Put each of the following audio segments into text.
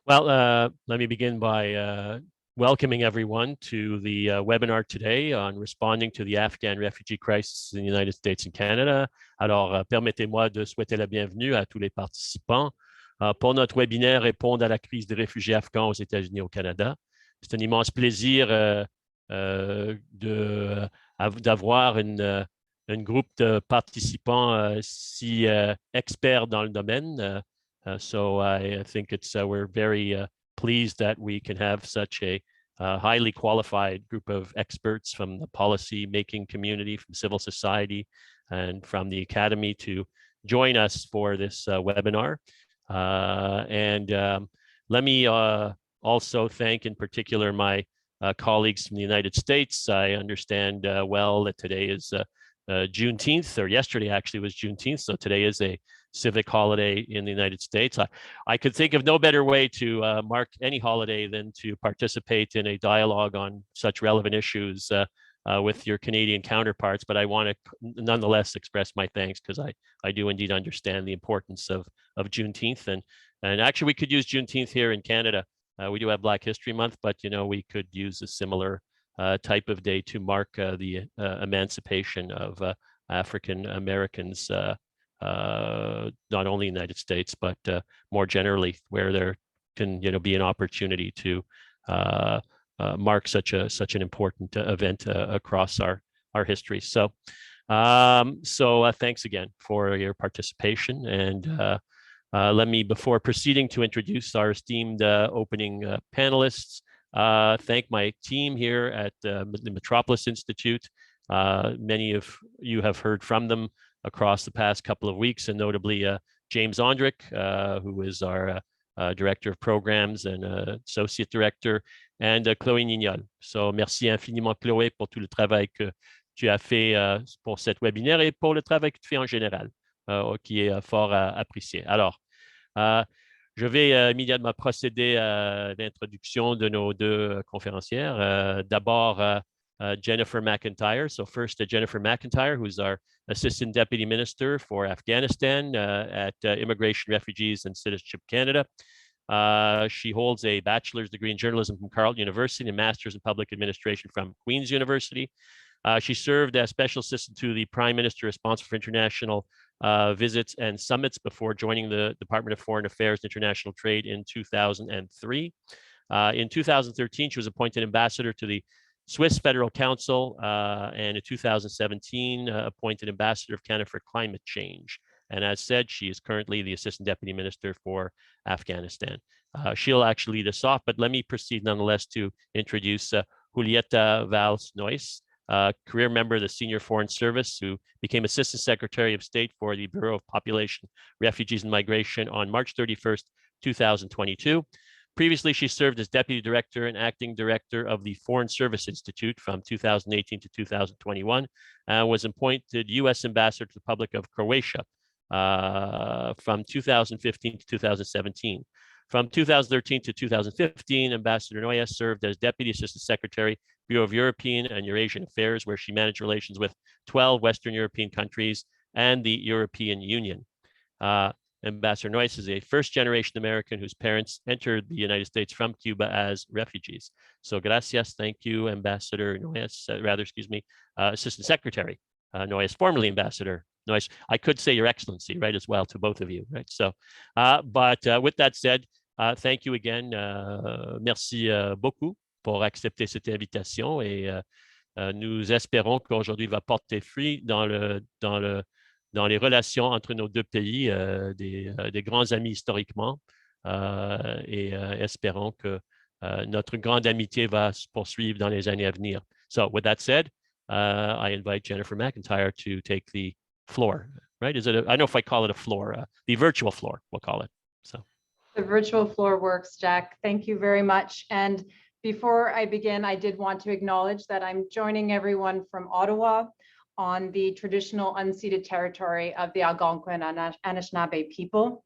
Well, let me begin by welcoming everyone to the webinar today on responding to the Afghan refugee crisis in the United States and Canada. Alors, permettez-moi de souhaiter la bienvenue à tous les participants pour notre webinaire Répondre à la crise des réfugiés afghans aux États-Unis et au Canada. C'est un immense plaisir d'avoir un groupe de participants si experts dans le domaine. So I think we're very pleased that we can have such a highly qualified group of experts from the policy making community, from civil society, and from the academy to join us for this webinar. Let me also thank in particular my colleagues from the United States. I understand well that today is Juneteenth, or yesterday actually was Juneteenth, so today is a civic holiday in the United States. I could think of no better way to mark any holiday than to participate in a dialogue on such relevant issues with your Canadian counterparts, but I want to nonetheless express my thanks because I do indeed understand the importance of Juneteenth, and actually we could use Juneteenth here in Canada. We do have Black History Month, but we could use a similar type of day to mark the emancipation of African Americans, not only in the United States, but more generally, where there can be an opportunity to mark such an important event across our history. So thanks again for your participation, and let me, before proceeding to introduce our esteemed opening panelists, thank my team here at the Metropolis Institute. Many of you have heard from them across the past couple of weeks, and notably James Ondrick, who is our Director of Programs and Associate Director, and Chloé Nignol. So merci infiniment Chloé pour tout le travail que tu as fait pour cette webinaire et pour le travail que tu fais en général, qui est fort apprécié. Alors, je vais immédiatement procéder à l'introduction de nos deux conférencières. D'abord, Jennifer McIntyre. So first, Jennifer McIntyre, who's our Assistant Deputy Minister for Afghanistan at Immigration, Refugees and Citizenship Canada. She holds a bachelor's degree in journalism from Carleton University and a master's in public administration from Queen's University. She served as special assistant to the Prime Minister responsible for international visits and summits before joining the Department of Foreign Affairs and International Trade in 2003. In 2013, she was appointed ambassador to the Swiss Federal Council, and in 2017, appointed ambassador of Canada for climate change. And as said, she is currently the Assistant Deputy Minister for Afghanistan. She'll actually lead us off, but let me proceed nonetheless to introduce Julieta Valls-Noyes, career member of the Senior Foreign Service, who became Assistant Secretary of State for the Bureau of Population, Refugees and Migration on March 31st, 2022. Previously, she served as Deputy Director and Acting Director of the Foreign Service Institute from 2018 to 2021, was appointed U.S. Ambassador to the Republic of Croatia from 2015 to 2017. From 2013 to 2015, Ambassador Noyes served as Deputy Assistant Secretary, Bureau of European and Eurasian Affairs, where she managed relations with 12 Western European countries and the European Union. Ambassador Noyes is a first-generation American whose parents entered the United States from Cuba as refugees. So gracias, thank you, Ambassador Noyes, Assistant Secretary Noyes, formerly Ambassador Noyes. I could say Your Excellency, right, as well, to both of you, right? So, but with that said, thank you again. Merci beaucoup pour accepter cette invitation, et nous espérons qu'aujourd'hui va porter fruit dans les relations entre nos deux pays, des grands amis historiquement, et espérons que notre grande amitié va se poursuivre dans les années à venir. So with that said, I invite Jennifer McIntyre to take the floor, right? I don't know if I call it a floor, the virtual floor, we'll call it. So the virtual floor works, Jack. Thank you very much. And before I begin, I did want to acknowledge that I'm joining everyone from Ottawa on the traditional unceded territory of the Algonquin and Anishinaabe people.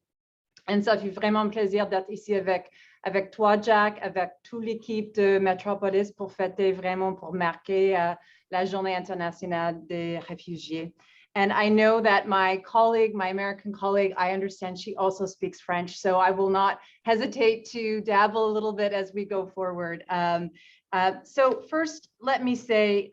And ça fait vraiment plaisir d'être ici avec toi, Jack, avec toute l'équipe de Metropolis pour fêter vraiment, pour marquer la Journée internationale des réfugiés. And I know that my colleague, my American colleague, I understand she also speaks French, so I will not hesitate to dabble a little bit as we go forward. So first, let me say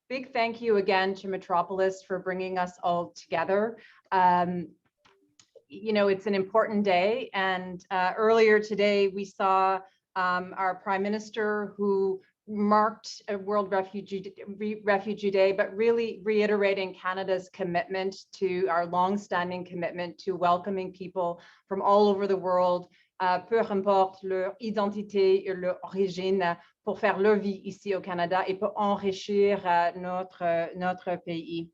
big thank you again to Metropolis for bringing us all together. You know, it's an important day, and earlier today we saw our Prime Minister, who marked a World Refugee Day, but really reiterating Canada's commitment to our long-standing commitment to welcoming people from all over the world, peu importe leur identité et leur origine, pour faire leur vie ici au Canada et pour enrichir notre pays.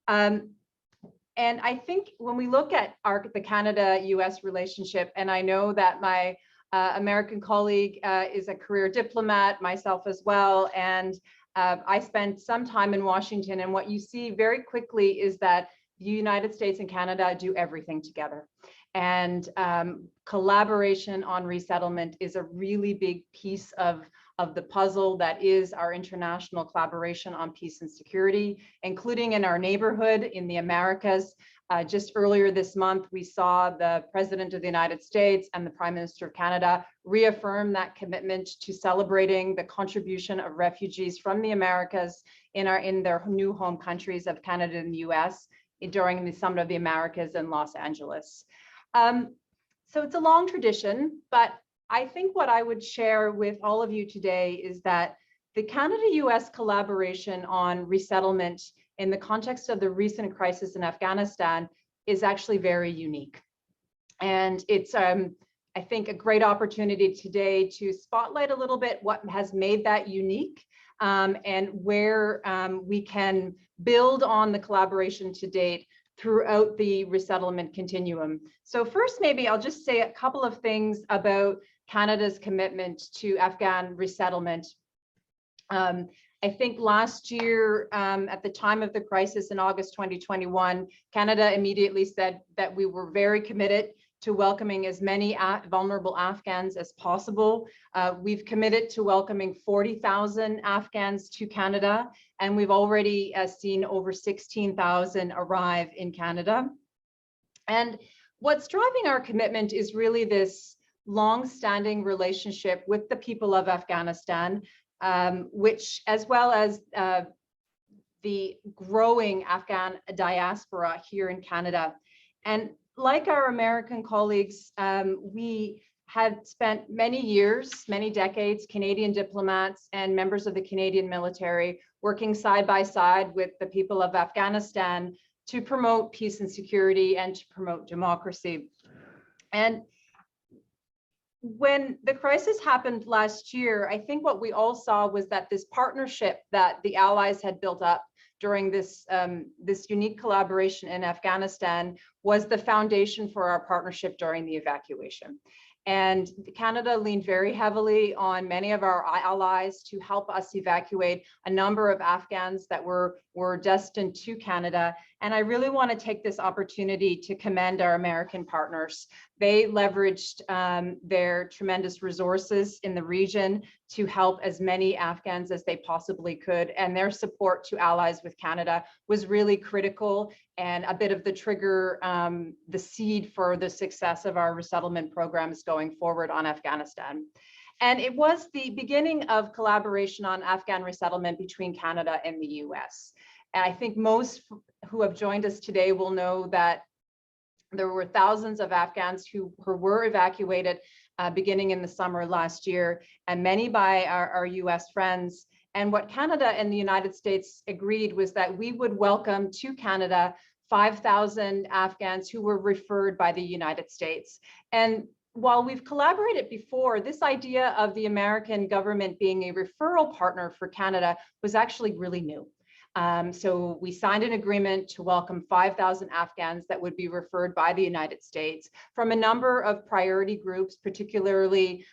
And I think when we look at the Canada-US relationship, and I know that my American colleague is a career diplomat, myself as well, and I spent some time in Washington, and what you see very quickly is that the United States and Canada do everything together. And collaboration on resettlement is a really big piece of the puzzle that is our international collaboration on peace and security, including in our neighborhood in the Americas. Just earlier this month, we saw the President of the United States and the Prime Minister of Canada reaffirm that commitment to celebrating the contribution of refugees from the Americas in their new home countries of Canada and the US during the Summit of the Americas in Los Angeles. So it's a long tradition, but I think what I would share with all of you today is that the Canada-US collaboration on resettlement in the context of the recent crisis in Afghanistan is actually very unique. And it's, I think, a great opportunity today to spotlight a little bit what has made that unique and where we can build on the collaboration to date throughout the resettlement continuum. So first, maybe I'll just say a couple of things about Canada's commitment to Afghan resettlement. I think last year, at the time of the crisis in August 2021, Canada immediately said that we were very committed to welcoming as many vulnerable Afghans as possible. We've committed to welcoming 40,000 Afghans to Canada, and we've already seen over 16,000 arrive in Canada. And what's driving our commitment is really this long-standing relationship with the people of Afghanistan, which, as well as the growing Afghan diaspora here in Canada. And like our American colleagues, we had spent many years, many decades, Canadian diplomats and members of the Canadian military working side by side with the people of Afghanistan to promote peace and security and to promote democracy. And when the crisis happened last year, I think what we all saw was that this partnership that the Allies had built up during this unique collaboration in Afghanistan was the foundation for our partnership during the evacuation. And Canada leaned very heavily on many of our allies to help us evacuate a number of Afghans that were destined to Canada. And I really want to take this opportunity to commend our American partners. They leveraged their tremendous resources in the region to help as many Afghans as they possibly could. And their support to allies with Canada was really critical and a bit of the trigger, the seed for the success of our resettlement programs going forward on Afghanistan. And it was the beginning of collaboration on Afghan resettlement between Canada and the US. And I think most who have joined us today will know that there were thousands of Afghans who were evacuated beginning in the summer last year, and many by our US friends. And what Canada and the United States agreed was that we would welcome to Canada 5,000 Afghans who were referred by the United States. And while we've collaborated before, this idea of the American government being a referral partner for Canada was actually really new. So we signed an agreement to welcome 5,000 Afghans that would be referred by the United States from a number of priority groups, particularly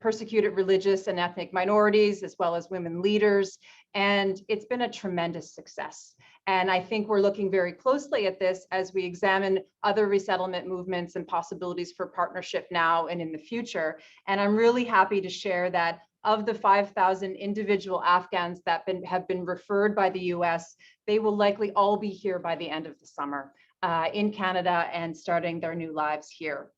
persecuted religious and ethnic minorities, as well as women leaders. And it's been a tremendous success. And I think we're looking very closely at this as we examine other resettlement movements and possibilities for partnership now and in the future. And I'm really happy to share that of the 5,000 individual Afghans that have been referred by the US, they will likely all be here by the end of the summer in Canada and starting their new lives here.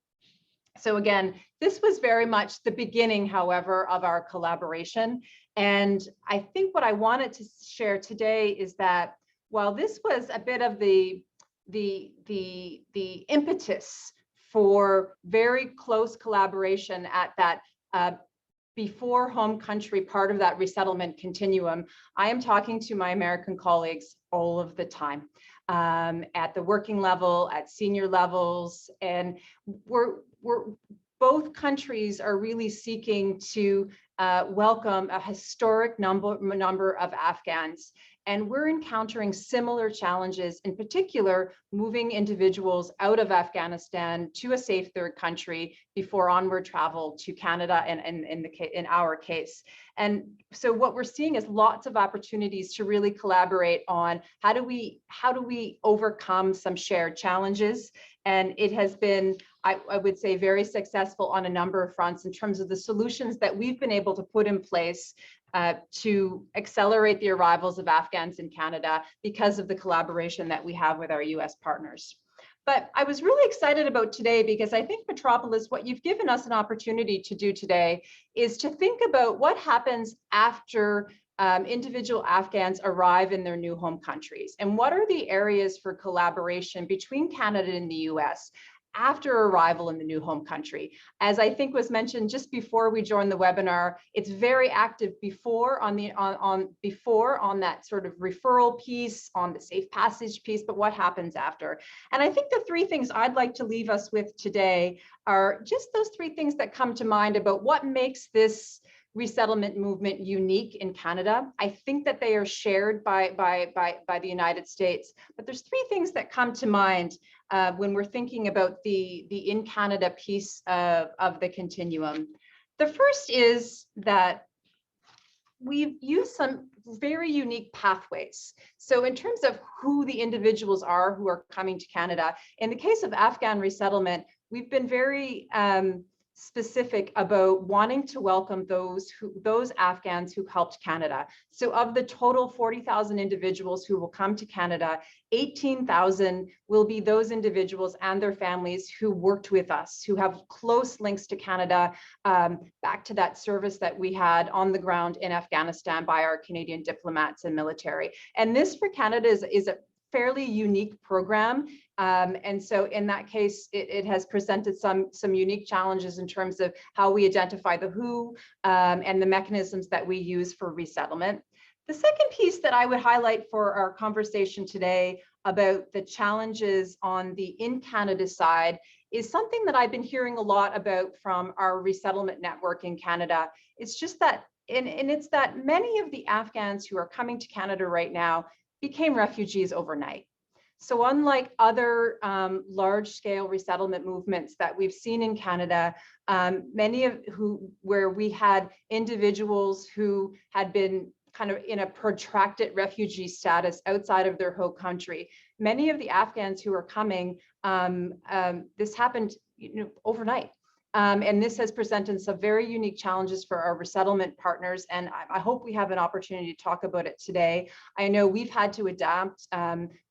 So again, this was very much the beginning, however, of our collaboration. And I think what I wanted to share today is that while this was a bit of the impetus for very close collaboration at that before home country part of that resettlement continuum, I am talking to my American colleagues all of the time at the working level, at senior levels, and we're both countries are really seeking to welcome a historic number of Afghans. And we're encountering similar challenges, in particular, moving individuals out of Afghanistan to a safe third country before onward travel to Canada and in our case. And so what we're seeing is lots of opportunities to really collaborate on how do we overcome some shared challenges. And it has been, I would say, very successful on a number of fronts in terms of the solutions that we've been able to put in place to accelerate the arrivals of Afghans in Canada because of the collaboration that we have with our US partners. But I was really excited about today because I think Metropolis, what you've given us an opportunity to do today is to think about what happens after individual Afghans arrive in their new home countries, and what are the areas for collaboration between Canada and the US after arrival in the new home country. As I think was mentioned just before we joined the webinar, it's very active before on that sort of referral piece, on the safe passage piece, but what happens after? And I think the three things I'd like to leave us with today are just those three things that come to mind about what makes this resettlement movement unique in Canada. I think that they are shared by the United States, but there's three things that come to mind when we're thinking about the in Canada piece of the continuum. The first is that we've used some very unique pathways. So in terms of who the individuals are who are coming to Canada, in the case of Afghan resettlement, we've been very specific about wanting to welcome those Afghans who helped Canada. So of the total 40,000 individuals who will come to Canada, 18,000 will be those individuals and their families who worked with us, who have close links to Canada, back to that service that we had on the ground in Afghanistan by our Canadian diplomats and military. And this for Canada is a fairly unique program. And so in that case, it has presented some unique challenges in terms of how we identify the who and the mechanisms that we use for resettlement. The second piece that I would highlight for our conversation today about the challenges on the in Canada side is something that I've been hearing a lot about from our resettlement network in Canada. It's just that, and it's that many of the Afghans who are coming to Canada right now became refugees overnight. So unlike other large-scale resettlement movements that we've seen in Canada, where we had individuals who had been kind of in a protracted refugee status outside of their home country, many of the Afghans who are coming, this happened overnight. And this has presented some very unique challenges for our resettlement partners. And I hope we have an opportunity to talk about it today. I know we've had to adapt,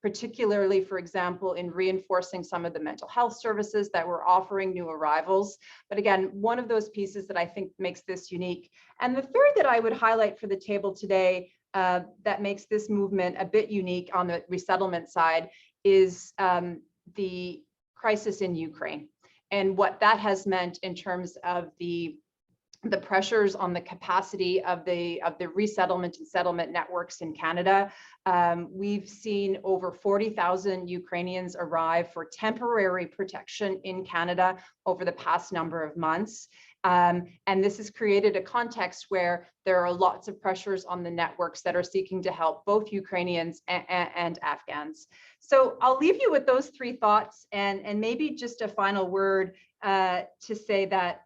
particularly, for example, in reinforcing some of the mental health services that we're offering new arrivals. But again, one of those pieces that I think makes this unique. And the third that I would highlight for the table today that makes this movement a bit unique on the resettlement side is the crisis in Ukraine, and what that has meant in terms of the pressures on the capacity of the resettlement and settlement networks in Canada. We've seen over 40,000 Ukrainians arrive for temporary protection in Canada over the past number of months. And this has created a context where there are lots of pressures on the networks that are seeking to help both Ukrainians and Afghans. So I'll leave you with those three thoughts, and maybe just a final word to say that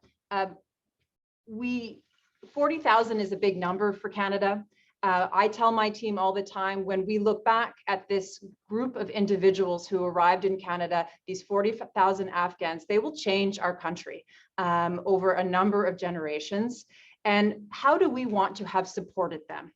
40,000 is a big number for Canada. I tell my team all the time, when we look back at this group of individuals who arrived in Canada, these 40,000 Afghans, they will change our country over a number of generations. And how do we want to have supported them?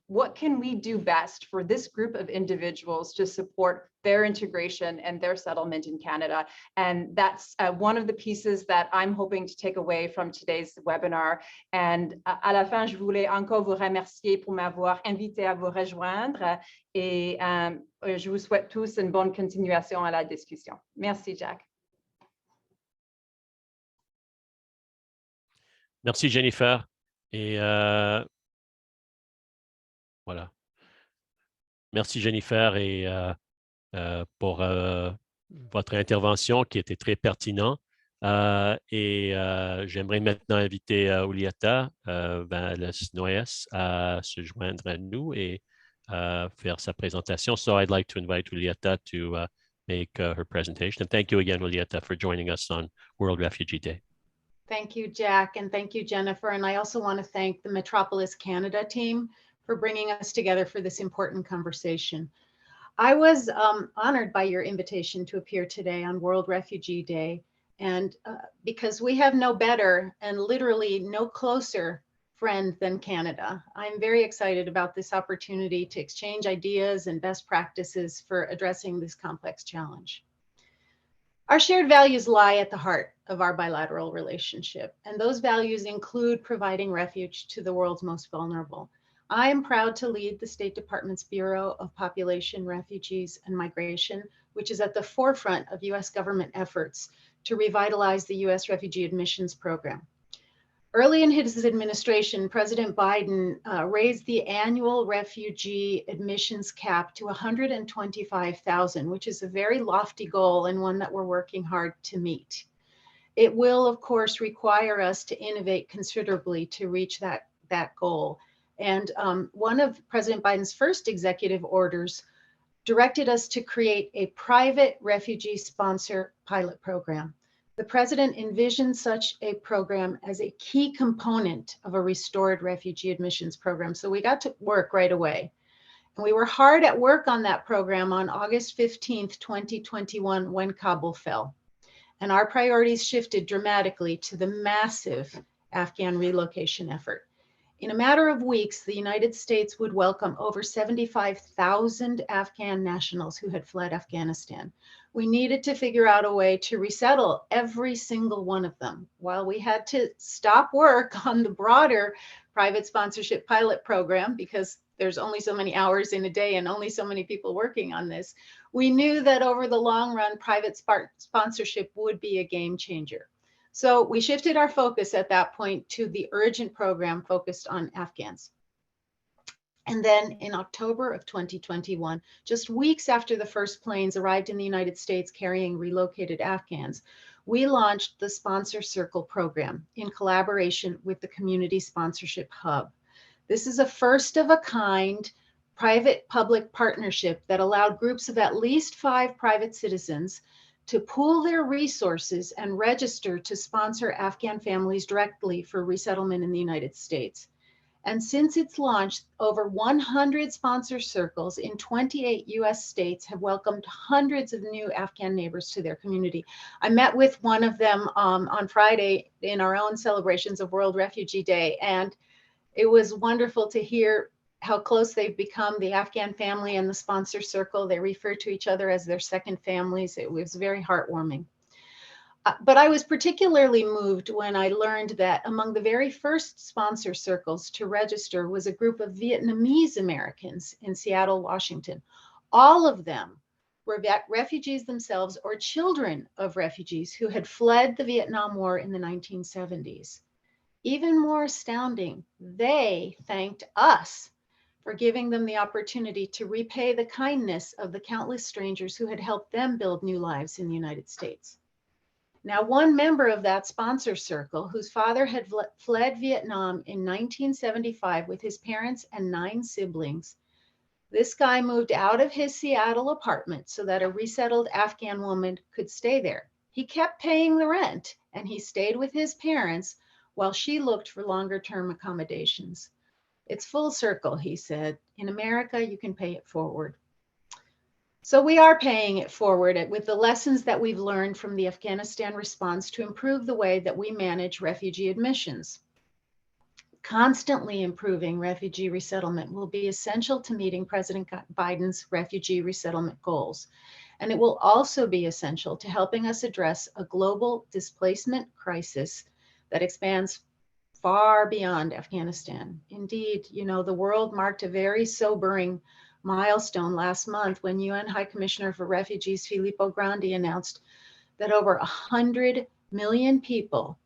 What can we do best for this group of individuals to support their integration and their settlement in Canada? And that's one of the pieces that I'm hoping to take away from today's webinar. And à la fin, je voulais encore vous remercier pour m'avoir invité à vous rejoindre. Et je vous souhaite tous une bonne continuation à la discussion. Merci, Jack. Merci, Jennifer. Et voilà. Merci, Jennifer, et pour votre intervention qui était très pertinente. J'aimerais maintenant inviter Uliata Noyes à se joindre à nous et faire sa présentation. So I'd like to invite Uliata to make her presentation. And thank you again, Uliata, for joining us on World Refugee Day. Thank you, Jack, and thank you, Jennifer. And I also want to thank the Metropolis Canada team for bringing us together for this important conversation. I was honored by your invitation to appear today on World Refugee Day, and because we have no better and literally no closer friend than Canada. I'm very excited about this opportunity to exchange ideas and best practices for addressing this complex challenge. Our shared values lie at the heart of our bilateral relationship, and those values include providing refuge to the world's most vulnerable. I am proud to lead the State Department's Bureau of Population, Refugees, and Migration, which is at the forefront of US government efforts to revitalize the US refugee admissions program. Early in his administration, President Biden raised the annual refugee admissions cap to 125,000, which is a very lofty goal and one that we're working hard to meet. It will, of course, require us to innovate considerably to reach that goal. And one of President Biden's first executive orders directed us to create a private refugee sponsor pilot program. The president envisioned such a program as a key component of a restored refugee admissions program. So we got to work right away. And we were hard at work on that program on August 15th, 2021, when Kabul fell. And our priorities shifted dramatically to the massive Afghan relocation effort. In a matter of weeks, the United States would welcome over 75,000 Afghan nationals who had fled Afghanistan. We needed to figure out a way to resettle every single one of them. While we had to stop work on the broader private sponsorship pilot program, because there's only so many hours in a day and only so many people working on this, we knew that over the long run, private sponsorship would be a game changer. So we shifted our focus at that point to the urgent program focused on Afghans. And then in October of 2021, just weeks after the first planes arrived in the United States carrying relocated Afghans, we launched the Sponsor Circle program in collaboration with the Community Sponsorship Hub. This is a first of a kind private-public partnership that allowed groups of at least 5 private citizens to pool their resources and register to sponsor Afghan families directly for resettlement in the United States. And since its launch, over 100 sponsor circles in 28 US states have welcomed hundreds of new Afghan neighbors to their community. I met with one of them on Friday in our own celebrations of World Refugee Day, and it was wonderful to hear how close they've become, the Afghan family and the sponsor circle. They refer to each other as their second families. It was very heartwarming. But I was particularly moved when I learned that among the very first sponsor circles to register was a group of Vietnamese Americans in Seattle, Washington. All of them were refugees themselves or children of refugees who had fled the Vietnam War in the 1970s. Even more astounding, they thanked us for giving them the opportunity to repay the kindness of the countless strangers who had helped them build new lives in the United States. Now, one member of that sponsor circle, whose father had fled Vietnam in 1975 with his parents and 9 siblings, this guy moved out of his Seattle apartment so that a resettled Afghan woman could stay there. He kept paying the rent and he stayed with his parents while she looked for longer-term accommodations. It's full circle, he said. In America, you can pay it forward. So we are paying it forward with the lessons that we've learned from the Afghanistan response to improve the way that we manage refugee admissions. Constantly improving refugee resettlement will be essential to meeting President Biden's refugee resettlement goals. And it will also be essential to helping us address a global displacement crisis that expands far beyond Afghanistan. Indeed, the world marked a very sobering milestone last month when UN High Commissioner for Refugees Filippo Grandi announced that over 100 million people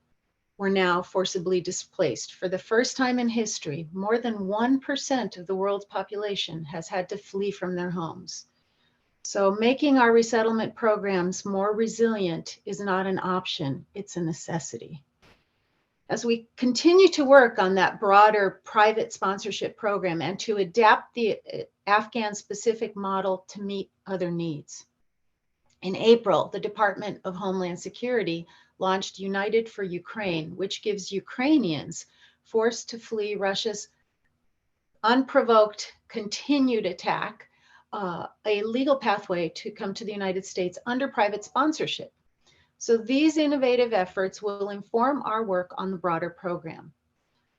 were now forcibly displaced. For the first time in history, more than 1% of the world's population has had to flee from their homes. So making our resettlement programs more resilient is not an option, it's a necessity. As we continue to work on that broader private sponsorship program and to adapt the Afghan specific model to meet other needs. In April, the Department of Homeland Security launched United for Ukraine, which gives Ukrainians forced to flee Russia's unprovoked continued attack a legal pathway to come to the United States under private sponsorship. So these innovative efforts will inform our work on the broader program.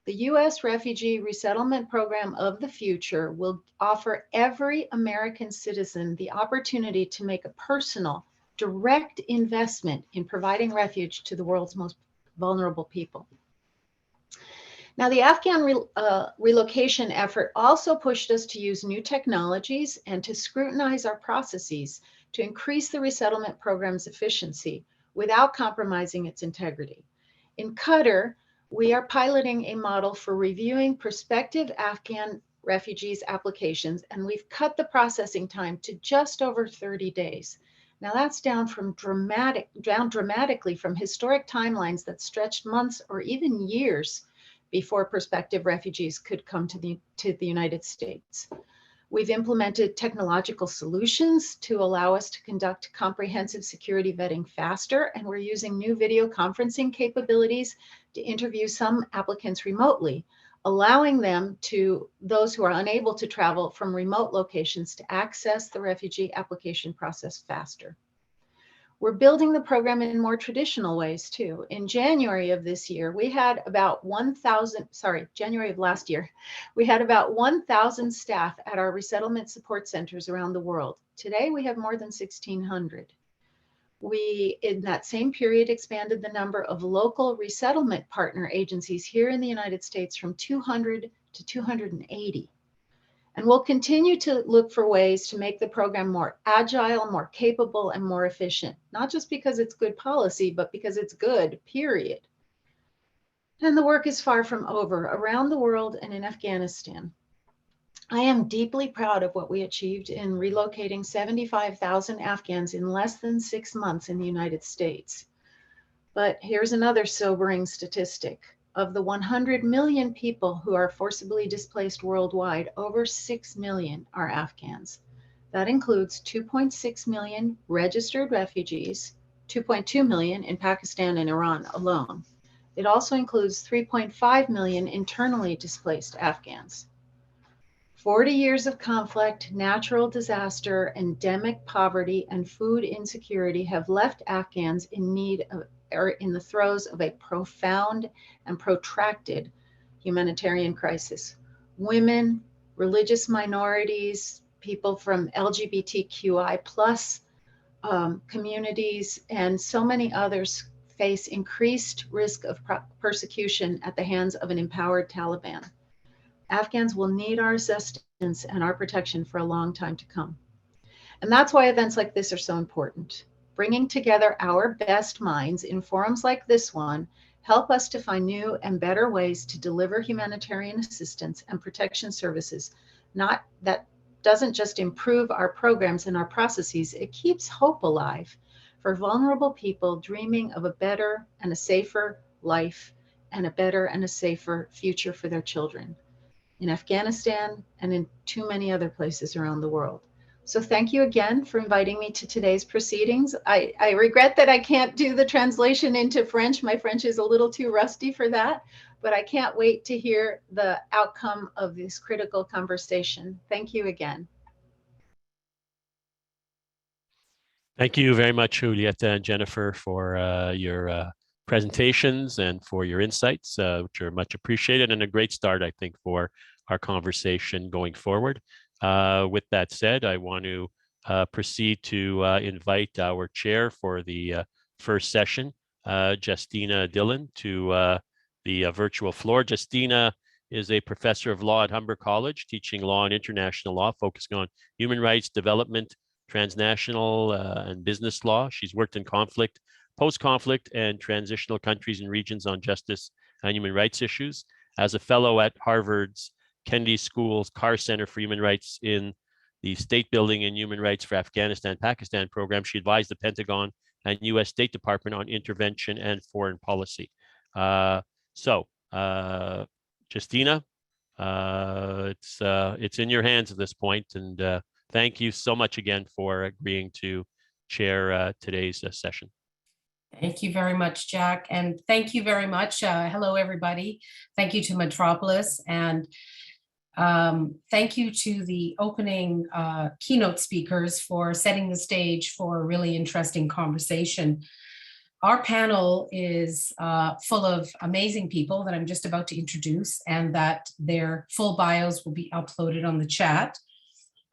The U.S. Refugee Resettlement Program of the future will offer every American citizen the opportunity to make a personal, direct investment in providing refuge to the world's most vulnerable people. Now, the Afghan relocation effort also pushed us to use new technologies and to scrutinize our processes to increase the resettlement program's efficiency without compromising its integrity. In Qatar, we are piloting a model for reviewing prospective Afghan refugees' applications, and we've cut the processing time to just over 30 days. Now that's down dramatically from historic timelines that stretched months or even years before prospective refugees could come to the United States. We've implemented technological solutions to allow us to conduct comprehensive security vetting faster, and we're using new video conferencing capabilities to interview some applicants remotely, allowing those who are unable to travel from remote locations to access the refugee application process faster. We're building the program in more traditional ways too. In January of this year, we had about January of last year, we had about 1,000 staff at our resettlement support centers around the world. Today, we have more than 1,600. We, in that same period, expanded the number of local resettlement partner agencies here in the United States from 200 to 280. And we'll continue to look for ways to make the program more agile, more capable, and more efficient, not just because it's good policy, but because it's good, period. And the work is far from over around the world and in Afghanistan. I am deeply proud of what we achieved in relocating 75,000 Afghans in less than 6 months in the United States. But here's another sobering statistic. Of the 100 million people who are forcibly displaced worldwide, over 6 million are Afghans. That includes 2.6 million registered refugees, 2.2 million in Pakistan and Iran alone. It also includes 3.5 million internally displaced Afghans. 40 years of conflict, natural disaster, endemic poverty, and food insecurity have left Afghans in need of or in the throes of a profound and protracted humanitarian crisis. Women, religious minorities, people from LGBTQI plus communities, and so many others face increased risk of persecution at the hands of an empowered Taliban. Afghans will need our assistance and our protection for a long time to come. And that's why events like this are so important. Bringing together our best minds in forums like this one help us to find new and better ways to deliver humanitarian assistance and protection services. That doesn't just improve our programs and our processes, it keeps hope alive for vulnerable people dreaming of a better and a safer life and a better and a safer future for their children in Afghanistan and in too many other places around the world. So thank you again for inviting me to today's proceedings. I regret that I can't do the translation into French. My French is a little too rusty for that, but I can't wait to hear the outcome of this critical conversation. Thank you again. Thank you very much, Julieta and Jennifer, for your presentations and for your insights, which are much appreciated, and a great start, I think, for our conversation going forward. With that said, I want to proceed to invite our chair for the first session, Justina Dillon, to the virtual floor. Justina is a professor of law at Humber College, teaching law and international law, focusing on human rights, development, transnational and business law. She's worked in conflict, post-conflict, and transitional countries and regions on justice and human rights issues. As a fellow at Harvard's Kennedy School's Carr Center for Human Rights in the State Building and Human Rights for Afghanistan, Pakistan program, she advised the Pentagon and U.S. State Department on intervention and foreign policy. Justina, it's in your hands at this point, and thank you so much again for agreeing to chair today's session. Thank you very much, Jack, and thank you very much. Hello, everybody. Thank you to Metropolis, and thank you to the opening keynote speakers for setting the stage for a really interesting conversation. Our panel is full of amazing people that I'm just about to introduce, and that their full bios will be uploaded on the chat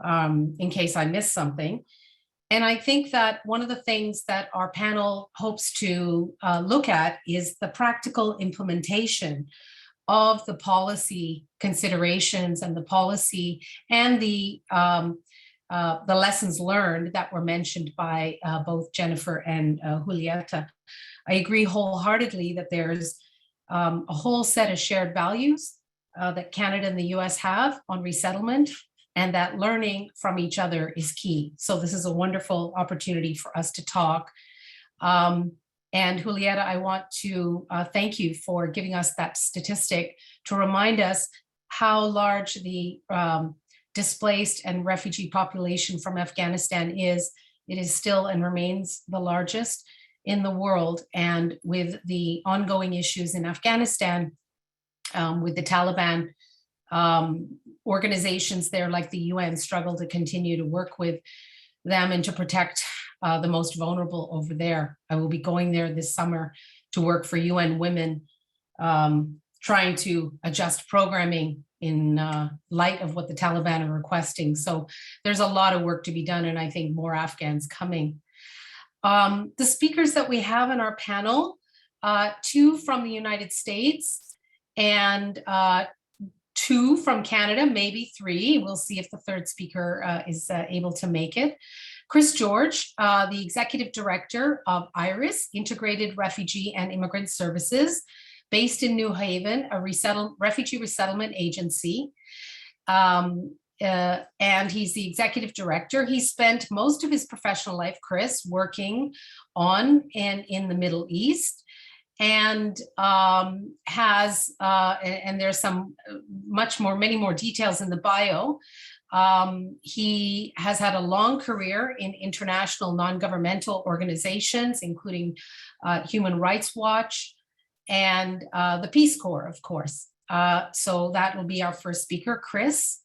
in case I miss something. And I think that one of the things that our panel hopes to look at is the practical implementation of the policy considerations and the policy and the lessons learned that were mentioned by both Jennifer and Julieta. I agree wholeheartedly that there's a whole set of shared values that Canada and the US have on resettlement, and that learning from each other is key. So this is a wonderful opportunity for us to talk. And Julieta, I want to thank you for giving us that statistic to remind us how large the displaced and refugee population from Afghanistan is. It is still and remains the largest in the world. And with the ongoing issues in Afghanistan, with the Taliban, organizations there like the UN struggle to continue to work with them and to protect the most vulnerable over there. I will be going there this summer to work for UN Women, trying to adjust programming in light of what the Taliban are requesting. So there's a lot of work to be done, and I think more Afghans coming. The speakers that we have in our panel, 2 from the United States and 2 from Canada, maybe 3. We'll see if the third speaker is able to make it. Chris George, the Executive Director of IRIS, Integrated Refugee and Immigrant Services, based in New Haven, a refugee resettlement agency. And he's the Executive Director. He spent most of his professional life, Chris, working on and in the Middle East, and has, and there's some many more details in the bio. He has had a long career in international non-governmental organizations, including Human Rights Watch and the Peace Corps, of course. So that will be our first speaker, Chris.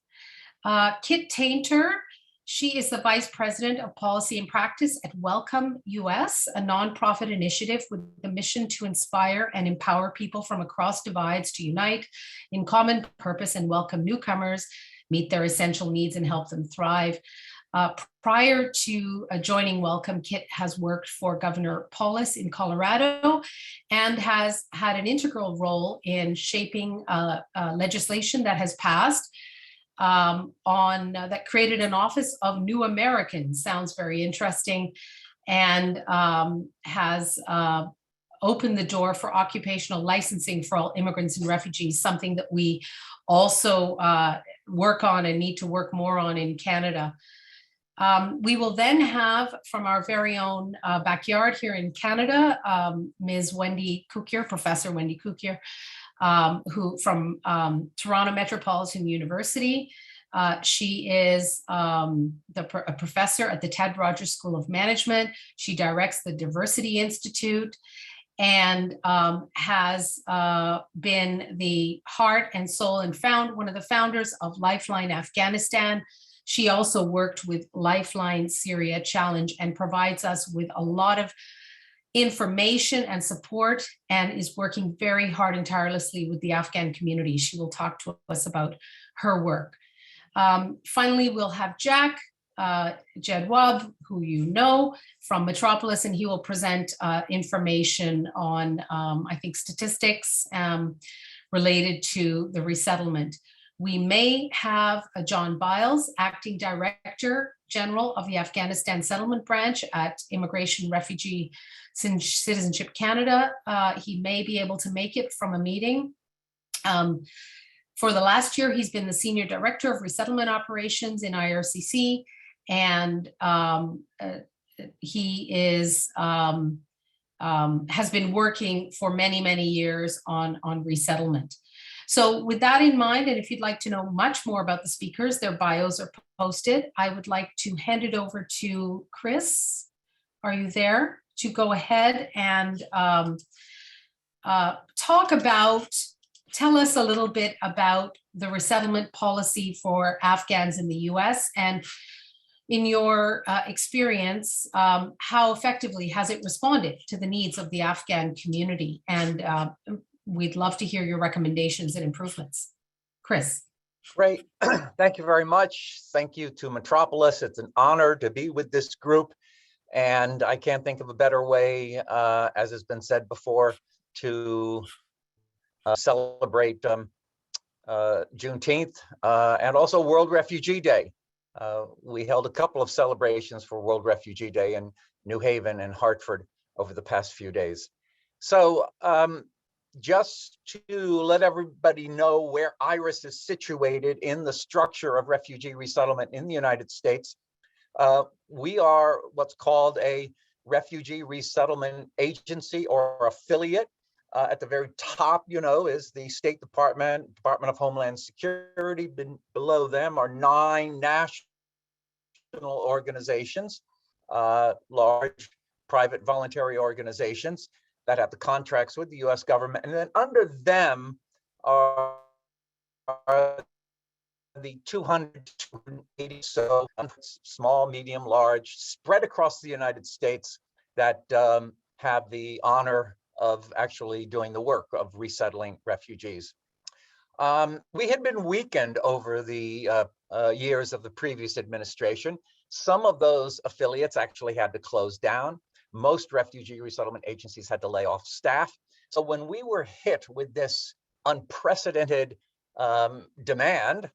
Kit Tainter, she is the Vice President of Policy and Practice at Welcome US, a nonprofit initiative with the mission to inspire and empower people from across divides to unite in common purpose and welcome newcomers, meet their essential needs, and help them thrive. Prior to joining Welcome, Kit has worked for Governor Polis in Colorado and has had an integral role in shaping legislation that has passed that created an Office of New Americans. Sounds very interesting, and has opened the door for occupational licensing for all immigrants and refugees, something that we also work on and need to work more on in Canada. We will then have from our very own backyard here in Canada, Ms. Wendy Cukier, Professor Wendy Cukier, who from Toronto Metropolitan University. She is a professor at the Ted Rogers School of Management. She directs the Diversity Institute and has been the heart and soul and one of the founders of Lifeline Afghanistan. She also worked with Lifeline Syria Challenge and provides us with a lot of information and support, and is working very hard and tirelessly with the Afghan community. She will talk to us about her work. Finally, we'll have Jack Jedwab, who you know from Metropolis, and he will present information on, I think, statistics related to the resettlement. We may have John Biles, Acting Director General of the Afghanistan Settlement Branch at Immigration, Refugee, Citizenship Canada. He may be able to make it from a meeting. For the last year, he's been the Senior Director of Resettlement Operations in IRCC, and he is has been working for many, many years on resettlement. So with that in mind, and if you'd like to know much more about the speakers, their bios are posted. I would like to hand it over to Chris. Are you there? To go ahead and tell us a little bit about the resettlement policy for Afghans in the US, and in your experience, how effectively has it responded to the needs of the Afghan community? And we'd love to hear your recommendations and improvements. Chris. Great. Thank you very much. Thank you to Metropolis. It's an honor to be with this group. And I can't think of a better way, as has been said before, to celebrate Juneteenth and also World Refugee Day. We held a couple of celebrations for World Refugee Day in New Haven and Hartford over the past few days. So just to let everybody know where IRIS is situated in the structure of refugee resettlement in the United States, we are what's called a refugee resettlement agency or affiliate. At the very top, is the State Department, Department of Homeland Security. Below them are 9 national organizations, large private voluntary organizations that have the contracts with the US government. And then under them are the 280 so small, medium, large, spread across the United States that have the honor of actually doing the work of resettling refugees. We had been weakened over the years of the previous administration. Some of those affiliates actually had to close down. Most refugee resettlement agencies had to lay off staff. So when we were hit with this unprecedented demand,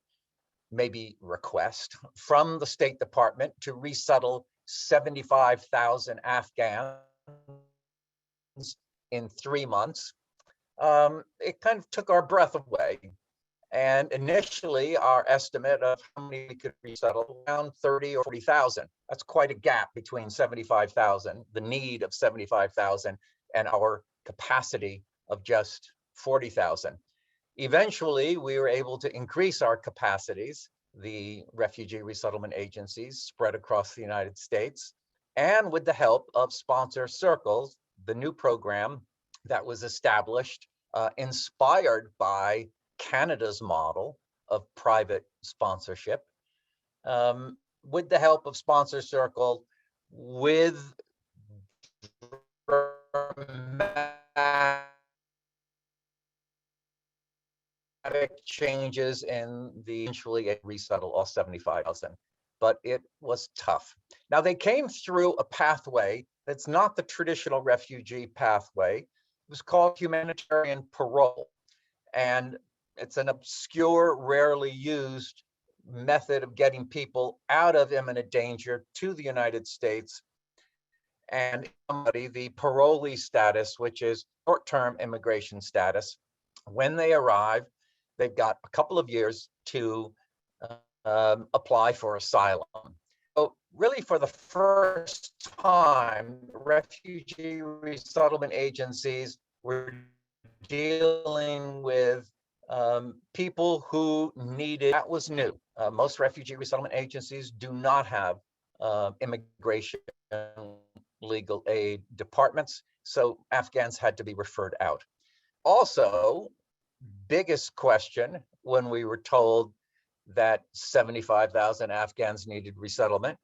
maybe request, from the State Department to resettle 75,000 Afghans in 3 months, it kind of took our breath away. And initially, our estimate of how many we could resettle, around 30 or 40,000. That's quite a gap between 75,000, the need of 75,000, and our capacity of just 40,000. Eventually, we were able to increase our capacities, the refugee resettlement agencies spread across the United States, and with the help of Sponsor Circles, the new program that was established, inspired by Canada's model of private sponsorship, with the help of Sponsor Circle, with changes in the eventually resettle all 75,000. But it was tough. Now they came through a pathway that's not the traditional refugee pathway. It was called humanitarian parole. And it's an obscure, rarely used method of getting people out of imminent danger to the United States. And the parolee status, which is short-term immigration status. When they arrive, they've got a couple of years to apply for asylum. So really, for the first time, refugee resettlement agencies were dealing with people who needed, that was new. Most refugee resettlement agencies do not have immigration legal aid departments, so Afghans had to be referred out. Also, biggest question when we were told that 75,000 Afghans needed resettlement,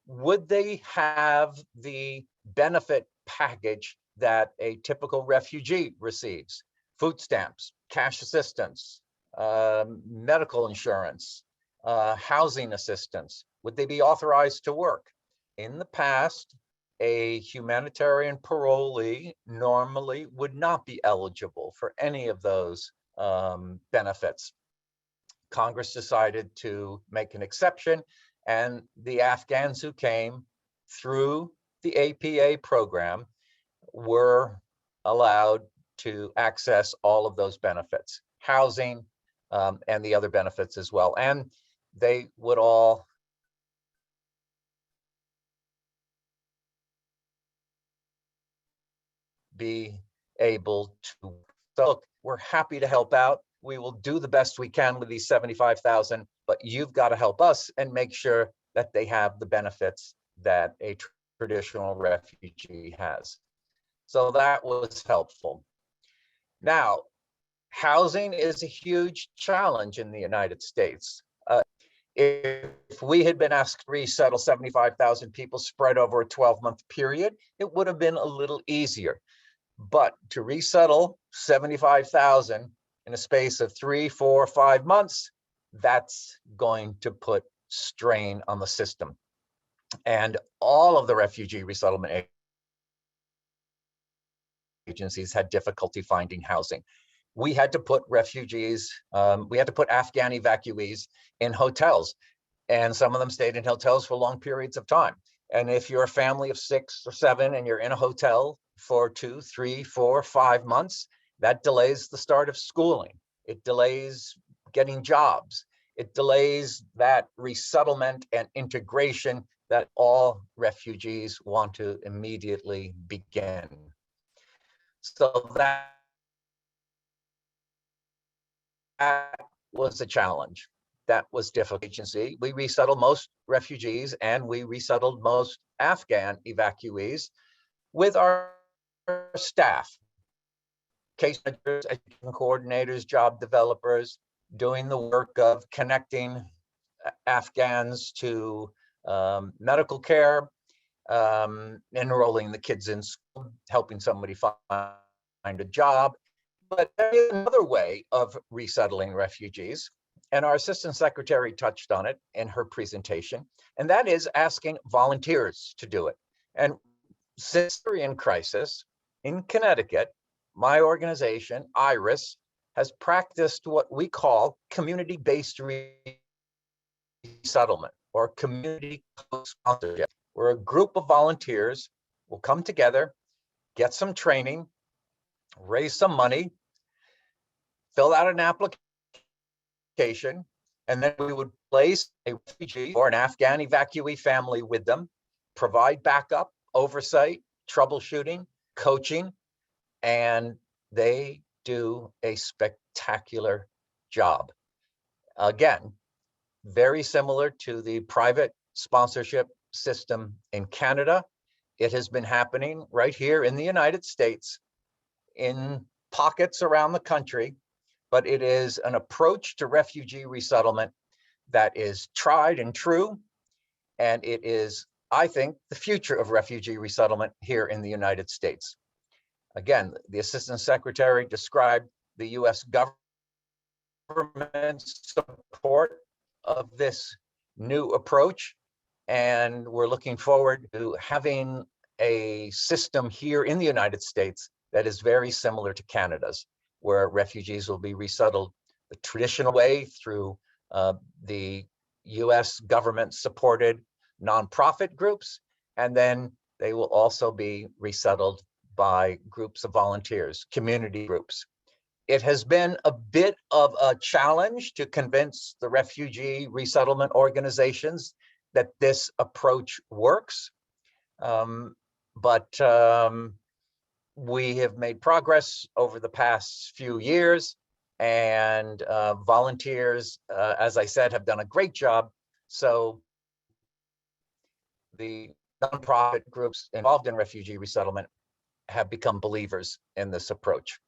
would they have the benefit package that a typical refugee receives: food stamps, cash assistance, medical insurance, housing assistance. Would they be authorized to work? In the past, a humanitarian parolee normally would not be eligible for any of those benefits. Congress decided to make an exception, and the Afghans who came through the APA program were allowed to access all of those benefits, housing, and the other benefits as well. And they would all be able to. So look, we're happy to help out. We will do the best we can with these 75,000, but you've got to help us and make sure that they have the benefits that a traditional refugee has. So that was helpful. Now, housing is a huge challenge in the United States. If we had been asked to resettle 75,000 people spread over a 12-month period, it would have been a little easier. But to resettle 75,000 in a space of 3, 4, 5 months, that's going to put strain on the system. And all of the refugee resettlement agencies had difficulty finding housing. We had to put refugees, we had to put Afghan evacuees in hotels, and some of them stayed in hotels for long periods of time. And if you're a family of 6 or 7 and you're in a hotel for 2, 3, 4, 5 months, that delays the start of schooling. It delays getting jobs. It delays that resettlement and integration that all refugees want to immediately begin. So that was a challenge. That was difficult. Agency. We resettled most refugees and we resettled most Afghan evacuees with our staff, case managers, education coordinators, job developers, doing the work of connecting Afghans to medical care, enrolling the kids in school, helping somebody find a job. But there is another way of resettling refugees, and our Assistant Secretary touched on it in her presentation, and that is asking volunteers to do it. And since the Syrian crisis in Connecticut, my organization, IRIS, has practiced what we call community-based resettlement or community co-sponsorship, where a group of volunteers will come together, get some training, raise some money, fill out an application, and then we would place a refugee or an Afghan evacuee family with them, provide backup, oversight, troubleshooting, coaching, and they do a spectacular job. Again, very similar to the private sponsorship system in Canada. It has been happening right here in the United States in pockets around the country, but it is an approach to refugee resettlement that is tried and true, and it is, I think, the future of refugee resettlement here in the United States. Again, the Assistant Secretary described the US government's support of this new approach, and we're looking forward to having a system here in the United States that is very similar to Canada's, where refugees will be resettled the traditional way through the US government-supported nonprofit groups, and then they will also be resettled by groups of volunteers, community groups. It has been a bit of a challenge to convince the refugee resettlement organizations that this approach works, but we have made progress over the past few years, and volunteers, as I said, have done a great job. So the nonprofit groups involved in refugee resettlement have become believers in this approach.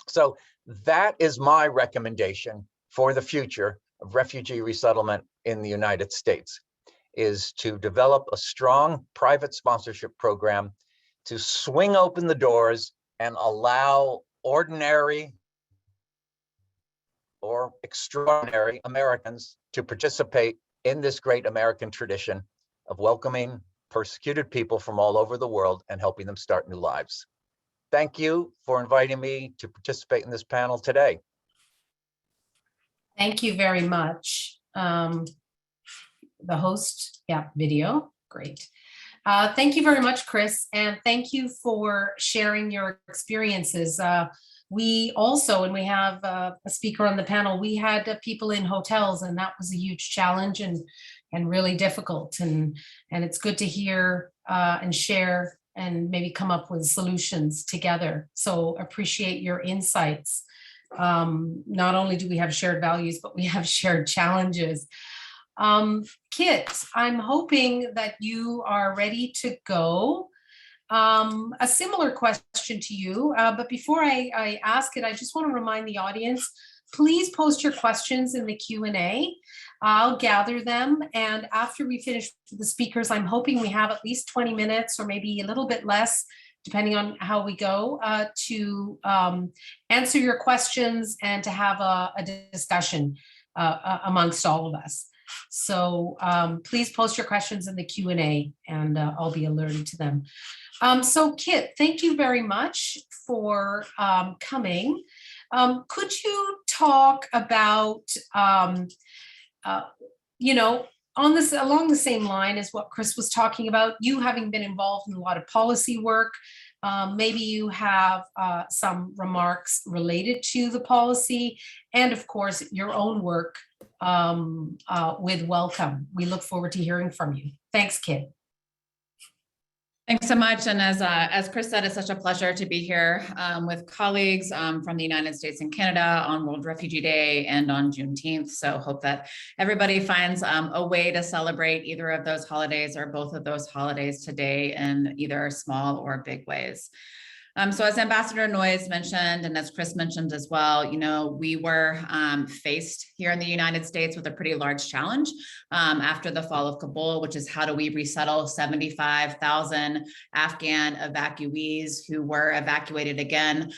So that is my recommendation for the future of refugee resettlement in the United States, is to develop a strong private sponsorship program to swing open the doors and allow ordinary or extraordinary Americans to participate in this great American tradition of welcoming persecuted people from all over the world and helping them start new lives. Thank you for inviting me to participate in this panel today. Thank you very much. The host, yeah, video, great. Thank you very much, Chris, and thank you for sharing your experiences. We also, and we have a speaker on the panel, we had people in hotels, and that was a huge challenge and really difficult. And it's good to hear and share and maybe come up with solutions together. So appreciate your insights. Not only do we have shared values, but we have shared challenges. Kit, I'm hoping that you are ready to go. A similar question to you, but before I ask it, I just want to remind the audience, please post your questions in the Q&A. I'll gather them, and after we finish with the speakers, I'm hoping we have at least 20 minutes or maybe a little bit less, depending on how we go, to answer your questions and to have a discussion amongst all of us. So please post your questions in the Q&A, and I'll be alerted to them. So Kit, thank you very much for coming. Could you talk about, along the same line as what Chris was talking about, you having been involved in a lot of policy work, maybe you have some remarks related to the policy, and of course, your own work with Welcome. We look forward to hearing from you. Thanks, Kit. Thanks so much. And as Chris said, it's such a pleasure to be here with colleagues from the United States and Canada on World Refugee Day and on Juneteenth. So hope that everybody finds a way to celebrate either of those holidays or both of those holidays today in either small or big ways. So as Ambassador Noyes mentioned, and as Chris mentioned as well, we were faced here in the United States with a pretty large challenge after the fall of Kabul, which is how do we resettle 75,000 Afghan evacuees who were evacuated again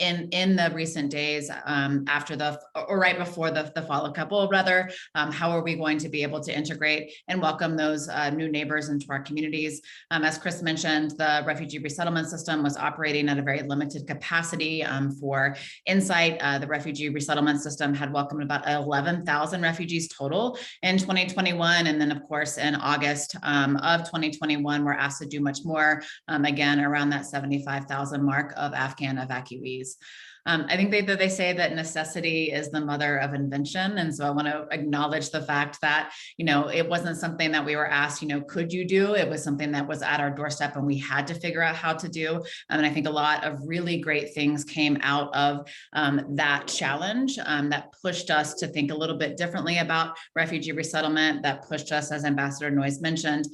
in the recent days after or right before the fall of Kabul, rather. How are we going to be able to integrate and welcome those new neighbors into our communities? As Chris mentioned, the refugee resettlement system was operating at a very limited capacity. For insight, the refugee resettlement system had welcomed about 11,000 refugees total in 2021. And then of course, in August of 2021, we're asked to do much more, again, around that 75,000 mark of Afghan evacuees. I think they say that necessity is the mother of invention. And so I want to acknowledge the fact that, it wasn't something that we were asked, could you do? It was something that was at our doorstep and we had to figure out how to do. And I think a lot of really great things came out of that challenge that pushed us to think a little bit differently about refugee resettlement, that pushed us, as Ambassador Noyes mentioned,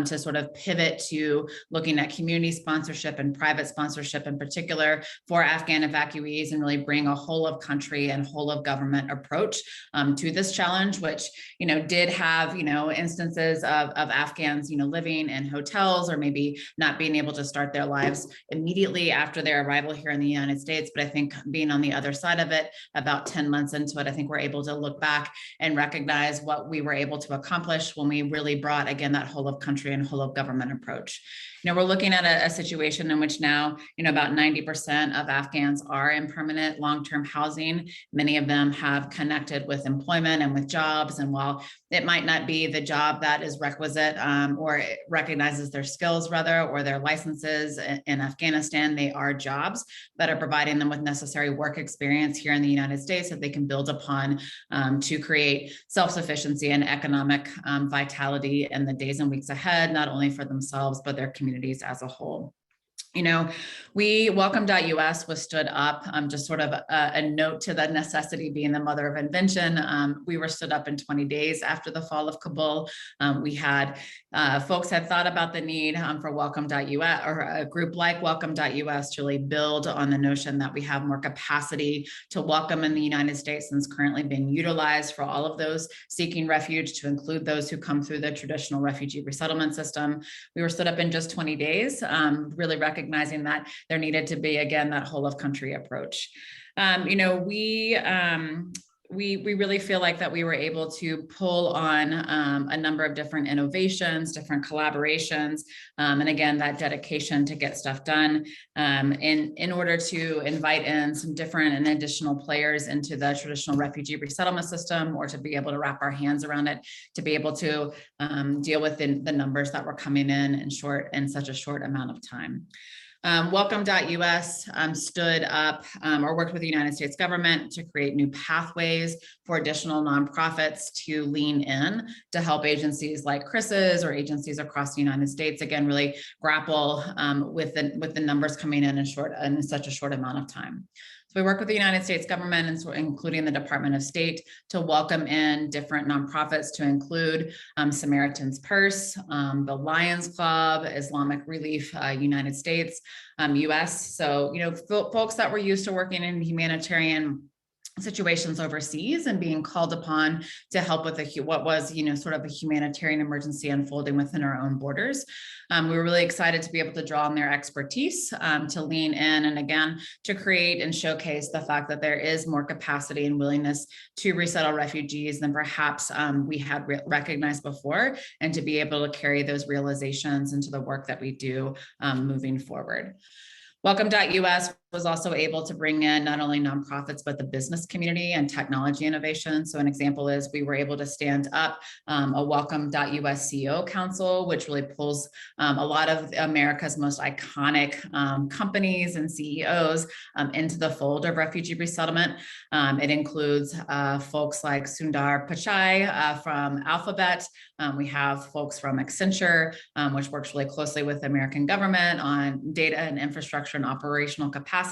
to sort of pivot to looking at community sponsorship and private sponsorship in particular for Afghan evacuees, and really bring a whole of country and whole of government approach to this challenge, which, did have, instances of Afghans, living in hotels or maybe not being able to start their lives immediately after their arrival here in the United States. But I think being on the other side of it, about 10 months into it, I think we're able to look back and recognize what we were able to accomplish when we really brought, again, that whole of country and whole of government approach. We're looking at a situation in which now, about 90% of Afghans are in permanent long-term housing. Many of them have connected with employment and with jobs. And while it might not be the job that is requisite or it recognizes their skills rather, or their licenses in Afghanistan, they are jobs that are providing them with necessary work experience here in the United States that they can build upon to create self-sufficiency and economic vitality in the days and weeks ahead, not only for themselves, but their communities as a whole. We Welcome.us was stood up, just sort of a note to the necessity being the mother of invention. We were stood up in 20 days after the fall of Kabul. We had folks had thought about the need for Welcome.us or a group like Welcome.us to really build on the notion that we have more capacity to welcome in the United States than is currently being utilized for all of those seeking refuge, to include those who come through the traditional refugee resettlement system. We were stood up in just 20 days, really recognizing that there needed to be, again, that whole of country approach. We really feel like that we were able to pull on a number of different innovations, different collaborations, and again, that dedication to get stuff done in order to invite in some different and additional players into the traditional refugee resettlement system, or to be able to wrap our hands around it, to be able to deal with the numbers that were coming in such a short amount of time. Welcome.us stood up or worked with the United States government to create new pathways for additional nonprofits to lean in to help agencies like Chris's or agencies across the United States, again, really grapple with the numbers coming in such a short amount of time. So we work with the United States government, and so including the Department of State, to welcome in different nonprofits, to include Samaritan's Purse, the Lions Club, Islamic Relief United States, US. So, folks that were used to working in humanitarian situations overseas and being called upon to help with what was, sort of a humanitarian emergency unfolding within our own borders. We were really excited to be able to draw on their expertise to lean in, and again, to create and showcase the fact that there is more capacity and willingness to resettle refugees than perhaps we had recognized before, and to be able to carry those realizations into the work that we do moving forward. Welcome.us was also able to bring in not only nonprofits, but the business community and technology innovation. So an example is we were able to stand up a Welcome.us CEO Council, which really pulls a lot of America's most iconic companies and CEOs into the fold of refugee resettlement. It includes folks like Sundar Pichai from Alphabet. We have folks from Accenture, which works really closely with the American government on data and infrastructure and operational capacity.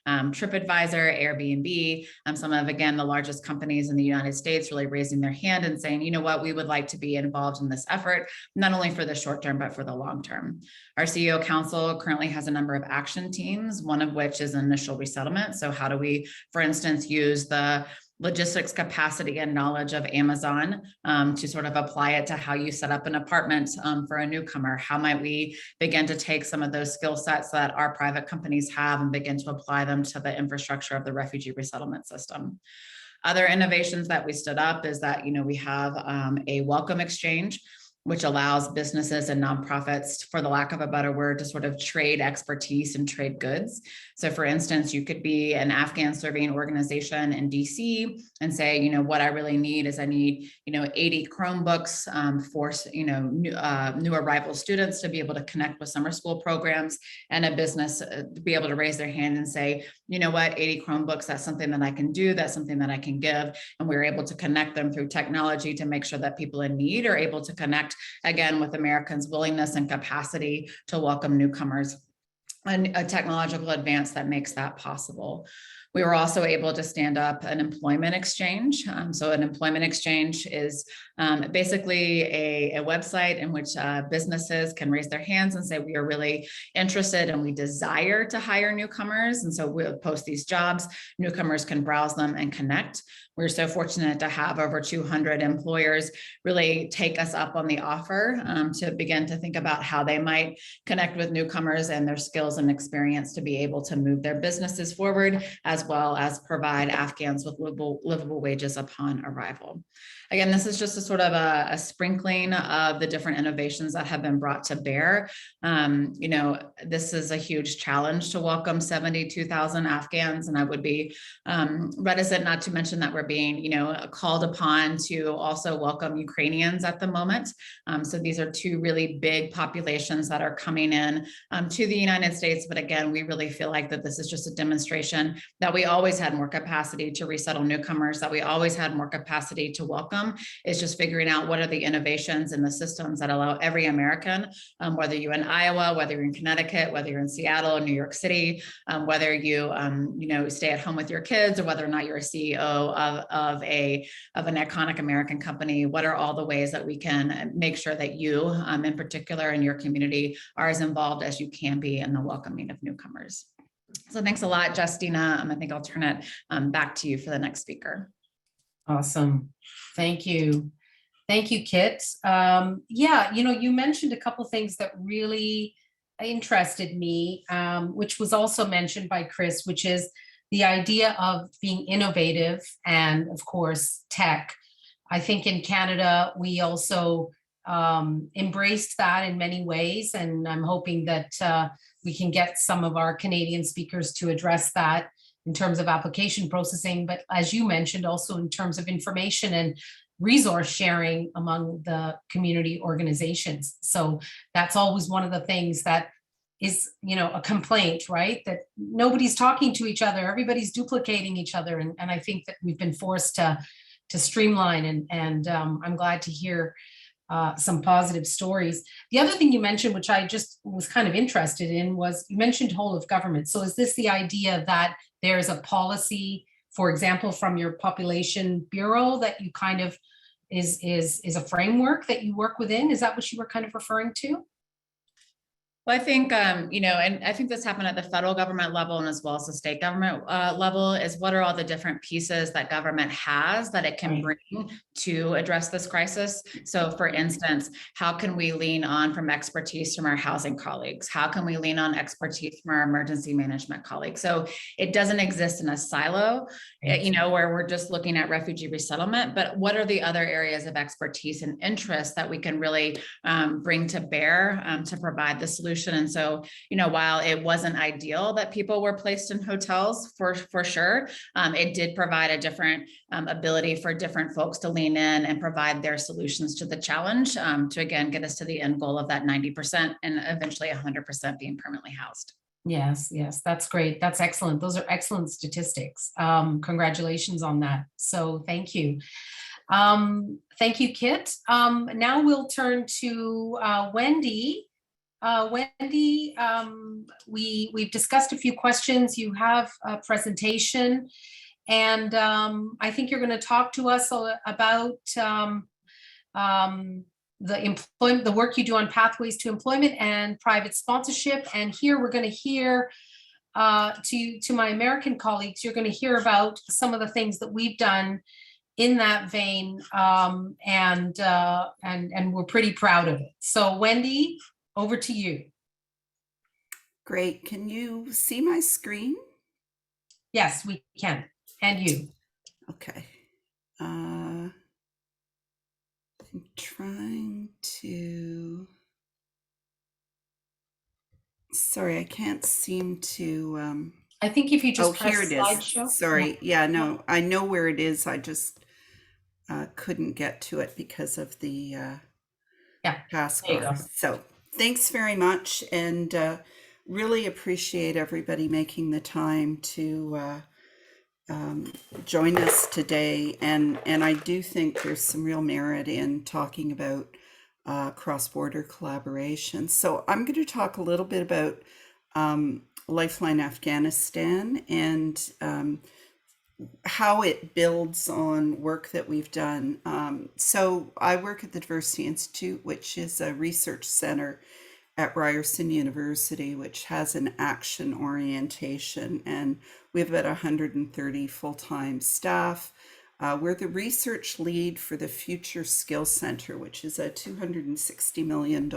TripAdvisor, Airbnb, some of, again, the largest companies in the United States really raising their hand and saying, you know what, we would like to be involved in this effort, not only for the short term, but for the long term. Our CEO Council currently has a number of action teams, one of which is initial resettlement. So how do we, for instance, use the logistics capacity and knowledge of Amazon to sort of apply it to how you set up an apartment for a newcomer? How might we begin to take some of those skill sets that our private companies have and begin to apply them to the infrastructure of the refugee resettlement system? Other innovations that we stood up is that, we have a welcome exchange, which allows businesses and nonprofits, for the lack of a better word, to sort of trade expertise and trade goods. So for instance, you could be an Afghan serving organization in DC and say, what I really need is I need, 80 Chromebooks for, new arrival students to be able to connect with summer school programs, and a business to be able to raise their hand and say, 80 Chromebooks, that's something that I can do. That's something that I can give. And we're able to connect them through technology to make sure that people in need are able to connect, again, with Americans' willingness and capacity to welcome newcomers, and a technological advance that makes that possible. We were also able to stand up an employment exchange. So an employment exchange is basically a website in which businesses can raise their hands and say, we are really interested and we desire to hire newcomers. And so we'll post these jobs, newcomers can browse them and connect. We're so fortunate to have over 200 employers really take us up on the offer to begin to think about how they might connect with newcomers and their skills and experience to be able to move their businesses forward, as well as provide Afghans with livable wages upon arrival. Again, this is just a sort of a sprinkling of the different innovations that have been brought to bear. This is a huge challenge to welcome 72,000 Afghans, and I would be reticent not to mention that we're being, called upon to also welcome Ukrainians at the moment. So these are two really big populations that are coming in to the United States. But again, we really feel like that this is just a demonstration that that we always had more capacity to resettle newcomers, that we always had more capacity to welcome. It's just figuring out what are the innovations in the systems that allow every American, whether you're in Iowa, whether you're in Connecticut, whether you're in Seattle, New York City, whether you stay at home with your kids, or whether or not you're a CEO of an iconic American company. What are all the ways that we can make sure that you, in particular, in your community, are as involved as you can be in the welcoming of newcomers? So thanks a lot, Justina. I think I'll turn it back to you for the next speaker. Awesome. Thank you. Thank you, Kit. Yeah, you mentioned a couple things that really interested me, which was also mentioned by Chris, which is the idea of being innovative and, of course, tech. I think in Canada, we also embraced that in many ways, and I'm hoping that we can get some of our Canadian speakers to address that in terms of application processing, but as you mentioned, also in terms of information and resource sharing among the community organizations. So that's always one of the things that is, a complaint, right? That nobody's talking to each other, everybody's duplicating each other. And I think that we've been forced to streamline, and I'm glad to hear some positive stories. The other thing you mentioned, which I just was kind of interested in, was you mentioned whole of government. So is this the idea that there's a policy, for example, from your population bureau that you kind of is a framework that you work within? Is that what you were kind of referring to? Well, I think, and I think this happened at the federal government level and as well as the state government level, is what are all the different pieces that government has that it can bring to address this crisis. So for instance, how can we lean on from expertise from our housing colleagues? How can we lean on expertise from our emergency management colleagues? So it doesn't exist in a silo, where we're just looking at refugee resettlement, but what are the other areas of expertise and interest that we can really bring to bear to provide the solution? And so, while it wasn't ideal that people were placed in hotels for sure, it did provide a different ability for different folks to lean in and provide their solutions to the challenge to, again, get us to the end goal of that 90% and eventually 100% being permanently housed. Yes, that's great. That's excellent. Those are excellent statistics. Congratulations on that. So thank you. Thank you, Kit. Now we'll turn to Wendy. Wendy, we've discussed a few questions. You have a presentation, and I think you're going to talk to us about the work you do on pathways to employment and private sponsorship. And here we're going to hear to my American colleagues, you're going to hear about some of the things that we've done in that vein, and we're pretty proud of it. So Wendy, over to you. Great. Can you see my screen? Yes, we can. And you. Okay. I'm trying to... Sorry, I can't seem to... I think if you just press here it is. slideshow. Sorry. Yeah, no, I know where it is. I just couldn't get to it because of the taskbar. So thanks very much, and really appreciate everybody making the time to join us today. And I do think there's some real merit in talking about cross-border collaboration. So I'm going to talk a little bit about Lifeline Afghanistan and how it builds on work that we've done. So I work at the Diversity Institute, which is a research center at Ryerson University, which has an action orientation, and we have about 130 full-time staff. We're the research lead for the Future Skills Center, which is a $260 million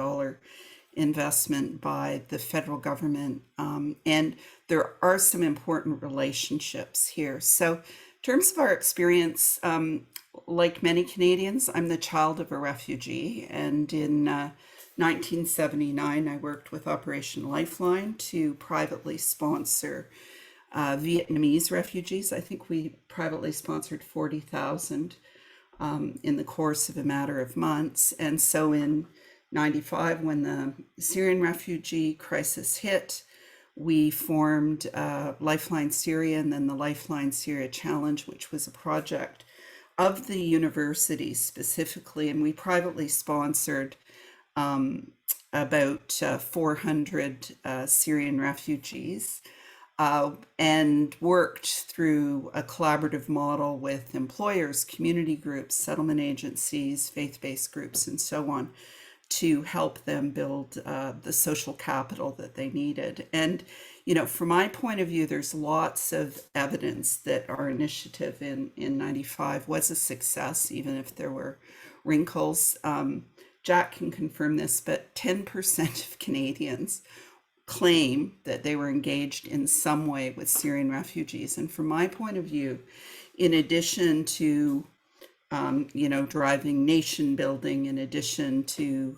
investment by the federal government. And there are some important relationships here. So in terms of our experience, like many Canadians, I'm the child of a refugee. And in 1979, I worked with Operation Lifeline to privately sponsor Vietnamese refugees. I think we privately sponsored 40,000 in the course of a matter of months. And so in 95, when the Syrian refugee crisis hit, we formed Lifeline Syria and then the Lifeline Syria Challenge, which was a project of the university specifically, and we privately sponsored about 400 Syrian refugees and worked through a collaborative model with employers, community groups, settlement agencies, faith-based groups, and so on, to help them build the social capital that they needed. And, you know, from my point of view, there's lots of evidence that our initiative in 95 was a success, even if there were wrinkles. Jack can confirm this, but 10% of Canadians claim that they were engaged in some way with Syrian refugees. And from my point of view, in addition to you know, driving nation building, in addition to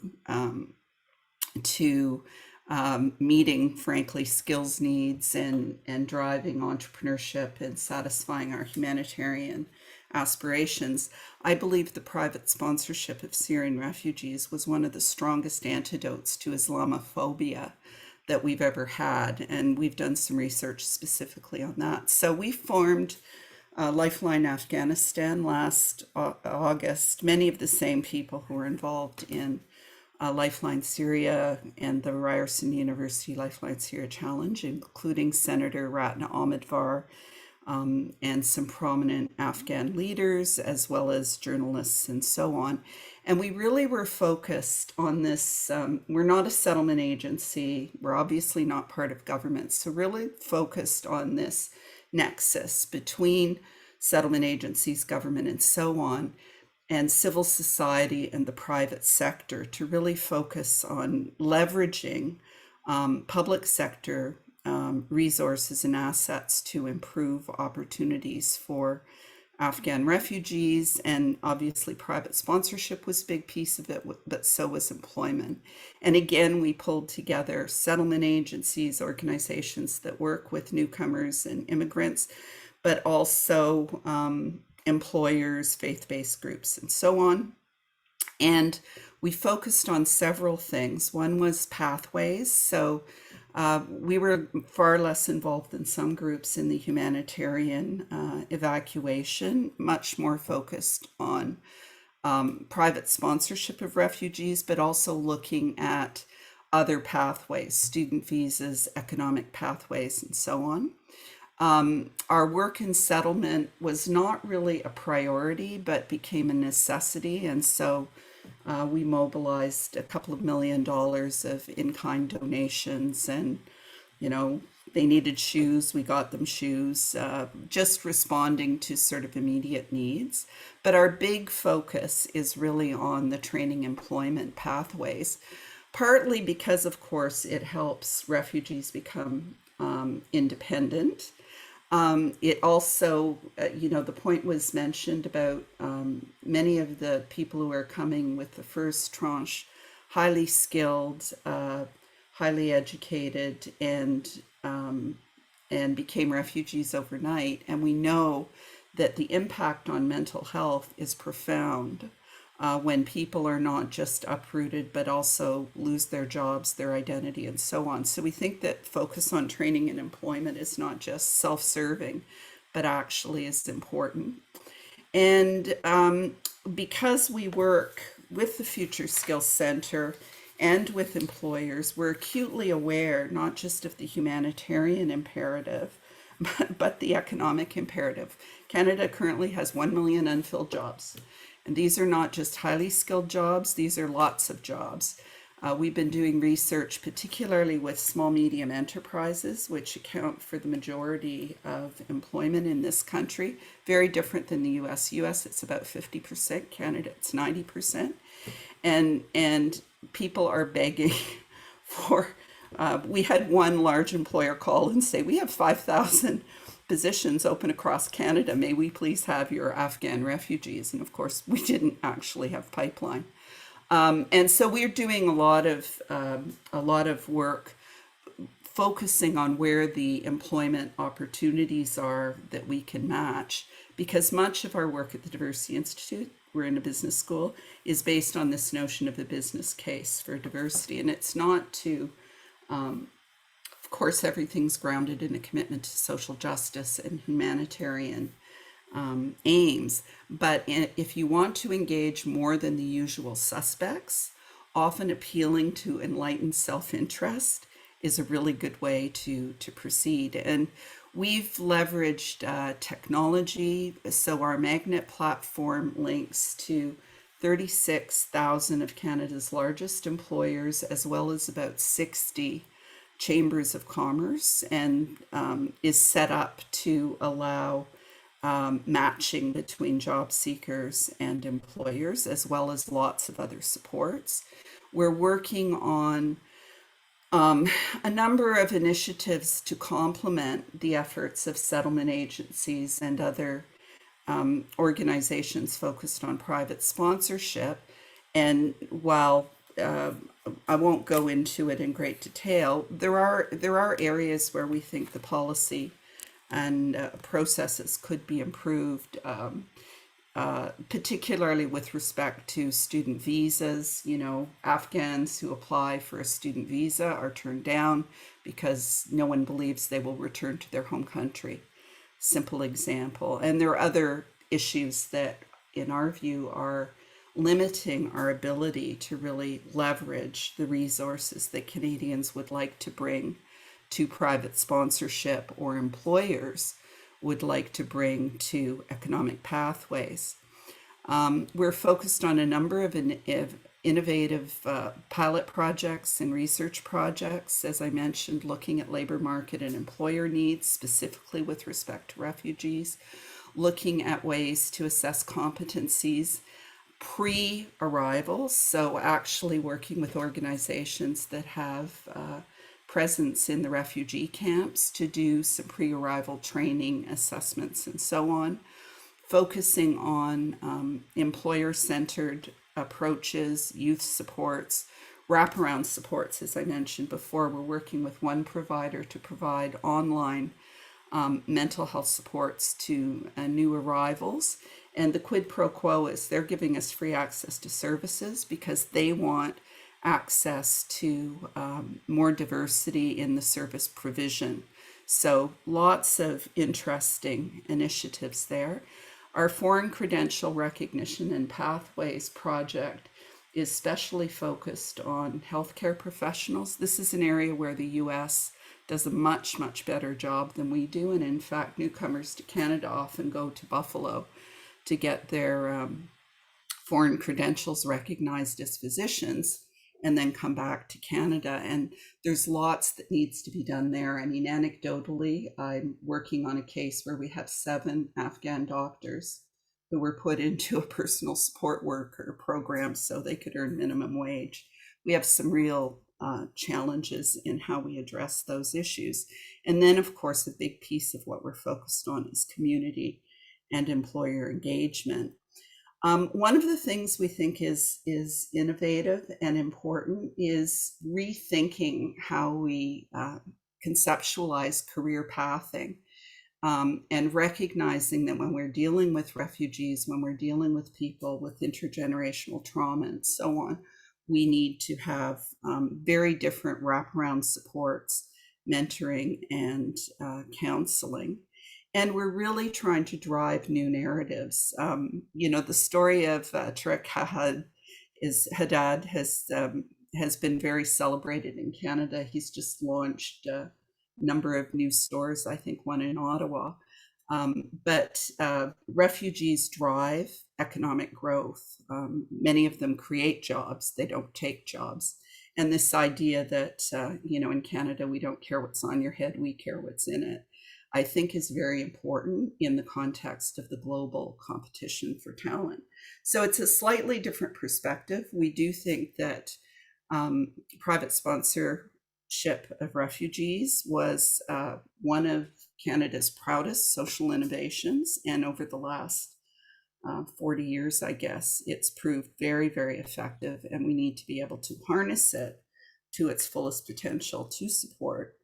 meeting, frankly, skills needs and driving entrepreneurship and satisfying our humanitarian aspirations, I believe the private sponsorship of Syrian refugees was one of the strongest antidotes to Islamophobia that we've ever had. And we've done some research specifically on that. So we formed Lifeline Afghanistan last August. Many of the same people who were involved in Lifeline Syria and the Ryerson University Lifeline Syria Challenge, including Senator Ratna Ahmedvar and some prominent Afghan leaders, as well as journalists and so on. And we really were focused on this. We're not a settlement agency. We're obviously not part of government. So really focused on this nexus between settlement agencies, government, and so on, and civil society and the private sector to really focus on leveraging public sector resources and assets to improve opportunities for Afghan refugees. And obviously private sponsorship was a big piece of it, but so was employment. And again, we pulled together settlement agencies, organizations that work with newcomers and immigrants, but also employers, faith-based groups, and so on. And we focused on several things. One was pathways. So we were far less involved than some groups in the humanitarian evacuation, much more focused on private sponsorship of refugees, but also looking at other pathways, student visas, economic pathways, and so on. Our work in settlement was not really a priority, but became a necessity. And so we mobilized a couple of $1 million of in-kind donations, and, you know, they needed shoes, we got them shoes, just responding to sort of immediate needs. But our big focus is really on the training employment pathways, partly because, of course, it helps refugees become independent. It also, you know, the point was mentioned about many of the people who are coming with the first tranche, highly skilled, highly educated, and became refugees overnight. And we know that the impact on mental health is profound when people are not just uprooted, but also lose their jobs, their identity, and so on. So we think that focus on training and employment is not just self-serving, but actually is important. And because we work with the Future Skills Center and with employers, we're acutely aware not just of the humanitarian imperative, but the economic imperative. Canada currently has 1 million unfilled jobs. And these are not just highly skilled jobs, these are lots of jobs. We've been doing research, particularly with small, medium enterprises, which account for the majority of employment in this country. Very different than the US. US, it's about 50%, Canada, it's 90%. And people are begging for, we had one large employer call and say, we have 5,000 positions open across Canada. May we please have your Afghan refugees? And of course, we didn't actually have pipeline. And so we're doing a lot of work focusing on where the employment opportunities are that we can match, because much of our work at the Diversity Institute, we're in a business school, is based on this notion of the business case for diversity. And it's not to, of course, everything's grounded in a commitment to social justice and humanitarian aims. But if you want to engage more than the usual suspects, often appealing to enlightened self-interest is a really good way to proceed. And we've leveraged technology. So our Magnet platform links to 36,000 of Canada's largest employers, as well as about 60 chambers of commerce, and is set up to allow matching between job seekers and employers, as well as lots of other supports. We're working on a number of initiatives to complement the efforts of settlement agencies and other organizations focused on private sponsorship. And while I won't go into it in great detail, there are areas where we think the policy and processes could be improved, particularly with respect to student visas. You know, Afghans who apply for a student visa are turned down because no one believes they will return to their home country. Simple example. And there are other issues that, in our view, are limiting our ability to really leverage the resources that Canadians would like to bring to private sponsorship, or employers would like to bring to economic pathways. We're focused on a number of innovative pilot projects and research projects, as I mentioned, looking at labor market and employer needs, specifically with respect to refugees, looking at ways to assess competencies pre-arrival, so actually working with organizations that have presence in the refugee camps to do some pre-arrival training, assessments, and so on, focusing on employer-centered approaches, youth supports, wraparound supports. As I mentioned before, we're working with one provider to provide online mental health supports to new arrivals. And the quid pro quo is they're giving us free access to services because they want access to more diversity in the service provision. So lots of interesting initiatives there. Our foreign credential recognition and pathways project is specially focused on healthcare professionals. This is an area where the US does a much, much better job than we do. And in fact, newcomers to Canada often go to Buffalo to get their foreign credentials recognized as physicians and then come back to Canada. And there's lots that needs to be done there. I mean, anecdotally, I'm working on a case where we have 7 Afghan doctors who were put into a personal support worker program so they could earn minimum wage. We have some real challenges in how we address those issues. And then, of course, a big piece of what we're focused on is community and employer engagement. One of the things we think is innovative and important is rethinking how we conceptualize career pathing, and recognizing that when we're dealing with refugees, when we're dealing with people with intergenerational trauma and so on, we need to have very different wraparound supports, mentoring, and counseling. And we're really trying to drive new narratives. You know, the story of Tariq Haddad has been very celebrated in Canada. He's just launched a number of new stores, I think one in Ottawa. But refugees drive economic growth. Many of them create jobs, they don't take jobs. And this idea that, you know, in Canada, we don't care what's on your head, we care what's in it, I think is very important in the context of the global competition for talent. So it's a slightly different perspective. We do think that private sponsorship of refugees was one of Canada's proudest social innovations. And over the last 40 years, I guess, it's proved very, very effective. And we need to be able to harness it to its fullest potential to support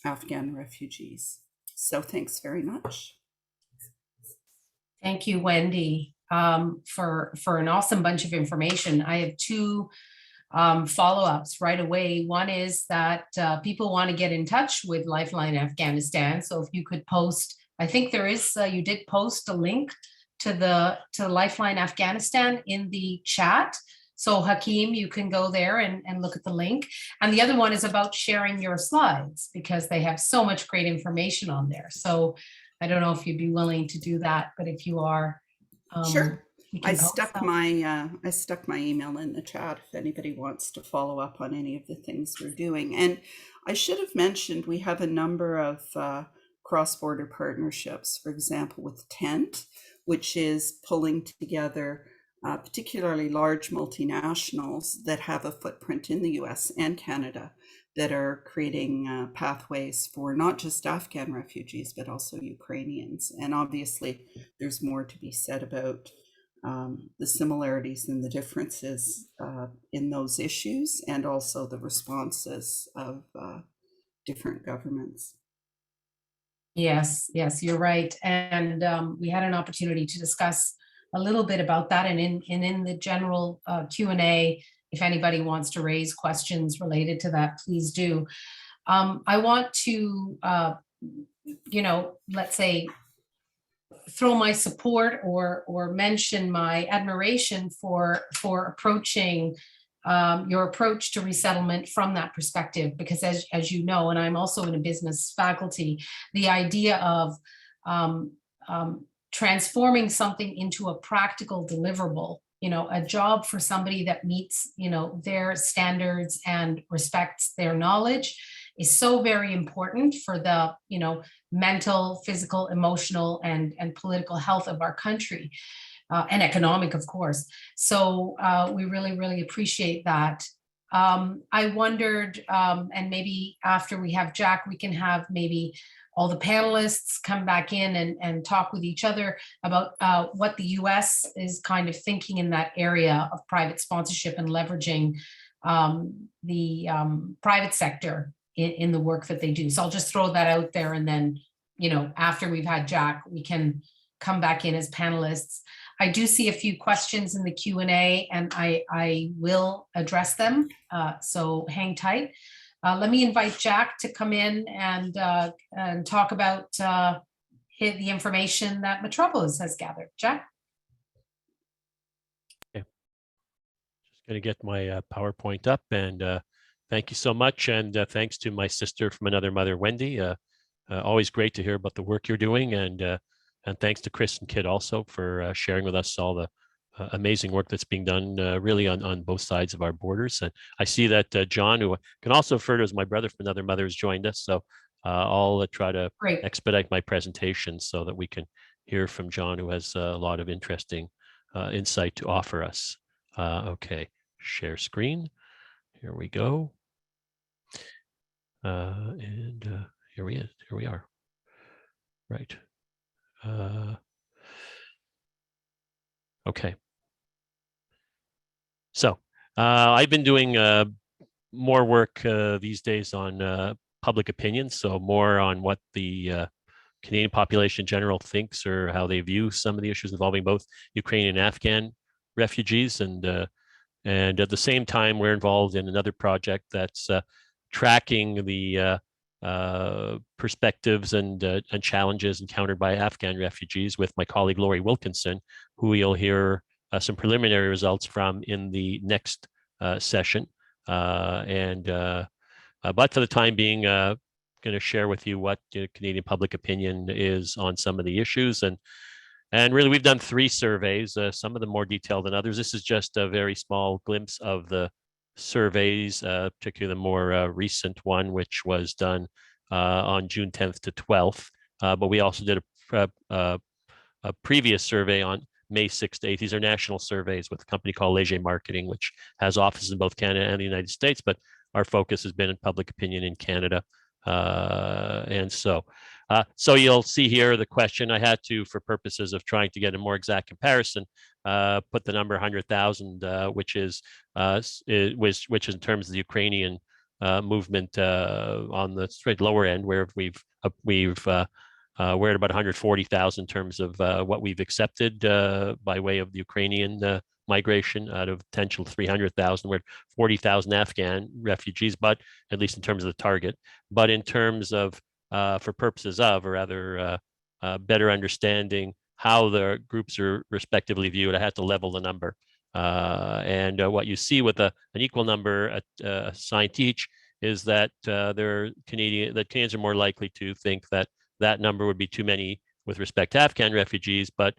Afghan refugees. So thanks very much. Thank you, Wendy, for an awesome bunch of information. I have 2 follow-ups right away. One is that people want to get in touch with Lifeline Afghanistan. So if you could post, I think there is, you did post a link to Lifeline Afghanistan in the chat. So Hakeem, you can go there and look at the link. And the other one is about sharing your slides, because they have so much great information on there. So I don't know if you'd be willing to do that, but if you are, sure. I post stuck that. my email in the chat if anybody wants to follow up on any of the things we're doing. And I should have mentioned we have a number of cross-border partnerships, for example, with Tent, which is pulling together particularly large multinationals that have a footprint in the US and Canada that are creating pathways for not just Afghan refugees, but also Ukrainians. And obviously, there's more to be said about the similarities and the differences in those issues, and also the responses of different governments. Yes, you're right. And we had an opportunity to discuss a little bit about that. And in the general Q&A, if anybody wants to raise questions related to that, please do. I want to, let's say, throw my support or mention my admiration for approaching your approach to resettlement from that perspective, because as you know, and I'm also in a business faculty, the idea of transforming something into a practical deliverable, a job for somebody that meets, their standards and respects their knowledge, is so very important for the, mental, physical, emotional, and political health of our country, and economic, of course. So we really, really appreciate that. I wondered, and maybe after we have Jack, we can have maybe all the panelists come back in and talk with each other about what the US is kind of thinking in that area of private sponsorship and leveraging the private sector in the work that they do. So I'll just throw that out there, and then, after we've had Jack, we can come back in as panelists. I do see a few questions in the Q&A, and I will address them, so hang tight. Let me invite Jack to come in and talk about the information that Metropolis has gathered. Jack? Okay. Just going to get my PowerPoint up, and thank you so much. And thanks to my sister from another mother, Wendy. Always great to hear about the work you're doing. And thanks to Chris and Kit also for sharing with us all the amazing work that's being done really on both sides of our borders. And I see that John, who can also refer to as my brother from another mother, has joined us. So I'll try to expedite my presentation so that we can hear from John, who has a lot of interesting insight to offer us. Okay, share screen. Here we go. And here we are. Right. Okay. So I've been doing more work these days on public opinion, so more on what the Canadian population in general thinks or how they view some of the issues involving both Ukrainian and Afghan refugees. And at the same time, we're involved in another project that's tracking the perspectives and challenges encountered by Afghan refugees with my colleague Laurie Wilkinson, who you'll hear some preliminary results from in the next session. But for the time being, going to share with you what Canadian public opinion is on some of the issues. And really, we've done 3 surveys, some of them more detailed than others. This is just a very small glimpse of the surveys, particularly the more recent one, which was done on June 10th to 12th. But we also did a previous survey on May 6th to 8th. These are national surveys with a company called Leger Marketing, which has offices in both Canada and the United States, but our focus has been in public opinion in Canada. So you'll see here the question. I had to, for purposes of trying to get a more exact comparison, put the number 100,000, which is in terms of the Ukrainian movement on the straight lower end, where we're at about 140,000 in terms of what we've accepted by way of the Ukrainian migration out of potential 300,000. We're at 40,000 Afghan refugees, but at least in terms of the target. But in terms of, for purposes of, or rather better understanding how the groups are respectively viewed, I had to level the number. And what you see with an equal number assigned to each is that Canadians are more likely to think that that number would be too many with respect to Afghan refugees, but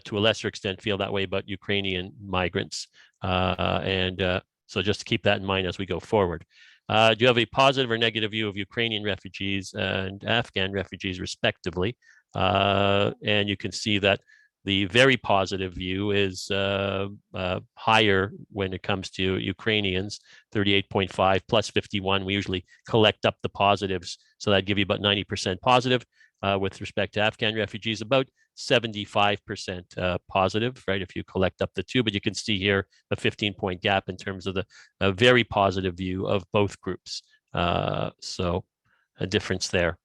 to a lesser extent feel that way about Ukrainian migrants. So just to keep that in mind as we go forward. Do you have a positive or negative view of Ukrainian refugees and Afghan refugees respectively? And you can see that the very positive view is higher when it comes to Ukrainians, 38.5 plus 51. We usually collect up the positives, so that'd give you about 90% positive. With respect to Afghan refugees, about 75% positive, right, if you collect up the two. But you can see here a 15-point gap in terms of the very positive view of both groups. So a difference there.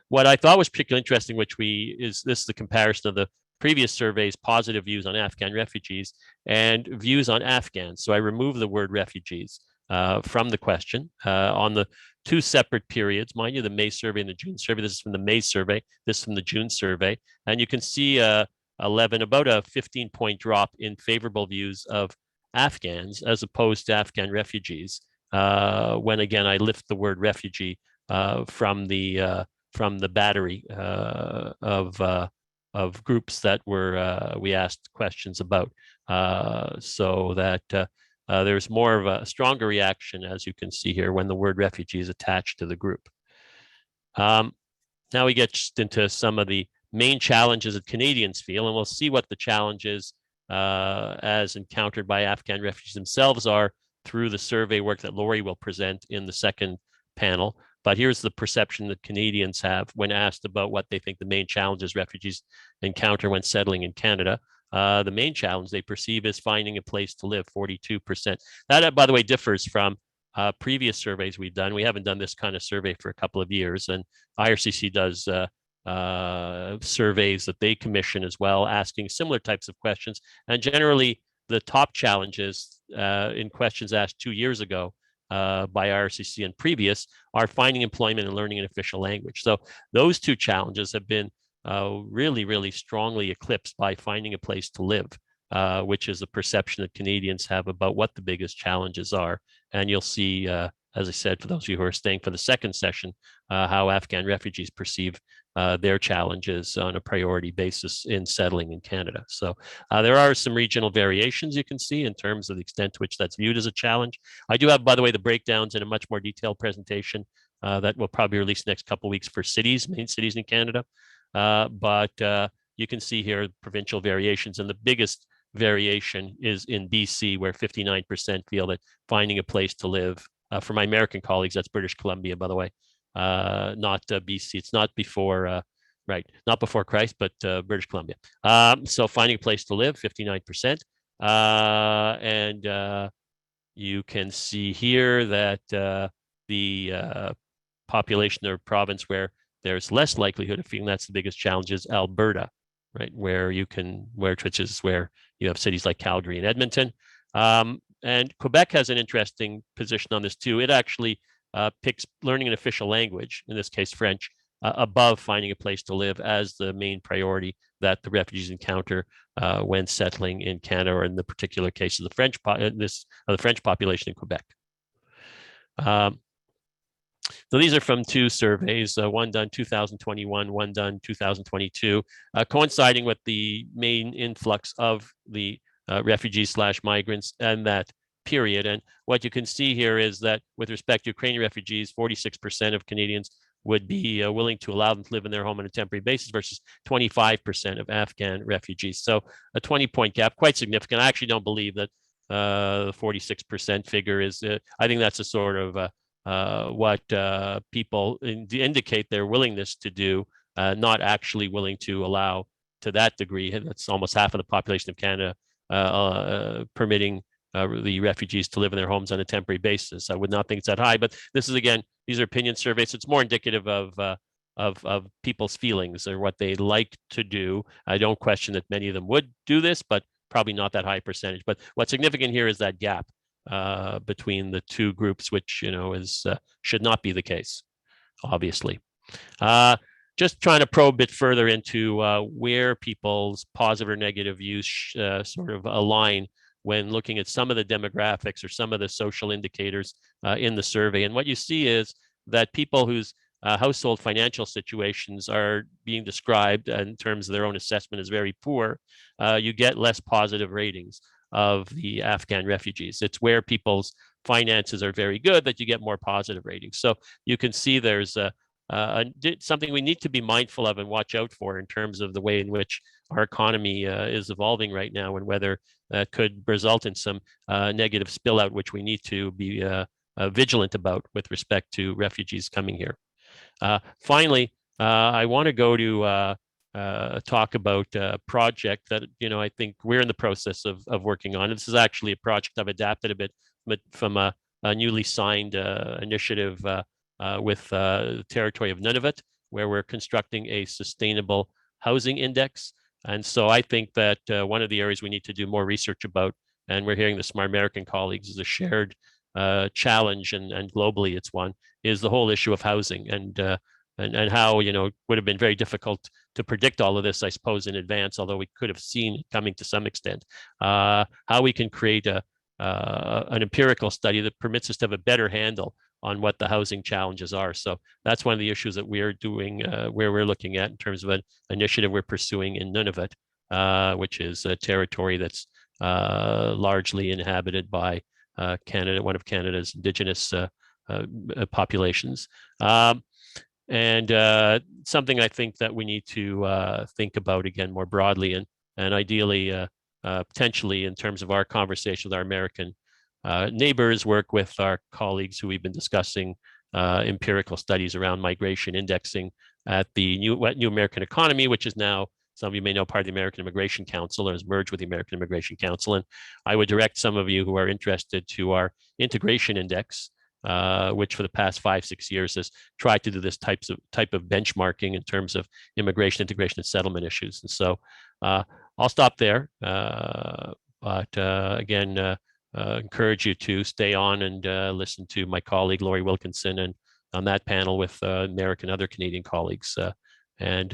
What I thought was particularly interesting, this is the comparison of the previous surveys, positive views on Afghan refugees and views on Afghans. So I removed the word refugees from the question on the two separate periods, mind you, the May survey and the June survey. This is from the May survey, this is from the June survey. And you can see about a 15-point drop in favorable views of Afghans as opposed to Afghan refugees. When again, I lift the word refugee from the battery of groups that we asked questions about, so that there's more of a stronger reaction, as you can see here, when the word refugee is attached to the group. Now we get just into some of the main challenges that Canadians feel, and we'll see what the challenges as encountered by Afghan refugees themselves are through the survey work that Laurie will present in the second panel. But here's the perception that Canadians have when asked about what they think the main challenges refugees encounter when settling in Canada. The main challenge they perceive is finding a place to live, 42%. That, by the way, differs from previous surveys we've done. We haven't done this kind of survey for a couple of years, and IRCC does surveys that they commission as well, asking similar types of questions. And generally, the top challenges in questions asked 2 years ago by IRCC and previous are finding employment and learning an official language. So those two challenges have been really, really strongly eclipsed by finding a place to live, which is a perception that Canadians have about what the biggest challenges are. And you'll see, as I said, for those of you who are staying for the second session, how Afghan refugees perceive their challenges on a priority basis in settling in Canada. So there are some regional variations you can see in terms of the extent to which that's viewed as a challenge. I do have, by the way, the breakdowns in a much more detailed presentation that will probably release next couple of weeks for cities, main cities in Canada. But you can see here provincial variations, and the biggest variation is in BC, where 59% feel that finding a place to live. For my American colleagues, that's British Columbia, by the way, not BC. It's not before, not before Christ, but British Columbia. So finding a place to live, 59%. And you can see here that the population or province where there's less likelihood of feeling that's the biggest challenge is Alberta, right? Which is where you have cities like Calgary and Edmonton. And Quebec has an interesting position on this too. It actually picks learning an official language, in this case French, above finding a place to live as the main priority that the refugees encounter when settling in Canada, or in the particular case of the French population in Quebec. So these are from two surveys, one done 2021, one done 2022, coinciding with the main influx of the refugees/migrants and that period. And what you can see here is that with respect to Ukrainian refugees, 46% of Canadians would be willing to allow them to live in their home on a temporary basis versus 25% of Afghan refugees. So a 20-point gap, quite significant. I actually don't believe that the 46% figure is, I think that's a sort of what people indicate their willingness to do, not actually willing to allow to that degree. That's almost half of the population of Canada permitting the refugees to live in their homes on a temporary basis. I would not think it's that high, but this is, again, these are opinion surveys. It's more indicative of people's feelings or what they like to do. I don't question that many of them would do this, but probably not that high percentage. But what's significant here is that gap between the two groups, which is should not be the case, obviously. Just trying to probe a bit further into where people's positive or negative views sort of align when looking at some of the demographics or some of the social indicators in the survey. And what you see is that people whose household financial situations are being described in terms of their own assessment as very poor, you get less positive ratings of the Afghan refugees. It's where people's finances are very good that you get more positive ratings. So you can see there's something we need to be mindful of and watch out for in terms of the way in which our economy is evolving right now, and whether that could result in some negative spill out, which we need to be vigilant about with respect to refugees coming here. Finally, I want to go to talk about a project that I think we're in the process of working on. This is actually a project I've adapted a bit from a newly signed initiative with the territory of Nunavut, where we're constructing a sustainable housing index. And so I think that one of the areas we need to do more research about, and we're hearing this from our American colleagues, is a shared challenge, and globally it's one, is the whole issue of housing, and how it would have been very difficult to predict all of this, I suppose, in advance, although we could have seen it coming to some extent. How we can create an empirical study that permits us to have a better handle on what the housing challenges are. So that's one of the issues that we're doing, where we're looking at in terms of an initiative we're pursuing in Nunavut, which is a territory that's largely inhabited by Canada, one of Canada's Indigenous populations. And something I think that we need to think about again more broadly, and ideally potentially in terms of our conversation with our American neighbors, work with our colleagues who we've been discussing empirical studies around migration indexing at the New American Economy, which is now, some of you may know, part of the American Immigration Council, or has merged with the American Immigration Council. And I would direct some of you who are interested to our integration index, which for the past 5-6 years has tried to do this type of benchmarking in terms of immigration, integration, and settlement issues. And so I'll stop there. But again, encourage you to stay on and listen to my colleague Laurie Wilkinson, and on that panel with American and other Canadian colleagues. And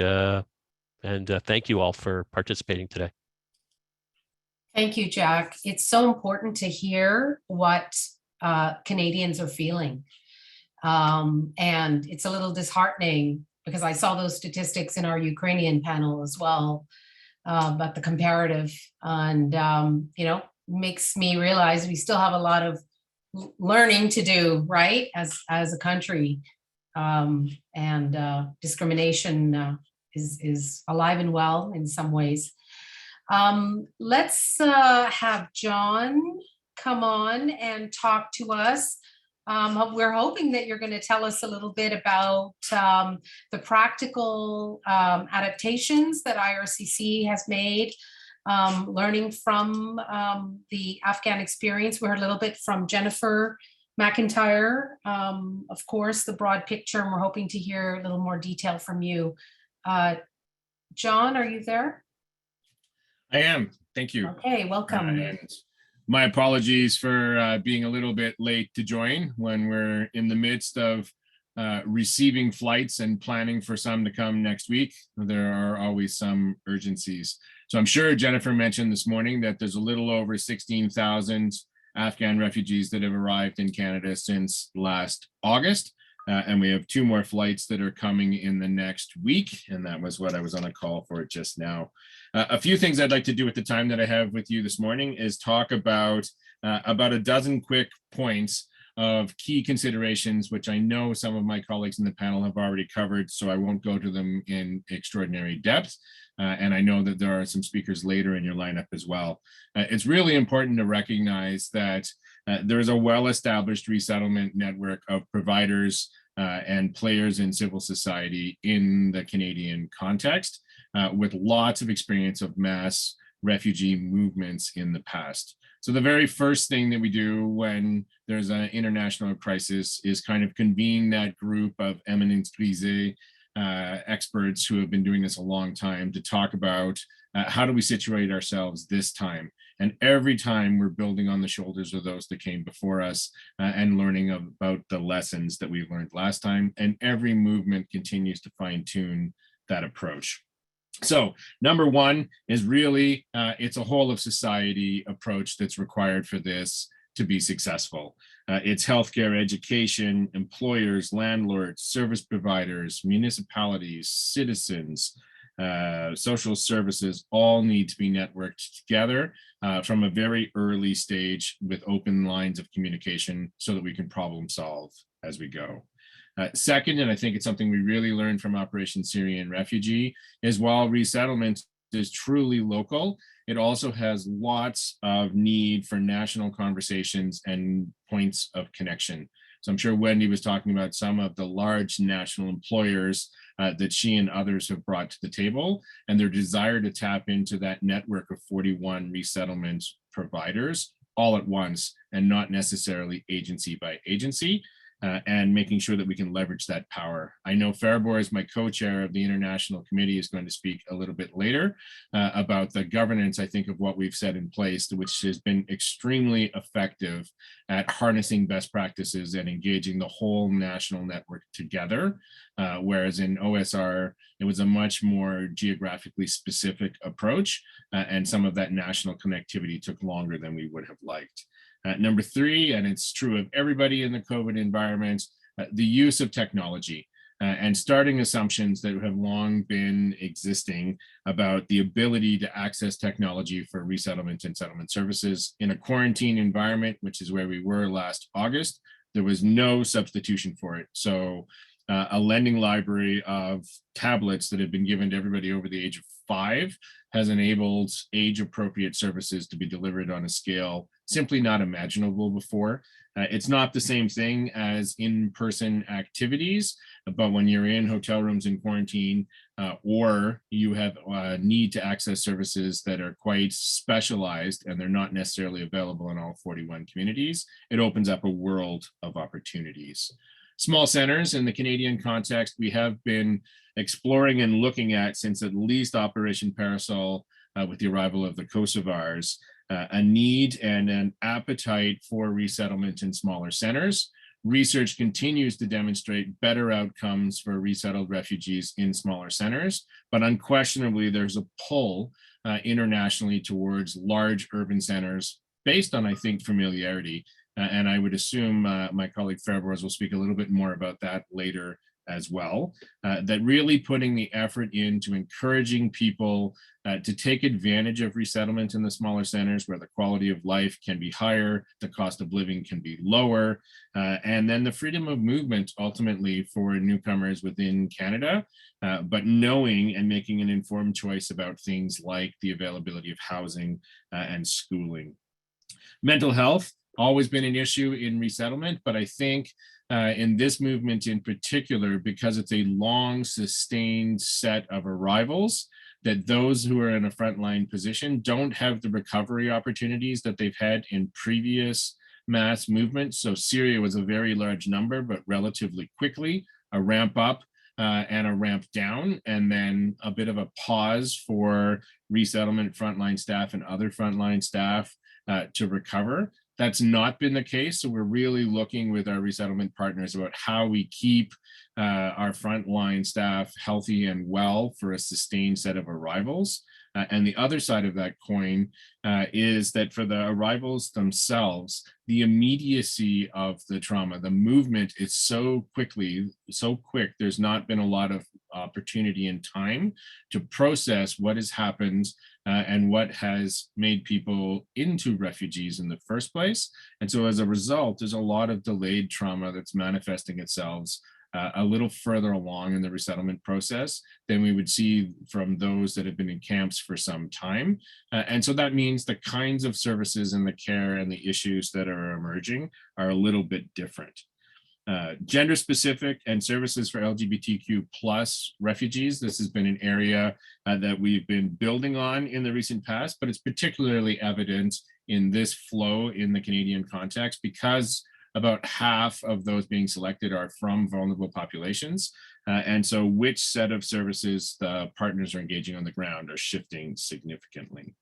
thank you all for participating today. Thank you, Jack. It's so important to hear what Canadians are feeling. And it's a little disheartening because I saw those statistics in our Ukrainian panel as well, about the comparative, and makes me realize we still have a lot of learning to do, right, as a country. And discrimination is alive and well in some ways. Let's have John come on and talk to us. We're hoping that you're going to tell us a little bit about the practical adaptations that IRCC has made, learning from the Afghan experience. We heard a little bit from Jennifer McIntyre, of course, the broad picture, and we're hoping to hear a little more detail from you. John, are you there? I am. Thank you. Okay, welcome. And my apologies for being a little bit late to join when we're in the midst of receiving flights and planning for some to come next week. There are always some urgencies. So I'm sure Jennifer mentioned this morning that there's a little over 16,000 Afghan refugees that have arrived in Canada since last August. And we have 2 more flights that are coming in the next week. And that was what I was on a call for just now. A few things I'd like to do with the time that I have with you this morning is talk about a dozen quick points of key considerations, which I know some of my colleagues in the panel have already covered, so I won't go to them in extraordinary depth. And I know that there are some speakers later in your lineup as well. It's really important to recognize that there is a well-established resettlement network of providers and players in civil society in the Canadian context, with lots of experience of mass refugee movements in the past. So the very first thing that we do when there's an international crisis is kind of convene that group of eminence grisée experts who have been doing this a long time to talk about how do we situate ourselves this time. And every time we're building on the shoulders of those that came before us and learning about the lessons that we learned last time. And every movement continues to fine tune that approach. So number one is really, it's a whole of society approach that's required for this to be successful. It's healthcare, education, employers, landlords, service providers, municipalities, citizens, social services all need to be networked together from a very early stage with open lines of communication so that we can problem solve as we go. Second, and I think it's something we really learned from Operation Syrian Refugee, is while resettlement is truly local, it also has lots of need for national conversations and points of connection. So I'm sure Wendy was talking about some of the large national employers that she and others have brought to the table, and their desire to tap into that network of 41 resettlement providers all at once and not necessarily agency by agency. And making sure that we can leverage that power. I know Farabor, as my co-chair of the International Committee, is going to speak a little bit later about the governance, I think, of what we've set in place, which has been extremely effective at harnessing best practices and engaging the whole national network together. Whereas in OSR, it was a much more geographically specific approach, and some of that national connectivity took longer than we would have liked. Number three, and it's true of everybody in the COVID environment, the use of technology and starting assumptions that have long been existing about the ability to access technology for resettlement and settlement services. In a quarantine environment, which is where we were last August, there was no substitution for it. So a lending library of tablets that have been given to everybody over the age of 5 has enabled age-appropriate services to be delivered on a scale simply not imaginable before. It's not the same thing as in-person activities, but when you're in hotel rooms in quarantine or you have a need to access services that are quite specialized and they're not necessarily available in all 41 communities, it opens up a world of opportunities. Small centers in the Canadian context, we have been exploring and looking at since at least Operation Parasol with the arrival of the Kosovars, a need and an appetite for resettlement in smaller centers. Research continues to demonstrate better outcomes for resettled refugees in smaller centers, but unquestionably there's a pull internationally towards large urban centers based on, I think, familiarity. And I would assume my colleague Farabors will speak a little bit more about that later as well, that really putting the effort into encouraging people to take advantage of resettlement in the smaller centers where the quality of life can be higher, the cost of living can be lower, and then the freedom of movement ultimately for newcomers within Canada, but knowing and making an informed choice about things like the availability of housing and schooling. Mental health, always been an issue in resettlement, but I think in this movement in particular, because it's a long sustained set of arrivals, that those who are in a frontline position don't have the recovery opportunities that they've had in previous mass movements. So Syria was a very large number, but relatively quickly, a ramp up and a ramp down, and then a bit of a pause for resettlement frontline staff and other frontline staff to recover. That's not been the case. So we're really looking with our resettlement partners about how we keep our frontline staff healthy and well for a sustained set of arrivals. And the other side of that coin is that for the arrivals themselves, the immediacy of the trauma, the movement is so quick, there's not been a lot of opportunity and time to process what has happened and what has made people into refugees in the first place. And so as a result, there's a lot of delayed trauma that's manifesting itself a little further along in the resettlement process than we would see from those that have been in camps for some time. And so that means the kinds of services and the care and the issues that are emerging are a little bit different. Gender specific and services for LGBTQ plus refugees. This has been an area that we've been building on in the recent past, but it's particularly evident in this flow in the Canadian context because about half of those being selected are from vulnerable populations. And so which set of services the partners are engaging on the ground are shifting significantly.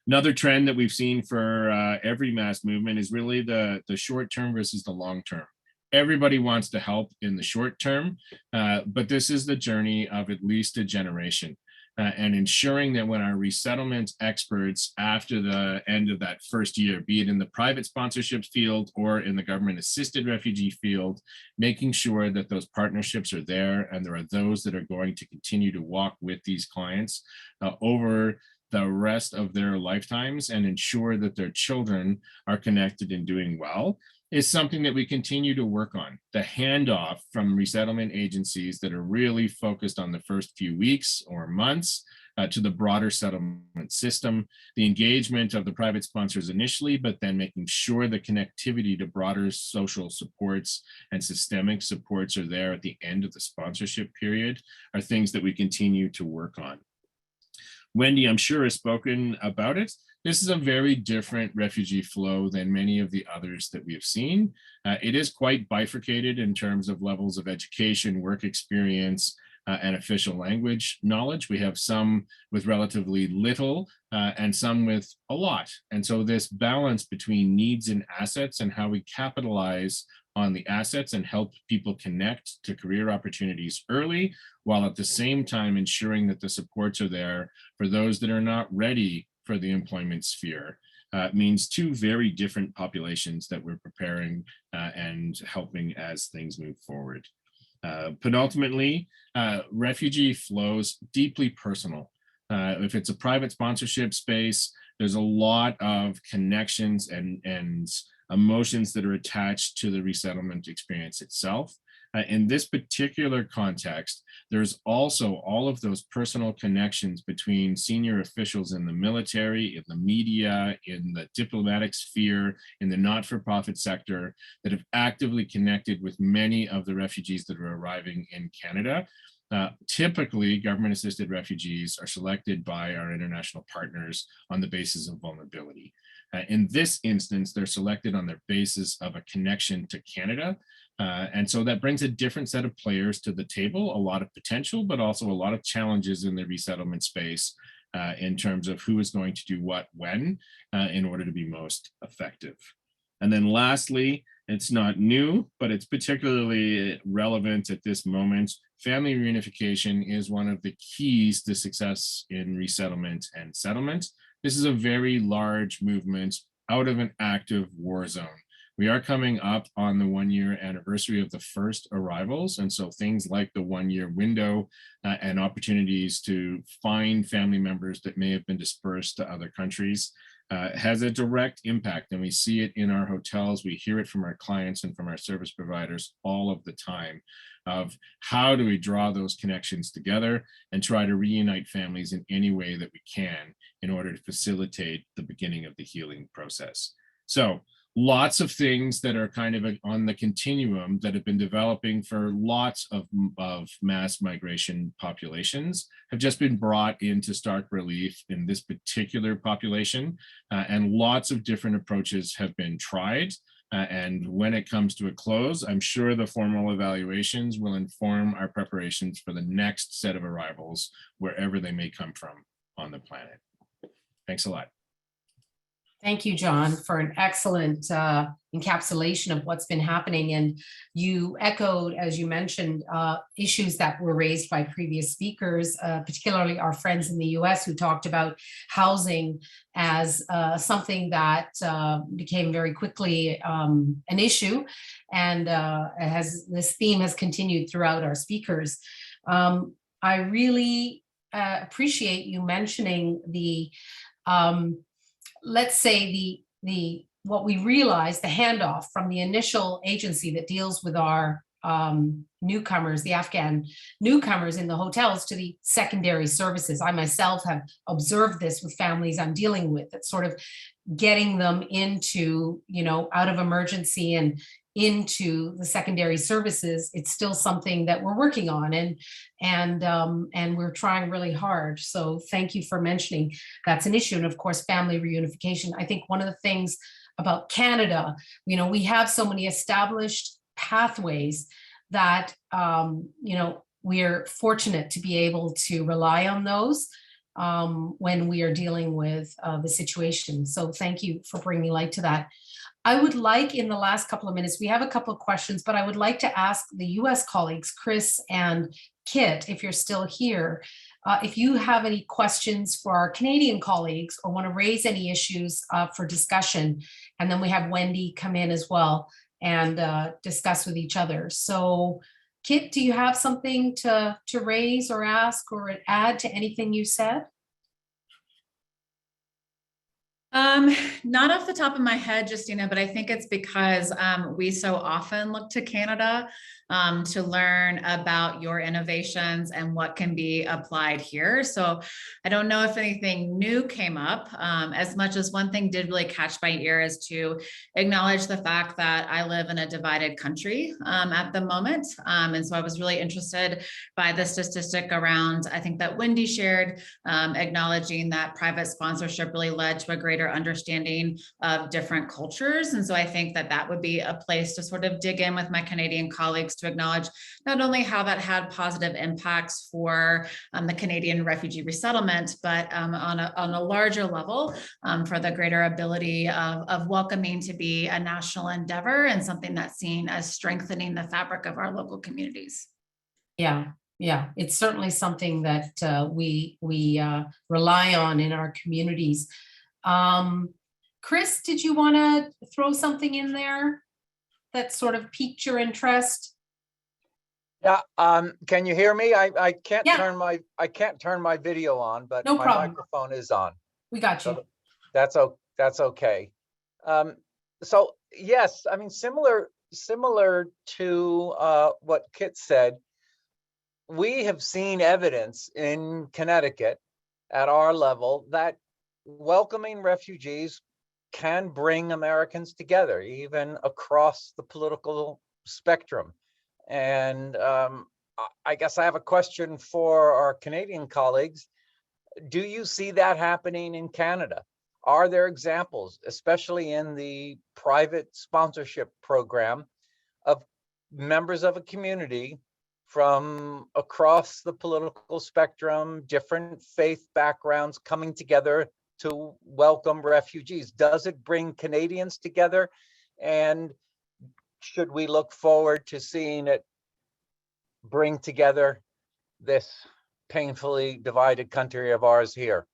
Another trend that we've seen for every mass movement is really the short term versus the long term. Everybody wants to help in the short term, but this is the journey of at least a generation. And ensuring that when our resettlement experts, after the end of that first year, be it in the private sponsorship field or in the government assisted refugee field, making sure that those partnerships are there and there are those that are going to continue to walk with these clients over the rest of their lifetimes and ensure that their children are connected and doing well, is something that we continue to work on. The handoff from resettlement agencies that are really focused on the first few weeks or months to the broader settlement system, the engagement of the private sponsors initially, but then making sure the connectivity to broader social supports and systemic supports are there at the end of the sponsorship period are things that we continue to work on. Wendy, I'm sure, has spoken about it. This is a very different refugee flow than many of the others that we have seen. It is quite bifurcated in terms of levels of education, work experience, and official language knowledge. We have some with relatively little and some with a lot. And so this balance between needs and assets and how we capitalize on the assets and help people connect to career opportunities early, while at the same time ensuring that the supports are there for those that are not ready for the employment sphere, means two very different populations that we're preparing and helping as things move forward. Penultimately, refugee flows deeply personal. If it's a private sponsorship space, there's a lot of connections and emotions that are attached to the resettlement experience itself. In this particular context, there's also all of those personal connections between senior officials in the military, in the media, in the diplomatic sphere, in the not-for-profit sector that have actively connected with many of the refugees that are arriving in Canada. Typically, government-assisted refugees are selected by our international partners on the basis of vulnerability. In this instance, they're selected on their basis of a connection to Canada. And so that brings a different set of players to the table, a lot of potential, but also a lot of challenges in the resettlement space in terms of who is going to do what when in order to be most effective. And then lastly, it's not new, but it's particularly relevant at this moment. Family reunification is one of the keys to success in resettlement and settlement. This is a very large movement out of an active war zone. We are coming up on the 1-year anniversary of the first arrivals. And so things like the 1-year window and opportunities to find family members that may have been dispersed to other countries has a direct impact. And we see it in our hotels. We hear it from our clients and from our service providers all of the time of how do we draw those connections together and try to reunite families in any way that we can in order to facilitate the beginning of the healing process. So lots of things that are kind of on the continuum that have been developing for lots of mass migration populations have just been brought into stark relief in this particular population. And lots of different approaches have been tried. And when it comes to a close, I'm sure the formal evaluations will inform our preparations for the next set of arrivals, wherever they may come from on the planet. Thanks a lot. Thank you, John, for an excellent encapsulation of what's been happening. And you echoed, as you mentioned, issues that were raised by previous speakers, particularly our friends in the US who talked about housing as something that became very quickly an issue. And this theme has continued throughout our speakers. I really appreciate you mentioning the let's say what we realized, the handoff from the initial agency that deals with our newcomers, the Afghan newcomers in the hotels, to the secondary services. I myself have observed this with families I'm dealing with. It's sort of getting them into, out of emergency and into the secondary services. It's still something that we're working on and we're trying really hard. So thank you for mentioning that's an issue. And of course, family reunification. I think one of the things about Canada, we have so many established pathways that, we're fortunate to be able to rely on those when we are dealing with the situation. So thank you for bringing light to that. I would like, in the last couple of minutes, we have a couple of questions, but I would like to ask the US colleagues, Chris and Kit, if you're still here, if you have any questions for our Canadian colleagues or want to raise any issues for discussion. And then we have Wendy come in as well and discuss with each other. So Kit, do you have something to raise or ask or add to anything you said? Not off the top of my head, Justina, but I think it's because we so often look to Canada to learn about your innovations and what can be applied here. So I don't know if anything new came up as much as one thing did really catch my ear is to acknowledge the fact that I live in a divided country at the moment. And so I was really interested by the statistic around, I think that Wendy shared, acknowledging that private sponsorship really led to a greater understanding of different cultures. And so I think that that would be a place to sort of dig in with my Canadian colleagues to acknowledge not only how that had positive impacts for the Canadian refugee resettlement, but on a larger level for the greater ability of welcoming to be a national endeavor and something that's seen as strengthening the fabric of our local communities. Yeah, it's certainly something that we rely on in our communities. Chris, did you want to throw something in there that sort of piqued your interest? Yeah, can you hear me? I can't Yeah. turn my video on, but No my problem. microphone is on. We got you. So that's okay. So yes, I mean similar to what Kit said, we have seen evidence in Connecticut at our level that welcoming refugees can bring Americans together, even across the political spectrum. And I guess I have a question for our Canadian colleagues. Do you see that happening in Canada? Are there examples, especially in the private sponsorship program, of members of a community from across the political spectrum, different faith backgrounds coming together to welcome refugees? Does it bring Canadians together? And should we look forward to seeing it bring together this painfully divided country of ours here?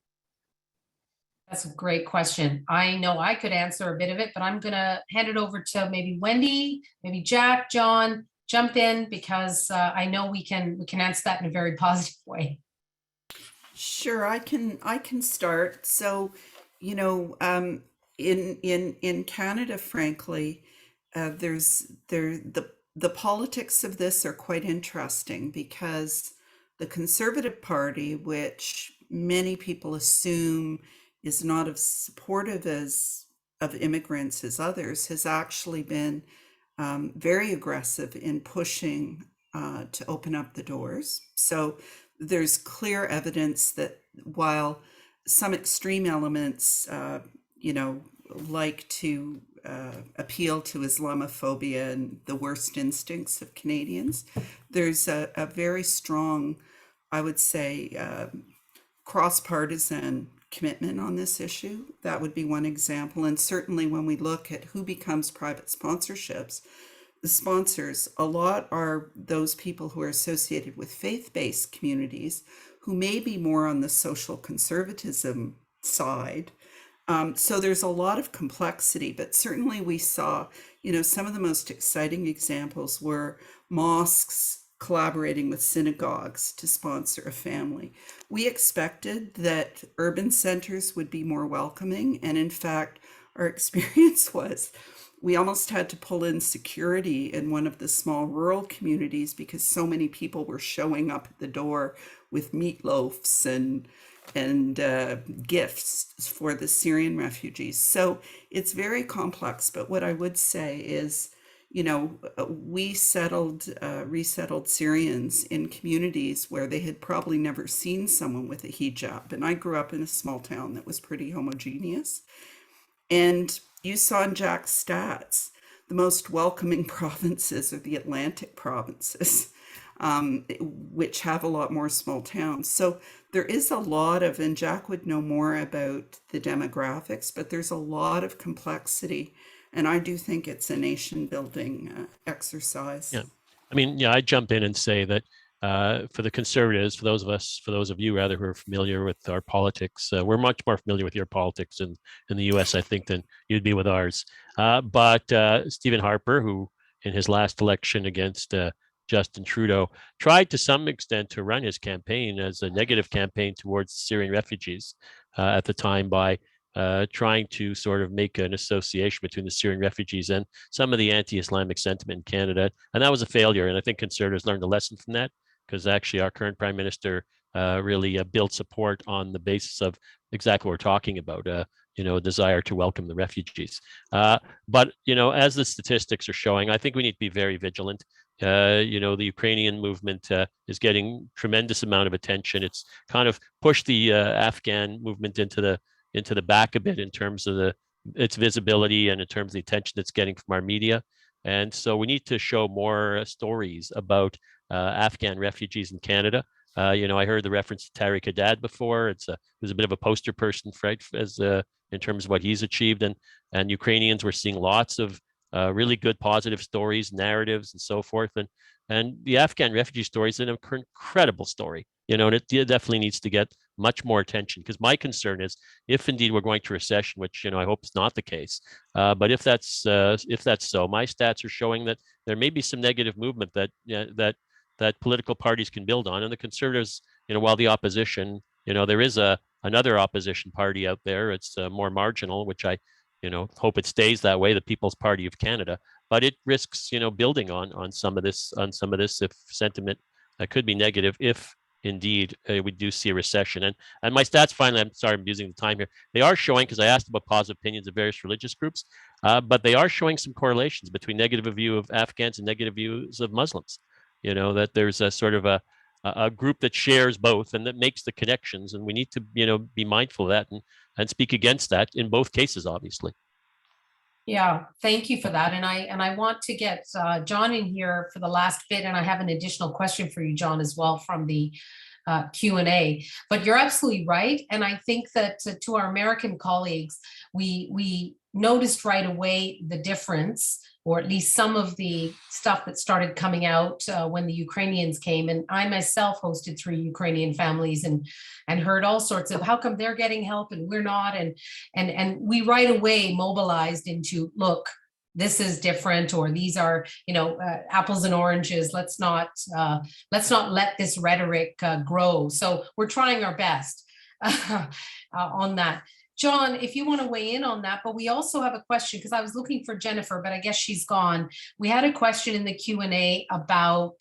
That's a great question. I know I could answer a bit of it, but I'm going to hand it over to maybe Wendy, maybe Jack, John, jump in, because I know we can answer that in a very positive way. Sure, I can start. So, you know, in Canada, frankly, the politics of this are quite interesting, because the Conservative Party, which many people assume is not as supportive of immigrants as others, has actually been very aggressive in pushing to open up the doors. So there's clear evidence that while some extreme elements, like to appeal to Islamophobia and the worst instincts of Canadians, there's a very strong, I would say, cross-partisan commitment on this issue. That would be one example. And certainly when we look at who becomes private sponsorships, the sponsors, a lot are those people who are associated with faith-based communities who may be more on the social conservatism side. So there's a lot of complexity, but certainly we saw, some of the most exciting examples were mosques collaborating with synagogues to sponsor a family. We expected that urban centers would be more welcoming, and in fact, our experience was we almost had to pull in security in one of the small rural communities because so many people were showing up at the door with meatloafs and gifts for the Syrian refugees. So it's very complex, but what I would say is, we resettled Syrians in communities where they had probably never seen someone with a hijab. And I grew up in a small town that was pretty homogeneous. And you saw in Jack's stats, the most welcoming provinces are the Atlantic provinces. which have a lot more small towns. So there is a lot of, and Jack would know more about the demographics, but there's a lot of complexity. And I do think it's a nation building exercise. Yeah. I mean, yeah, I'd jump in and say that for the Conservatives, for those of you rather who are familiar with our politics, we're much more familiar with your politics in the U.S., I think, than you'd be with ours. But Stephen Harper, who in his last election against Justin Trudeau, tried to some extent to run his campaign as a negative campaign towards Syrian refugees at the time by trying to sort of make an association between the Syrian refugees and some of the anti-Islamic sentiment in Canada. And that was a failure. And I think Conservatives learned a lesson from that, because actually our current Prime Minister really built support on the basis of exactly what we're talking about, a desire to welcome the refugees. But, as the statistics are showing, I think we need to be very vigilant. The Ukrainian movement is getting tremendous amount of attention. It's kind of pushed the Afghan movement into the back a bit in terms of its visibility and in terms of the attention it's getting from our media. And so we need to show more stories about Afghan refugees in Canada. I heard the reference to Tariq Haddad before. There's a bit of a poster person, right, as in terms of what he's achieved. And Ukrainians, we're seeing lots of really good positive stories, narratives, and so forth. And the Afghan refugee story is an incredible story, and it definitely needs to get much more attention, because my concern is, if indeed we're going to recession, which I hope is not the case, but if that's so, my stats are showing that there may be some negative movement that political parties can build on, and the Conservatives, while the opposition, there is another opposition party out there. It's more marginal, which I hope it stays that way, the People's Party of Canada, but it risks building on some of this if sentiment could be negative, if indeed we do see a recession. And my stats, finally, I'm sorry I'm using the time here, they are showing, because I asked about positive opinions of various religious groups, but they are showing some correlations between negative view of Afghans and negative views of Muslims. That there's a sort of a group that shares both and that makes the connections, and we need to be mindful of that and speak against that in both cases, obviously. Yeah, thank you for that. And I want to get John in here for the last bit, and I have an additional question for you, John, as well from the Q&A. But you're absolutely right, and I think that to our American colleagues, we noticed right away the difference, or at least some of the stuff that started coming out when the Ukrainians came. And I myself hosted 3 Ukrainian families and heard all sorts of, how come they're getting help and we're not? And we right away mobilized into, look, this is different, or these are, apples and oranges. Let's not let this rhetoric grow. So we're trying our best on that. John, if you want to weigh in on that, but we also have a question, because I was looking for Jennifer, but I guess she's gone. We had a question in the Q&A about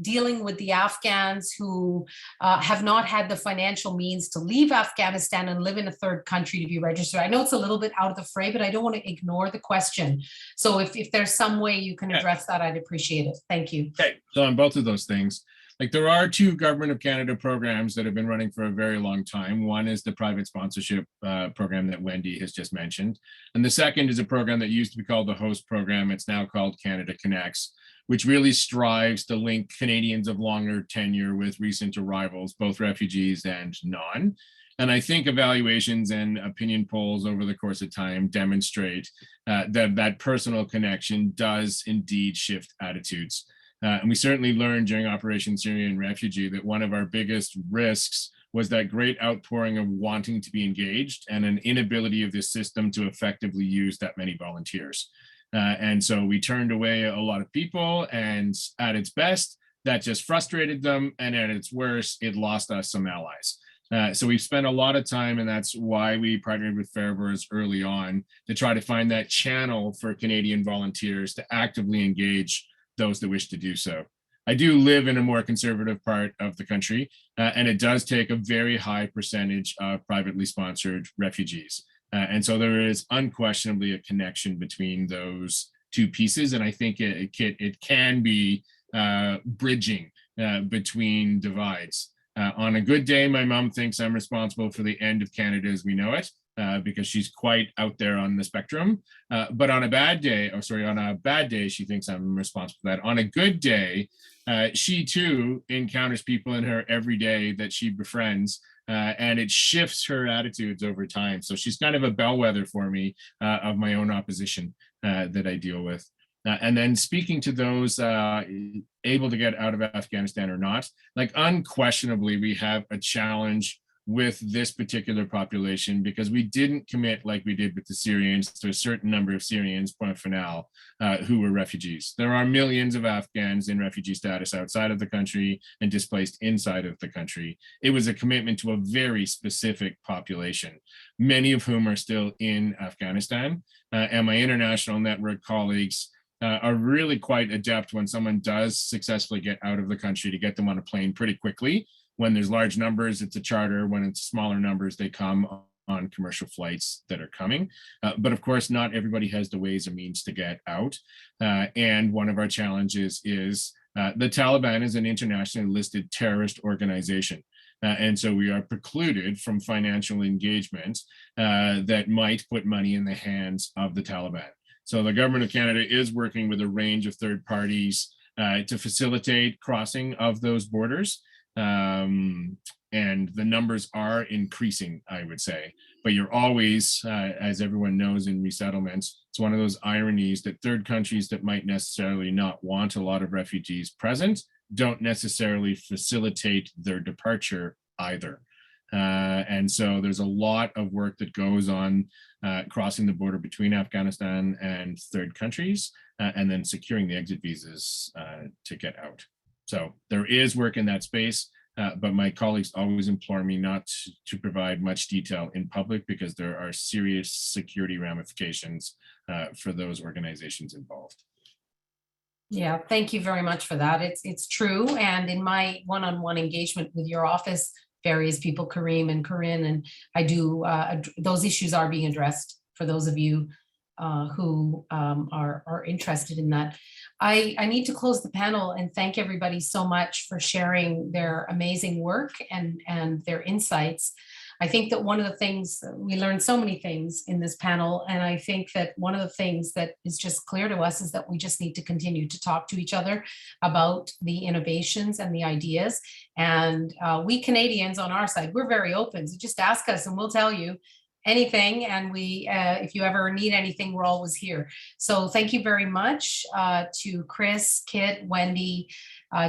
dealing with the Afghans who have not had the financial means to leave Afghanistan and live in a third country to be registered. I know it's a little bit out of the fray, but I don't want to ignore the question. So if there's some way you can address that, I'd appreciate it. Thank you. Okay, so on both of those things, there are 2 Government of Canada programs that have been running for a very long time. One is the private sponsorship program that Wendy has just mentioned. And the second is a program that used to be called the HOST program. It's now called Canada Connects, which really strives to link Canadians of longer tenure with recent arrivals, both refugees and non. And I think evaluations and opinion polls over the course of time demonstrate that personal connection does indeed shift attitudes. And we certainly learned during Operation Syrian Refugee that one of our biggest risks was that great outpouring of wanting to be engaged and an inability of the system to effectively use that many volunteers. And so we turned away a lot of people, and at its best, that just frustrated them. And at its worst, it lost us some allies. So we've spent a lot of time, and that's why we partnered with Fairburns early on to try to find that channel for Canadian volunteers to actively engage those that wish to do so. I do live in a more conservative part of the country, and it does take a very high percentage of privately sponsored refugees. And so there is unquestionably a connection between those 2 pieces. And I think it can be bridging between divides. On a good day, my mom thinks I'm responsible for the end of Canada as we know it, because she's quite out there on the spectrum. But on a bad day, on a bad day, she thinks I'm responsible for that. On a good day, she too encounters people in her every day that she befriends, and it shifts her attitudes over time. So she's kind of a bellwether for me of my own opposition that I deal with. And then speaking to those able to get out of Afghanistan or not, like unquestionably, we have a challenge with this particular population because we didn't commit like we did with the Syrians to a certain number of Syrians, point final, who were refugees. There are millions of Afghans in refugee status outside of the country and displaced inside of the country. It was a commitment to a very specific population, many of whom are still in Afghanistan. And my international network colleagues are really quite adept when someone does successfully get out of the country to get them on a plane pretty quickly. When there's large numbers, it's a charter. When it's smaller numbers, they come on commercial flights that are coming. But of course, not everybody has the ways or means to get out. And one of our challenges is the Taliban is an internationally listed terrorist organization. And so we are precluded from financial engagement that might put money in the hands of the Taliban. So the government of Canada is working with a range of third parties to facilitate crossing of those borders. And the numbers are increasing, I would say. But you're always, as everyone knows in resettlements, it's one of those ironies that third countries that might necessarily not want a lot of refugees present don't necessarily facilitate their departure either. And so there's a lot of work that goes on crossing the border between Afghanistan and third countries, and then securing the exit visas to get out. So there is work in that space, but my colleagues always implore me not to provide much detail in public because there are serious security ramifications for those organizations involved. Yeah, thank you very much for that. It's true. And in my one-on-one engagement with your office, various people, Kareem and Corinne, and I do, those issues are being addressed for those of you who are interested in that. I need to close the panel and thank everybody so much for sharing their amazing work and their insights. I think that one of the things, we learned so many things in this panel, and I think that one of the things that is just clear to us is that we just need to continue to talk to each other about the innovations and the ideas. And we Canadians on our side, we're very open. So just ask us and we'll tell you anything. And we, if you ever need anything, we're always here. So thank you very much to Chris, Kit, Wendy,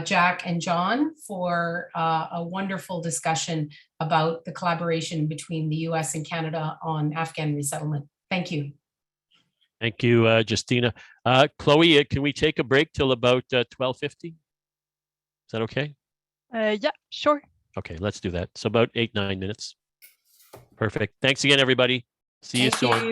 Jack, and John for a wonderful discussion about the collaboration between the US and Canada on Afghan resettlement. Thank you. Thank you, Justina. Chloe, can we take a break till about 12:50? Is that okay? Yeah, sure. Okay, let's do that. So about 8-9 minutes. Perfect. Thanks again, everybody. See you soon.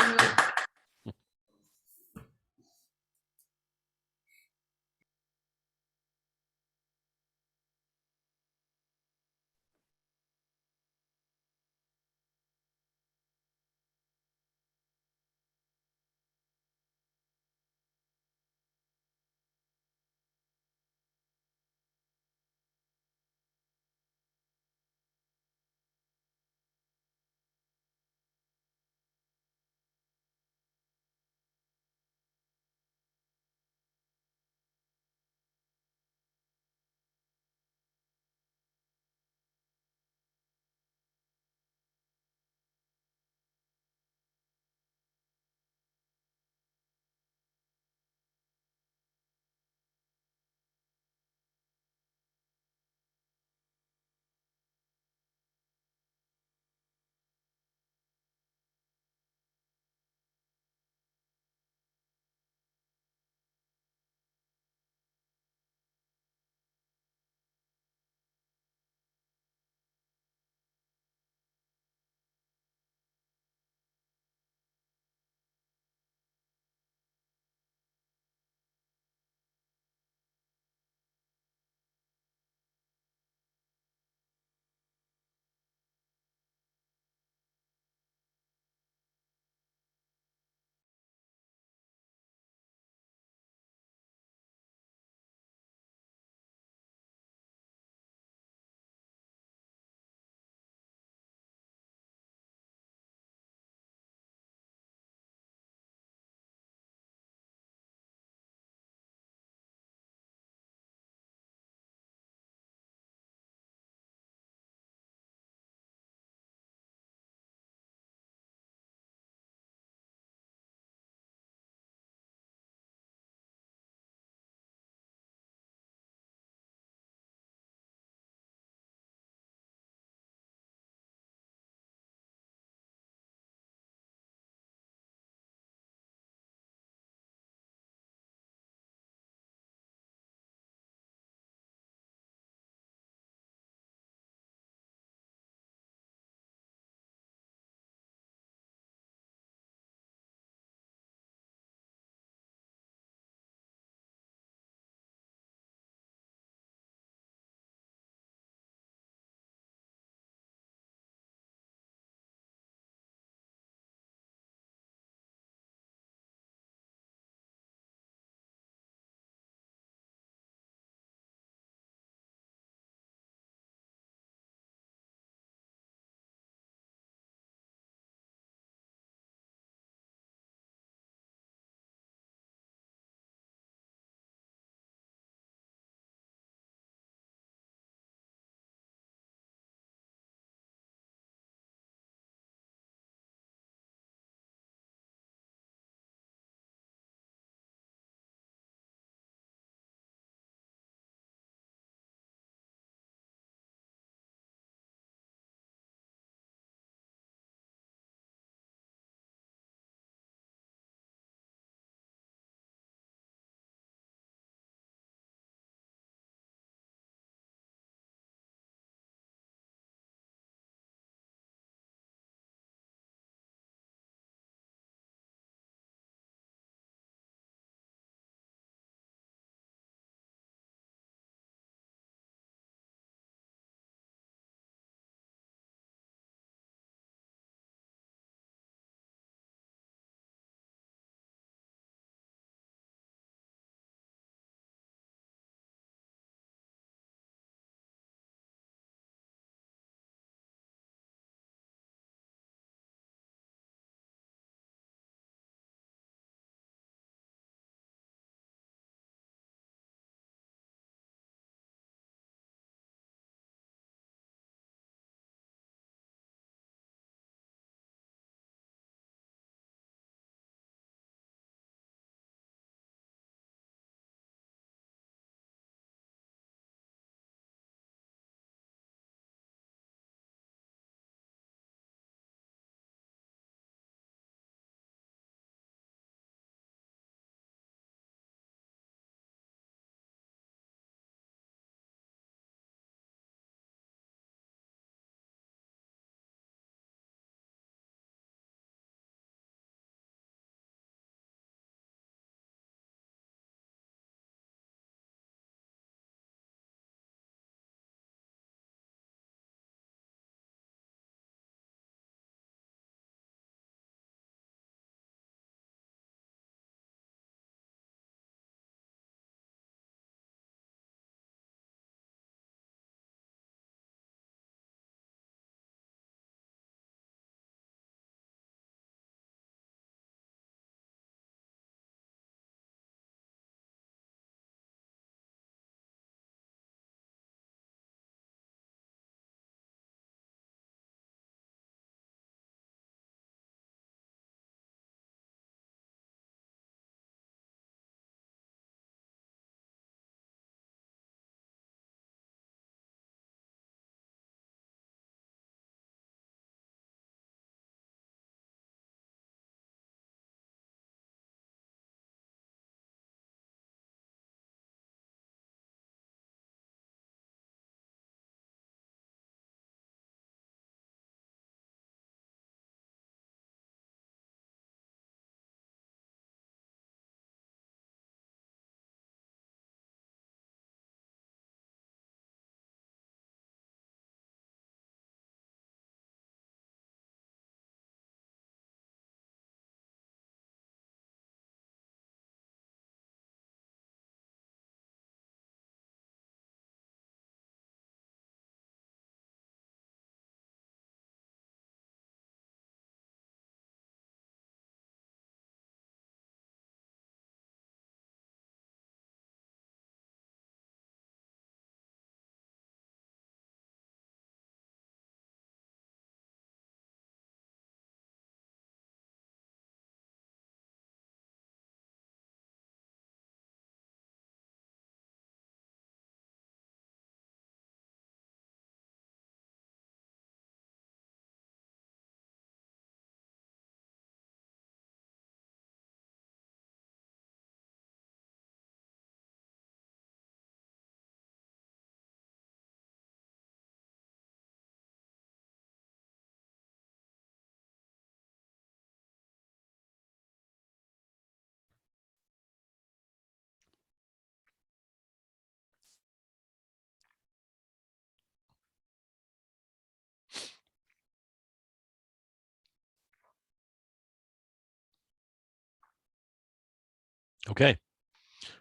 Okay,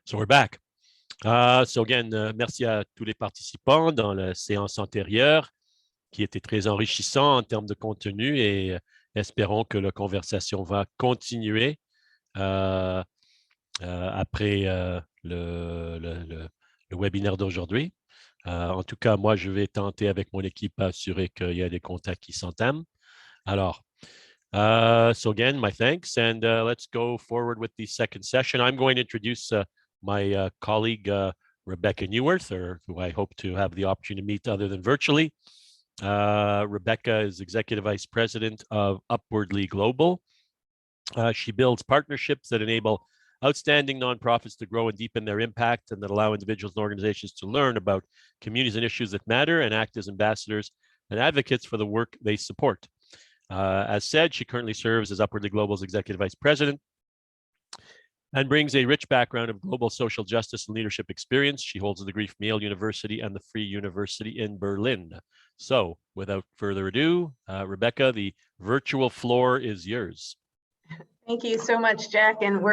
so we're back. So again, merci à tous les participants dans la séance antérieure qui était très enrichissant en termes de contenu et espérons que la conversation va continuer après le webinaire d'aujourd'hui. En tout cas, moi, je vais tenter avec mon équipe à assurer qu'il y a des contacts qui s'entament. Alors, so again, my thanks, and let's go forward with the second session. I'm going to introduce my colleague, Rebecca Neuwirth, or who I hope to have the opportunity to meet other than virtually. Rebecca is Executive Vice President of Upwardly Global. She builds partnerships that enable outstanding nonprofits to grow and deepen their impact and that allow individuals and organizations to learn about communities and issues that matter and act as ambassadors and advocates for the work they support. As said, she currently serves as Upwardly Global's Executive Vice President and brings a rich background of global social justice and leadership experience. She holds a degree from Yale University and the Free University in Berlin. So without further ado, Rebecca, the virtual floor is yours. Thank you so much, Jack. And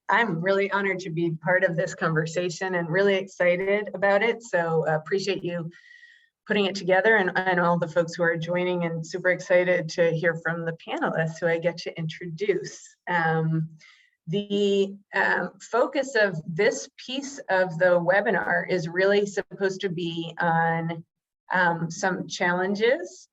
I'm really honored to be part of this conversation and really excited about it. So appreciate you putting it together and all the folks who are joining, and super excited to hear from the panelists who I get to introduce. The focus of this piece of the webinar is really supposed to be on some challenges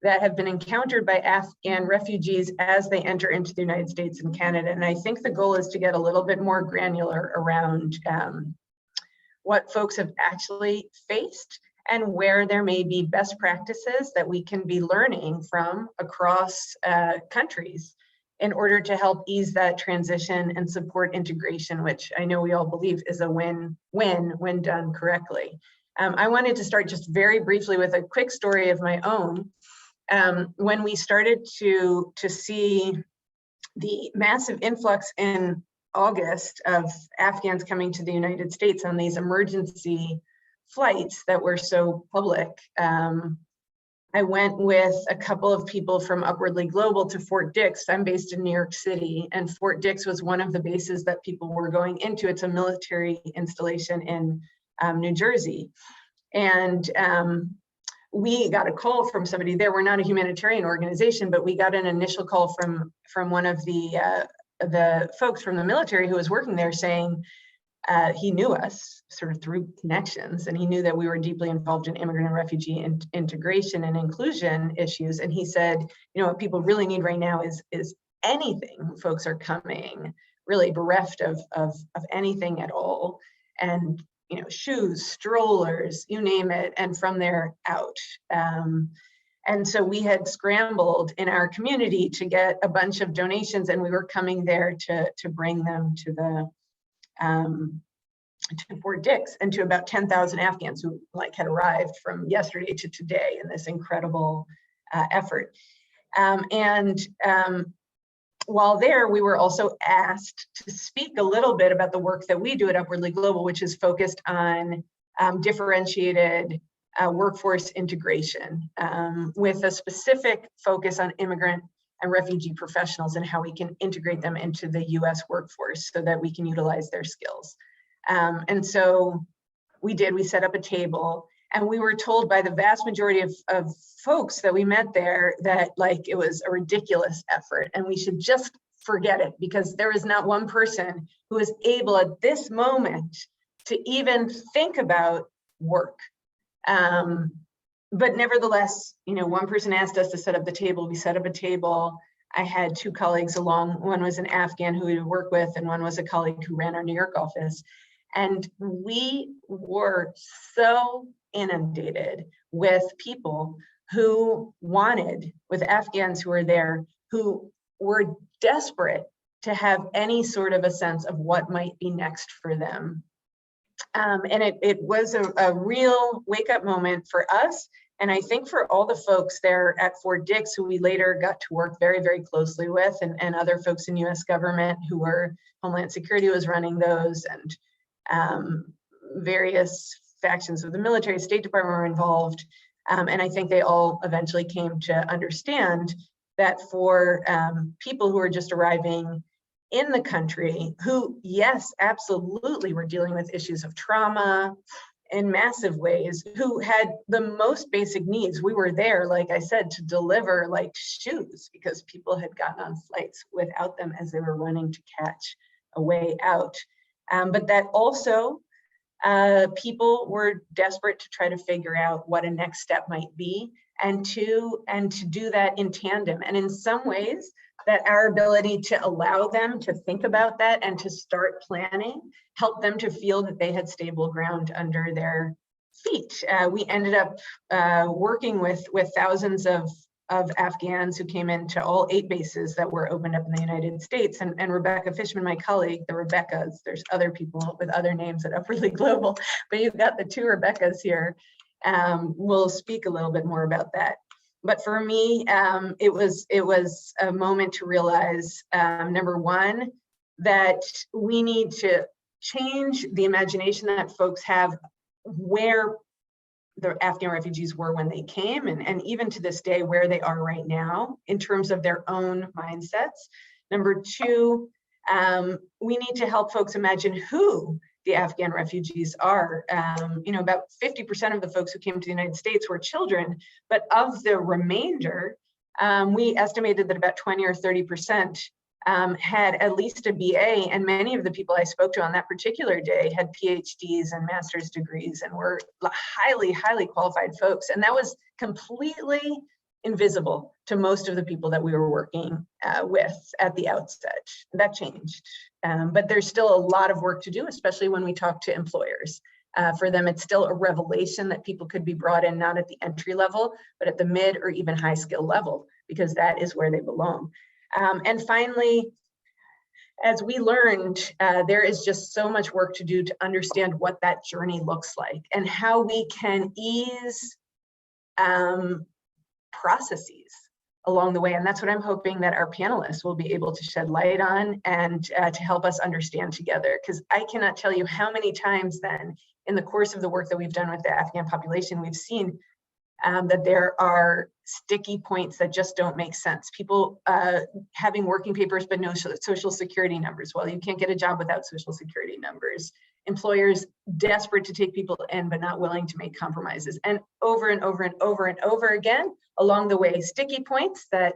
that have been encountered by Afghan refugees as they enter into the United States and Canada. And I think the goal is to get a little bit more granular around what folks have actually faced and where there may be best practices that we can be learning from across countries in order to help ease that transition and support integration, which I know we all believe is a win-win when done correctly. I wanted to start just very briefly with a quick story of my own. When we started to see the massive influx in August of Afghans coming to the United States on these emergency flights that were so public, I went with a couple of people from Upwardly Global to Fort Dix. I'm based in New York City, and Fort Dix was one of the bases that people were going into. It's a military installation in New Jersey. And we got a call from somebody there. We're not a humanitarian organization, but we got an initial call from one of the folks from the military who was working there saying he knew us sort of through connections, and he knew that we were deeply involved in immigrant and refugee integration and inclusion issues. And he said, you know, what people really need right now is anything. Folks are coming really bereft of anything at all. And you know, shoes, strollers, you name it, and from there out. And so we had scrambled in our community to get a bunch of donations, and we were coming there to bring them to the to Fort Dix and to about 10,000 Afghans who had arrived from yesterday to today in this incredible effort. While there, we were also asked to speak a little bit about the work that we do at Upwardly Global, which is focused on differentiated workforce integration with a specific focus on immigrant and refugee professionals and how we can integrate them into the US workforce so that we can utilize their skills. And so we set up a table, and we were told by the vast majority of folks that we met there that it was a ridiculous effort and we should just forget it, because there is not one person who is able at this moment to even think about work. But nevertheless, you know, one person asked us to set up the table. We set up a table. I had two colleagues along. One was an Afghan who we would work with, and one was a colleague who ran our New York office. And we were so inundated with people who wanted, with Afghans who were there, who were desperate to have any sort of a sense of what might be next for them. And it was a real wake-up moment for us, and I think for all the folks there at Fort Dix who we later got to work very, very closely with, and other folks in US government who were, Homeland Security was running those, and various factions of the military, State Department were involved. And I think they all eventually came to understand that for people who are just arriving in the country who, yes, absolutely were dealing with issues of trauma in massive ways, who had the most basic needs. We were there, like I said, to deliver like shoes because people had gotten on flights without them as they were running to catch a way out. But that also people were desperate to try to figure out what a next step might be, and to do that in tandem. And in some ways, that our ability to allow them to think about that and to start planning helped them to feel that they had stable ground under their feet. We ended up working with thousands of Afghans who came into all 8 bases that were opened up in the United States. And Rebecca Fishman, my colleague, the Rebeccas, there's other people with other names at Upwardly Global, but you've got the 2 Rebeccas here. We'll speak a little bit more about that. But for me, it was a moment to realize, number one, that we need to change the imagination that folks have where the Afghan refugees were when they came, and even to this day where they are right now in terms of their own mindsets. Number two, we need to help folks imagine who the Afghan refugees are. About 50% of the folks who came to the United States were children, but of the remainder, we estimated that about 20 or 30% had at least a BA, and many of the people I spoke to on that particular day had PhDs and master's degrees and were highly, highly qualified folks. And that was completely invisible to most of the people that we were working with at the outset. That changed, but there's still a lot of work to do, especially when we talk to employers. For them, it's still a revelation that people could be brought in not at the entry level, but at the mid or even high skill level, because that is where they belong. And finally, as we learned, there is just so much work to do to understand what that journey looks like and how we can ease processes along the way. And that's what I'm hoping that our panelists will be able to shed light on and to help us understand together. Because I cannot tell you how many times then in the course of the work that we've done with the Afghan population, we've seen that there are sticky points that just don't make sense. People having working papers but no social security numbers. Well, you can't get a job without social security numbers. Employers desperate to take people in but not willing to make compromises. And over and over and over and over again along the way, sticky points that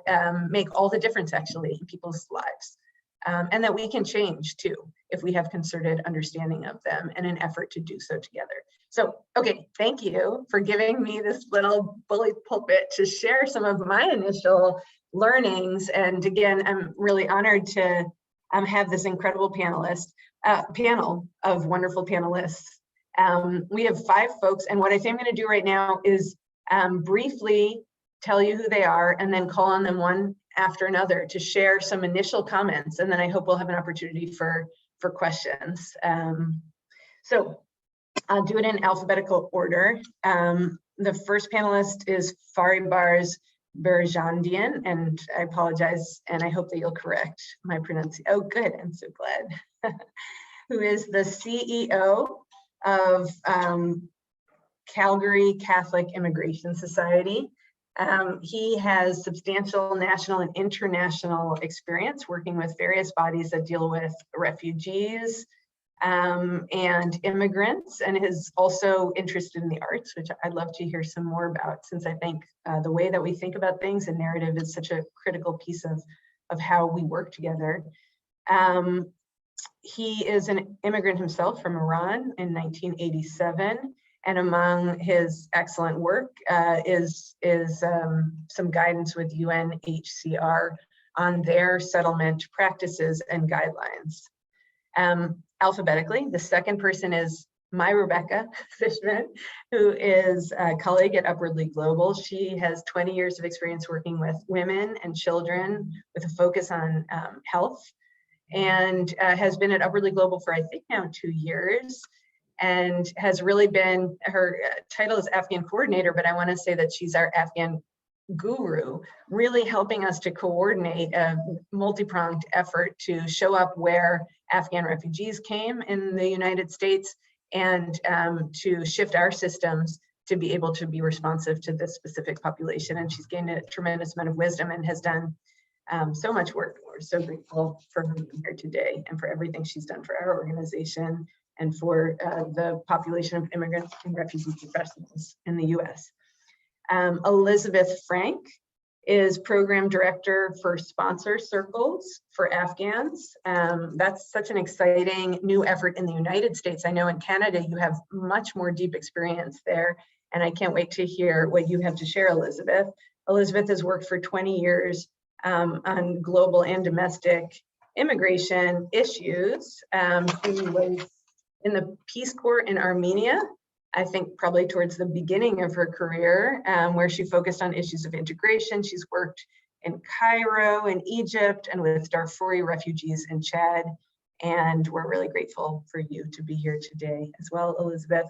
make all the difference actually in people's lives. And that we can change too if we have concerted understanding of them and an effort to do so together. So, okay, thank you for giving me this little bully pulpit to share some of my initial learnings. And again, I'm really honored to have this incredible panel of wonderful panelists. We have 5 folks, and what I think I'm going to do right now is briefly tell you who they are and then call on them one after another to share some initial comments, and then I hope we'll have an opportunity for questions. So I'll do it in alphabetical order. The first panelist is Faribars Berjandian, and I apologize, and I hope that you'll correct my pronunciation. Oh, good, I'm so glad. Who is the CEO of Calgary Catholic Immigration Society. He has substantial national and international experience working with various bodies that deal with refugees and immigrants, and is also interested in the arts, which I'd love to hear some more about, since I think the way that we think about things and narrative is such a critical piece of how we work together. He is an immigrant himself from Iran in 1987. And among his excellent work is some guidance with UNHCR on their settlement practices and guidelines. Alphabetically, the second person is my Rebecca Fishman, who is a colleague at Upwardly Global. She has 20 years of experience working with women and children with a focus on health, and has been at Upwardly Global for I think now 2 years. And has really been, her title is Afghan coordinator, but I want to say that she's our Afghan guru, really helping us to coordinate a multi-pronged effort to show up where Afghan refugees came in the United States, and to shift our systems to be able to be responsive to this specific population. And she's gained a tremendous amount of wisdom and has done so much work. We're so grateful for her being here today and for everything she's done for our organization and for the population of immigrants and refugee professionals in the US. Elizabeth Frank is Program Director for Sponsor Circles for Afghans. That's such an exciting new effort in the United States. I know in Canada you have much more deep experience there, and I can't wait to hear what you have to share, Elizabeth. Elizabeth has worked for 20 years on global and domestic immigration issues. She was in the Peace Corps in Armenia, I think probably towards the beginning of her career, where she focused on issues of integration. She's worked in Cairo, in Egypt, and with Darfuri refugees in Chad. And we're really grateful for you to be here today as well, Elizabeth.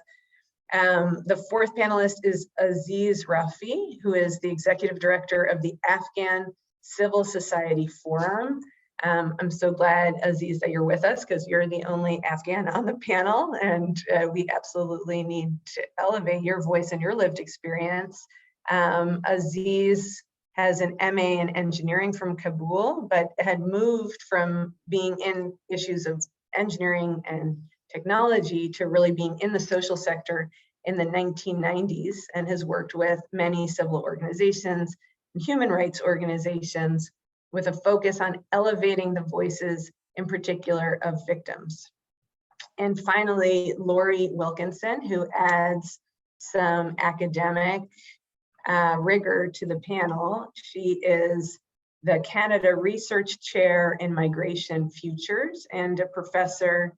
The fourth panelist is Aziz Rafi, who is the Executive Director of the Afghan Civil Society Forum. I'm so glad, Aziz, that you're with us because you're the only Afghan on the panel, and we absolutely need to elevate your voice and your lived experience. Aziz has an MA in engineering from Kabul, but had moved from being in issues of engineering and technology to really being in the social sector in the 1990s, and has worked with many civil organizations and human rights organizations with a focus on elevating the voices, in particular, of victims. And finally, Lori Wilkinson, who adds some academic rigor to the panel. She is the Canada Research Chair in Migration Futures and a professor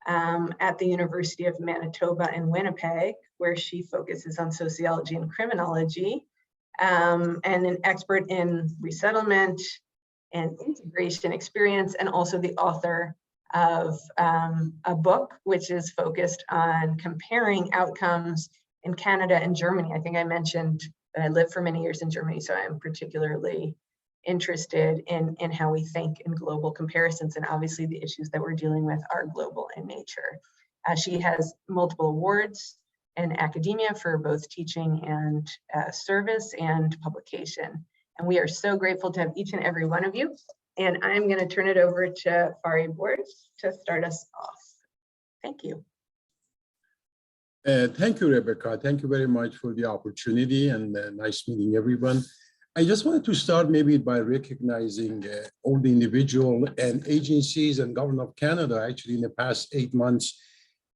at the University of Manitoba in Winnipeg, where she focuses on sociology and criminology, and an expert in resettlement and integration experience, and also the author of a book which is focused on comparing outcomes in Canada and Germany. I think I mentioned that I lived for many years in Germany, so I'm particularly interested in how we think in global comparisons, and obviously the issues that we're dealing with are global in nature. She has multiple awards in academia for both teaching and service and publication. And we are so grateful to have each and every one of you. And I'm going to turn it over to Fari Borges to start us off. Thank you. Thank you, Rebecca. Thank you very much for the opportunity, and nice meeting everyone. I just wanted to start maybe by recognizing all the individual and agencies and government of Canada. Actually, in the past 8 months,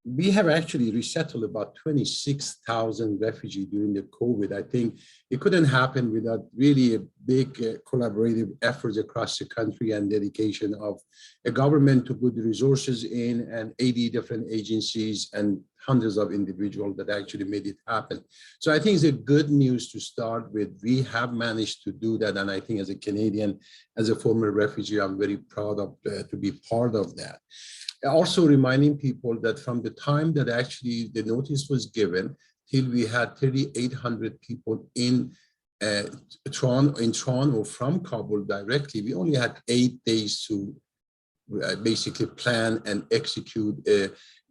we have actually resettled about 26,000 refugees during the COVID. I think it couldn't happen without really a big collaborative efforts across the country and dedication of a government to put the resources in, and 80 different agencies and hundreds of individuals that actually made it happen. So I think it's a good news to start with. We have managed to do that. And I think as a Canadian, as a former refugee, I'm very proud of to be part of that. Also reminding people that from the time that actually the notice was given till we had 3,800 people in Toronto from Kabul directly, we only had 8 days to basically plan and execute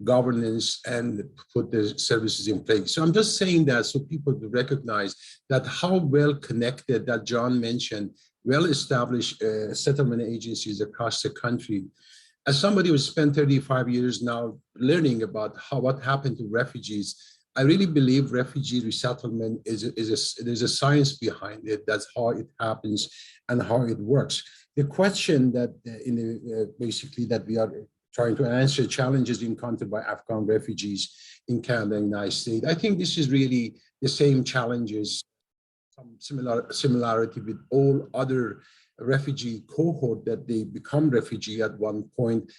governance and put the services in place. So I'm just saying that so people to recognize that how well connected that John mentioned, well-established settlement agencies across the country. As somebody who spent 35 years now learning about what happened to refugees, I really believe refugee resettlement there's a science behind it. That's how it happens and how it works. The question that basically that we are trying to answer, challenges encountered by Afghan refugees in Canada and the United States. I think this is really the same challenges, some similarity with all other refugee cohort that they become refugee at one point.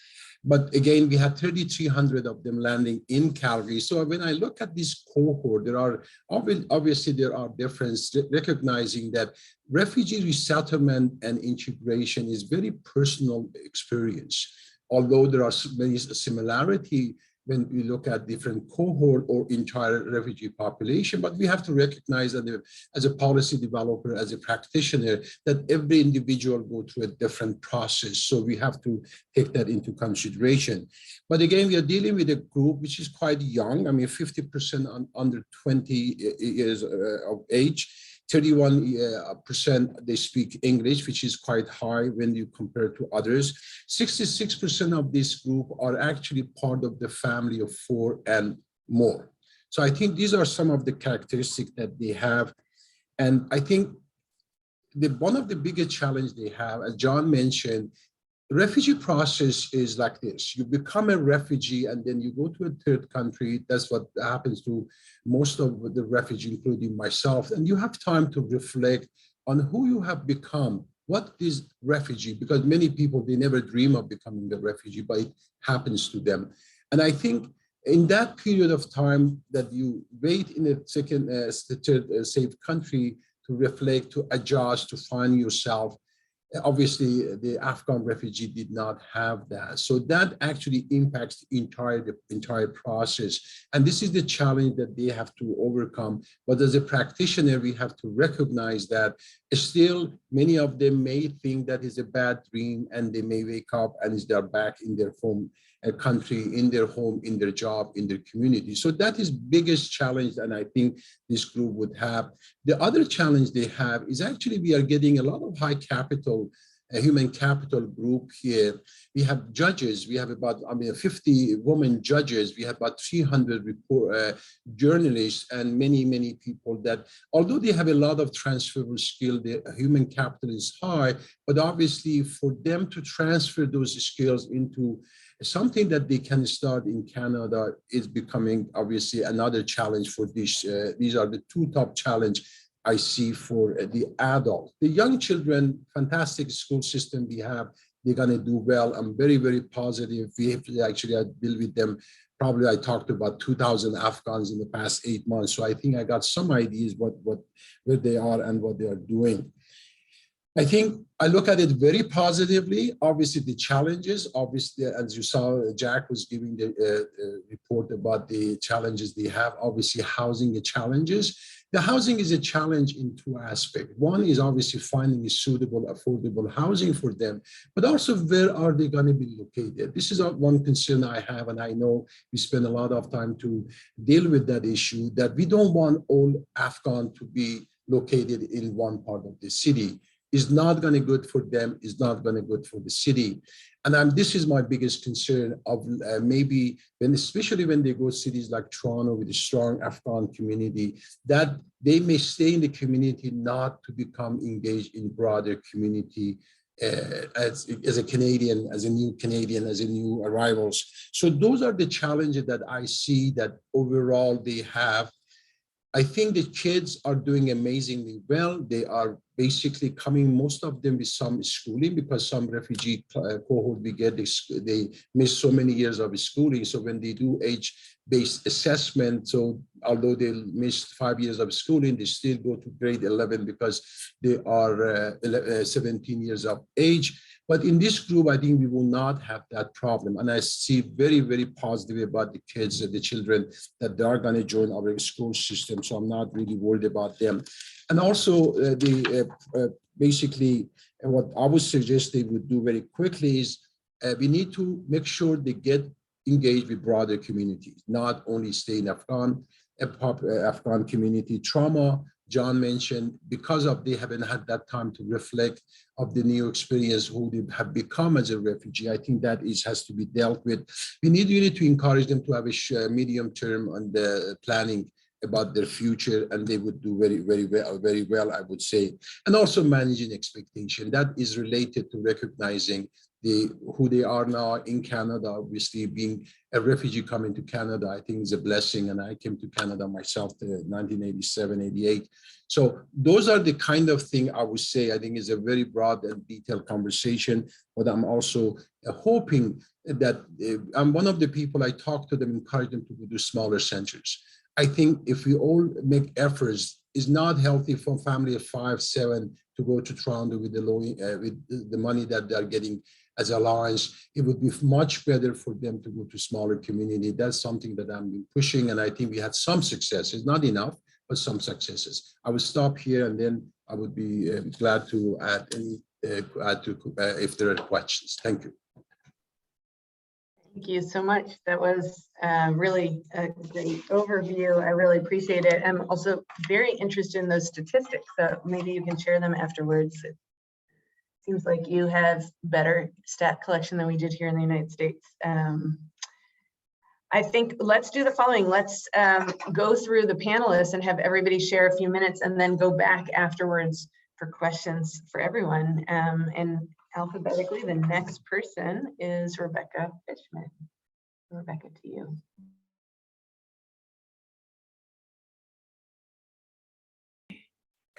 But again, we had 3,300 of them landing in Calgary. So when I look at this cohort, there are obviously there are differences, recognizing that refugee resettlement and integration is very personal experience. Although there are many similarity when we look at different cohort or entire refugee population, but we have to recognize that as a policy developer, as a practitioner, that every individual go through a different process. So we have to take that into consideration. But again, we are dealing with a group which is quite young. I mean, 50% under 20 years of age. 31% they speak English, which is quite high when you compare to others. 66% of this group are actually part of the family of 4 and more. So I think these are some of the characteristics that they have. And I think one of the biggest challenges they have, as John mentioned, the refugee process is like this. You become a refugee and then you go to a third country. That's what happens to most of the refugees, including myself. And you have time to reflect on who you have become. What is refugee? Because many people, they never dream of becoming a refugee, but it happens to them. And I think in that period of time that you wait in a second, third safe country to reflect, to adjust, to find yourself, obviously, the Afghan refugee did not have that. So that actually impacts the entire process. And this is the challenge that they have to overcome. But as a practitioner, we have to recognize that still many of them may think that is a bad dream, and they may wake up and they're back in their home country, in their home, in their job, in their community. So that is biggest challenge, and I think this group would have. The other challenge they have is actually we are getting a lot of high capital, human capital group here. We have judges. We have about 50 women judges. We have about 300 journalists and many people that, although they have a lot of transferable skill, the human capital is high, but obviously for them to transfer those skills into something that they can start in Canada is becoming obviously another challenge for this. These are the two top challenges I see for the adult. The young children, fantastic school system we have, they're gonna do well. I'm very positive. We have to actually deal with them. Probably I talked to about 2,000 Afghans in the past 8 months. So I think I got some ideas where they are and what they are doing. I think I look at it very positively. Obviously, the challenges, obviously, as you saw, Jack was giving the report about the challenges they have. Obviously, housing the challenges. The housing is a challenge in two aspects. One is obviously finding a suitable, affordable housing for them, but also where are they going to be located? This is one concern I have, and I know we spend a lot of time to deal with that issue, that we don't want all Afghan to be located in one part of the city. Is not going to good for them, is not going to good for the city. And this is my biggest concern of maybe, especially when they go cities like Toronto with a strong Afghan community, that they may stay in the community not to become engaged in broader community as a Canadian, as a new Canadian, as a new arrivals. So those are the challenges that I see that overall they have. I think the kids are doing amazingly well. They are basically coming, most of them with some schooling, because some refugee cohort we get, they miss so many years of schooling. So when they do age-based assessment, so although they missed 5 years of schooling, they still go to grade 11 because they are 17 years of age. But in this group, I think we will not have that problem. And I see very positive about the kids, the children, that they are going to join our school system. So I'm not really worried about them. And also basically what I would suggest they would do very quickly is we need to make sure they get engaged with broader communities, not only stay in Afghan community. Trauma, John mentioned, because of they haven't had that time to reflect of the new experience, who they have become as a refugee. I think that has to be dealt with. We need really to encourage them to have a medium term on the planning about their future, and they would do very well, I would say. And also managing expectation. That is related to recognizing who they are now in Canada. Obviously, being a refugee coming to Canada, I think is a blessing. And I came to Canada myself in 1987, 88. So those are the kind of thing I would say. I think is a very broad and detailed conversation, but I'm also hoping that I'm one of the people I talk to them, encourage them to do smaller centers. I think if we all make efforts, it's not healthy for a family of 5, 7 to go to Toronto with the money that they're getting as allowance. It would be much better for them to go to smaller community. That's something that I'm been pushing, and I think we had some successes, not enough, but some successes. I will stop here, and then I would be glad to add if there are questions. Thank you. Thank you so much. That was really a great overview. I really appreciate it. I'm also very interested in those statistics, so maybe you can share them afterwards. It seems like you have better stat collection than we did here in the United States. I think let's do the following. Let's go through the panelists and have everybody share a few minutes and then go back afterwards for questions for everyone. And alphabetically, the next person is Rebecca Fishman. Rebecca, to you.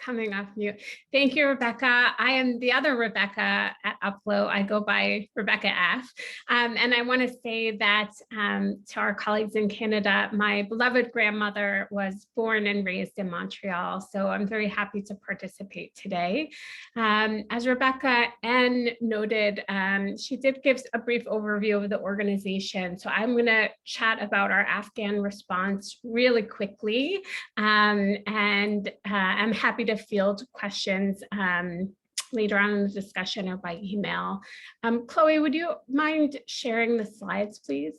Coming off mute. Thank you, Rebecca. I am the other Rebecca at Upload. I go by Rebecca F. And I want to say that to our colleagues in Canada, my beloved grandmother was born and raised in Montreal. So I'm very happy to participate today. As Rebecca N noted, she did give a brief overview of the organization. So I'm going to chat about our Afghan response really quickly. And I'm happy to field questions later on in the discussion or by email. Chloe, would you mind sharing the slides, please?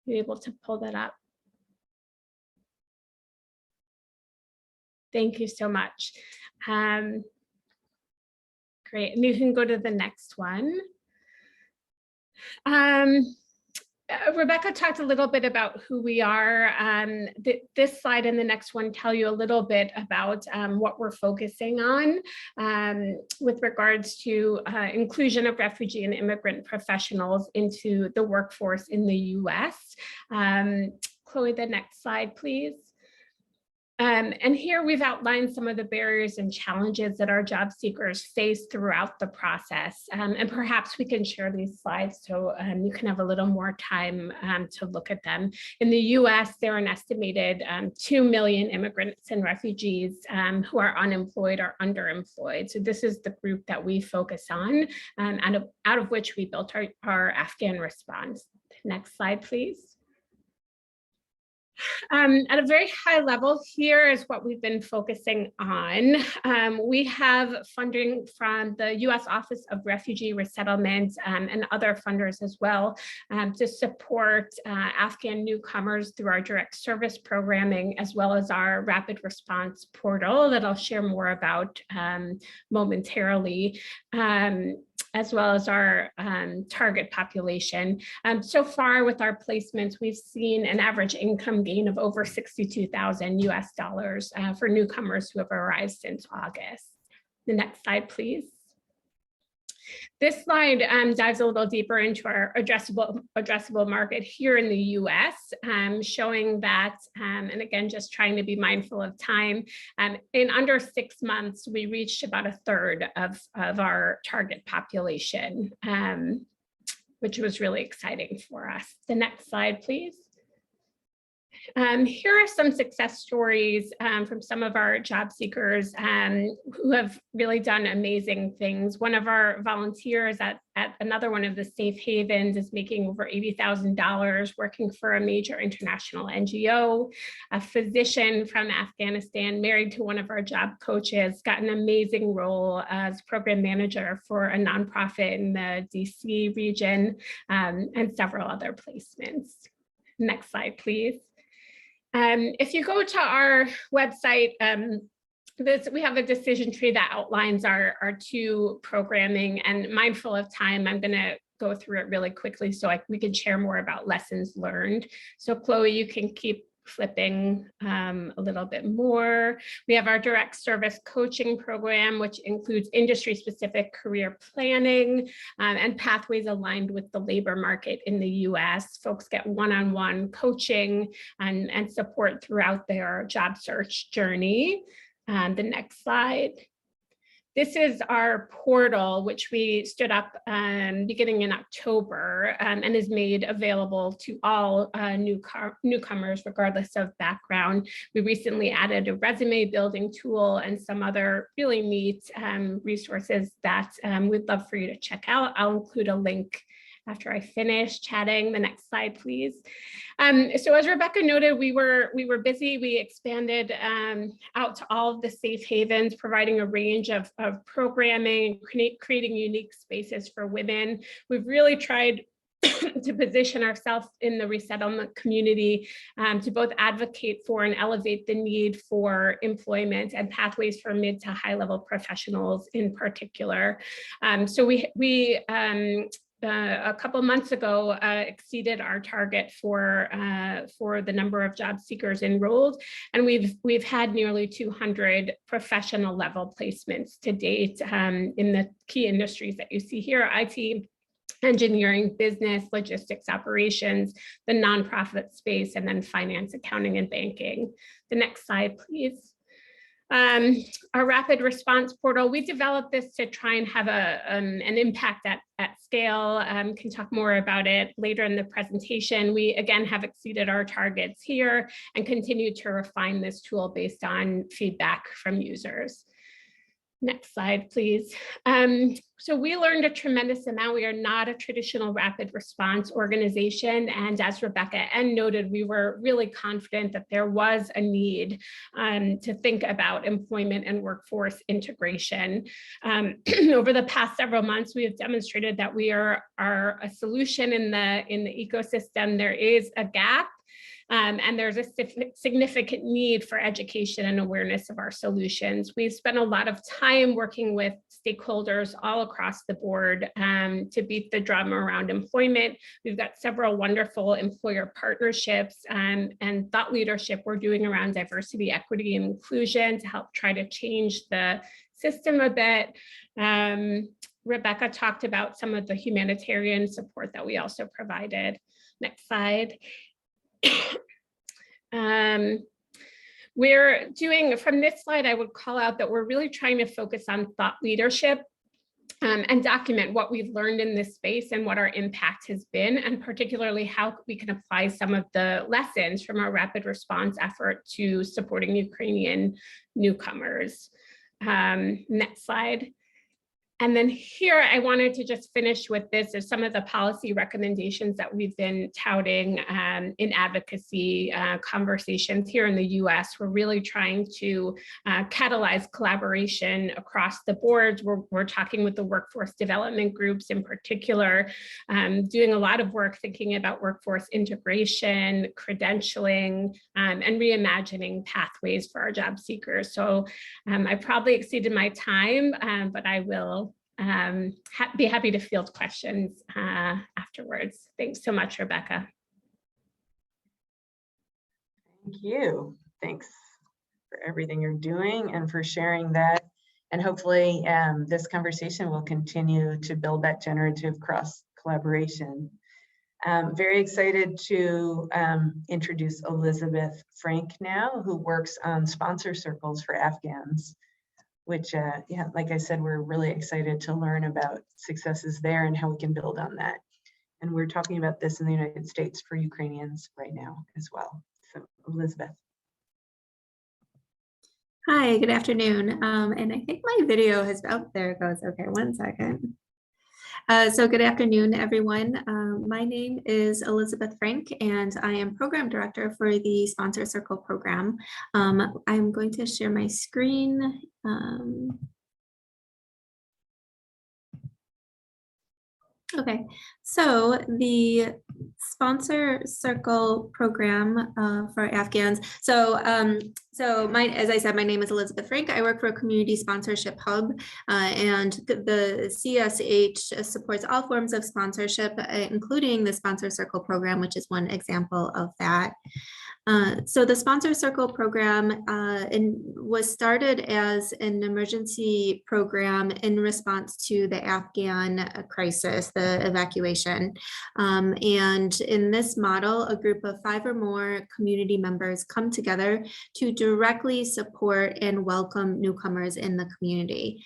Are you able to pull that up? Thank you so much. Great, and you can go to the next one. Rebecca talked a little bit about who we are. This slide and the next one tell you a little bit about what we're focusing on with regards to inclusion of refugee and immigrant professionals into the workforce in the US. Chloe, the next slide, please. And here we've outlined some of the barriers and challenges that our job seekers face throughout the process. And perhaps we can share these slides so you can have a little more time to look at them. In the US, there are an estimated 2 million immigrants and refugees who are unemployed or underemployed. So this is the group that we focus on, out of which we built our Afghan response. Next slide, please. At a very high level, here is what we've been focusing on. We have funding from the U.S. Office of Refugee Resettlement and other funders as well to support Afghan newcomers through our direct service programming, as well as our rapid response portal that I'll share more about momentarily. As well as our target population. So far with our placements, we've seen an average income gain of over $62,000 US for newcomers who have arrived since August. The next slide, please. This slide dives a little deeper into our addressable market here in the US, showing that, and again, just trying to be mindful of time, in under 6 months, we reached about a third of our target population, which was really exciting for us. The next slide, please. Here are some success stories from some of our job seekers who have really done amazing things. One of our volunteers at another one of the safe havens is making over $80,000 working for a major international NGO. A physician from Afghanistan, married to one of our job coaches, got an amazing role as program manager for a nonprofit in the DC region, and several other placements. Next slide, please. If you go to our website, we have a decision tree that outlines our two programming, and mindful of time, I'm going to go through it really quickly so we can share more about lessons learned. So Chloe, you can keep flipping a little bit more. We have our direct service coaching program, which includes industry-specific career planning and pathways aligned with the labor market in the US. Folks get one-on-one coaching and support throughout their job search journey. The next slide. This is our portal, which we stood up beginning in October and is made available to all newcomers, regardless of background. We recently added a resume building tool and some other really neat resources that we'd love for you to check out. I'll include a link after I finish chatting. The next slide, please. So as Rebecca noted, we were busy. We expanded out to all of the safe havens, providing a range of programming, creating unique spaces for women. We've really tried to position ourselves in the resettlement community to both advocate for and elevate the need for employment and pathways for mid to high level professionals in particular. So we a couple months ago exceeded our target for the number of job seekers enrolled, and we've had nearly 200 professional level placements to date in the key industries that you see here: IT, engineering, business, logistics, operations, the nonprofit space, and then finance, accounting, and banking. The next slide, please. Our rapid response portal, we developed this to try and have an impact at scale. Can talk more about it later in the presentation. We again have exceeded our targets here and continue to refine this tool based on feedback from users. Next slide, please. So we learned a tremendous amount. We are not a traditional rapid response organization. And as Rebecca noted, we were really confident that there was a need to think about employment and workforce integration. Over the past several months, we have demonstrated that we are a solution in the ecosystem. There is a gap. And there's a significant need for education and awareness of our solutions. We've spent a lot of time working with stakeholders all across the board to beat the drum around employment. We've got several wonderful employer partnerships and thought leadership we're doing around diversity, equity, and inclusion to help try to change the system a bit. Rebecca talked about some of the humanitarian support that we also provided. Next slide. We're doing, from this slide, I would call out that we're really trying to focus on thought leadership and document what we've learned in this space and what our impact has been, and particularly how we can apply some of the lessons from our rapid response effort to supporting Ukrainian newcomers. Next slide. And then here, I wanted to just finish with this as some of the policy recommendations that we've been touting in advocacy conversations here in the US. We're really trying to catalyze collaboration across the board. We're talking with the workforce development groups in particular, doing a lot of work thinking about workforce integration, credentialing, and reimagining pathways for our job seekers. So I probably exceeded my time, but I will be happy to field questions afterwards. Thanks so much, Rebecca. Thank you. Thanks for everything you're doing and for sharing that. And hopefully this conversation will continue to build that generative cross collaboration. Very excited to introduce Elizabeth Frank now, who works on sponsor circles for Afghans, which, yeah, like I said, we're really excited to learn about successes there and how we can build on that. And we're talking about this in the United States for Ukrainians right now as well. So Elizabeth. Hi, good afternoon. And I think my video has, oh, there it goes. Okay, 1 second. So good afternoon, everyone. My name is Elizabeth Frank, and I am Program Director for the Sponsor Circle program. I'm going to share my screen. Okay, so the Sponsor Circle program for Afghans. So, as I said, my name is Elizabeth Frank. I work for a community sponsorship hub, and the CSH supports all forms of sponsorship, including the Sponsor Circle program, which is one example of that. So the Sponsor Circle program was started as an emergency program in response to the Afghan crisis, the evacuation. And in this model, a group of 5 or more community members come together to directly support and welcome newcomers in the community.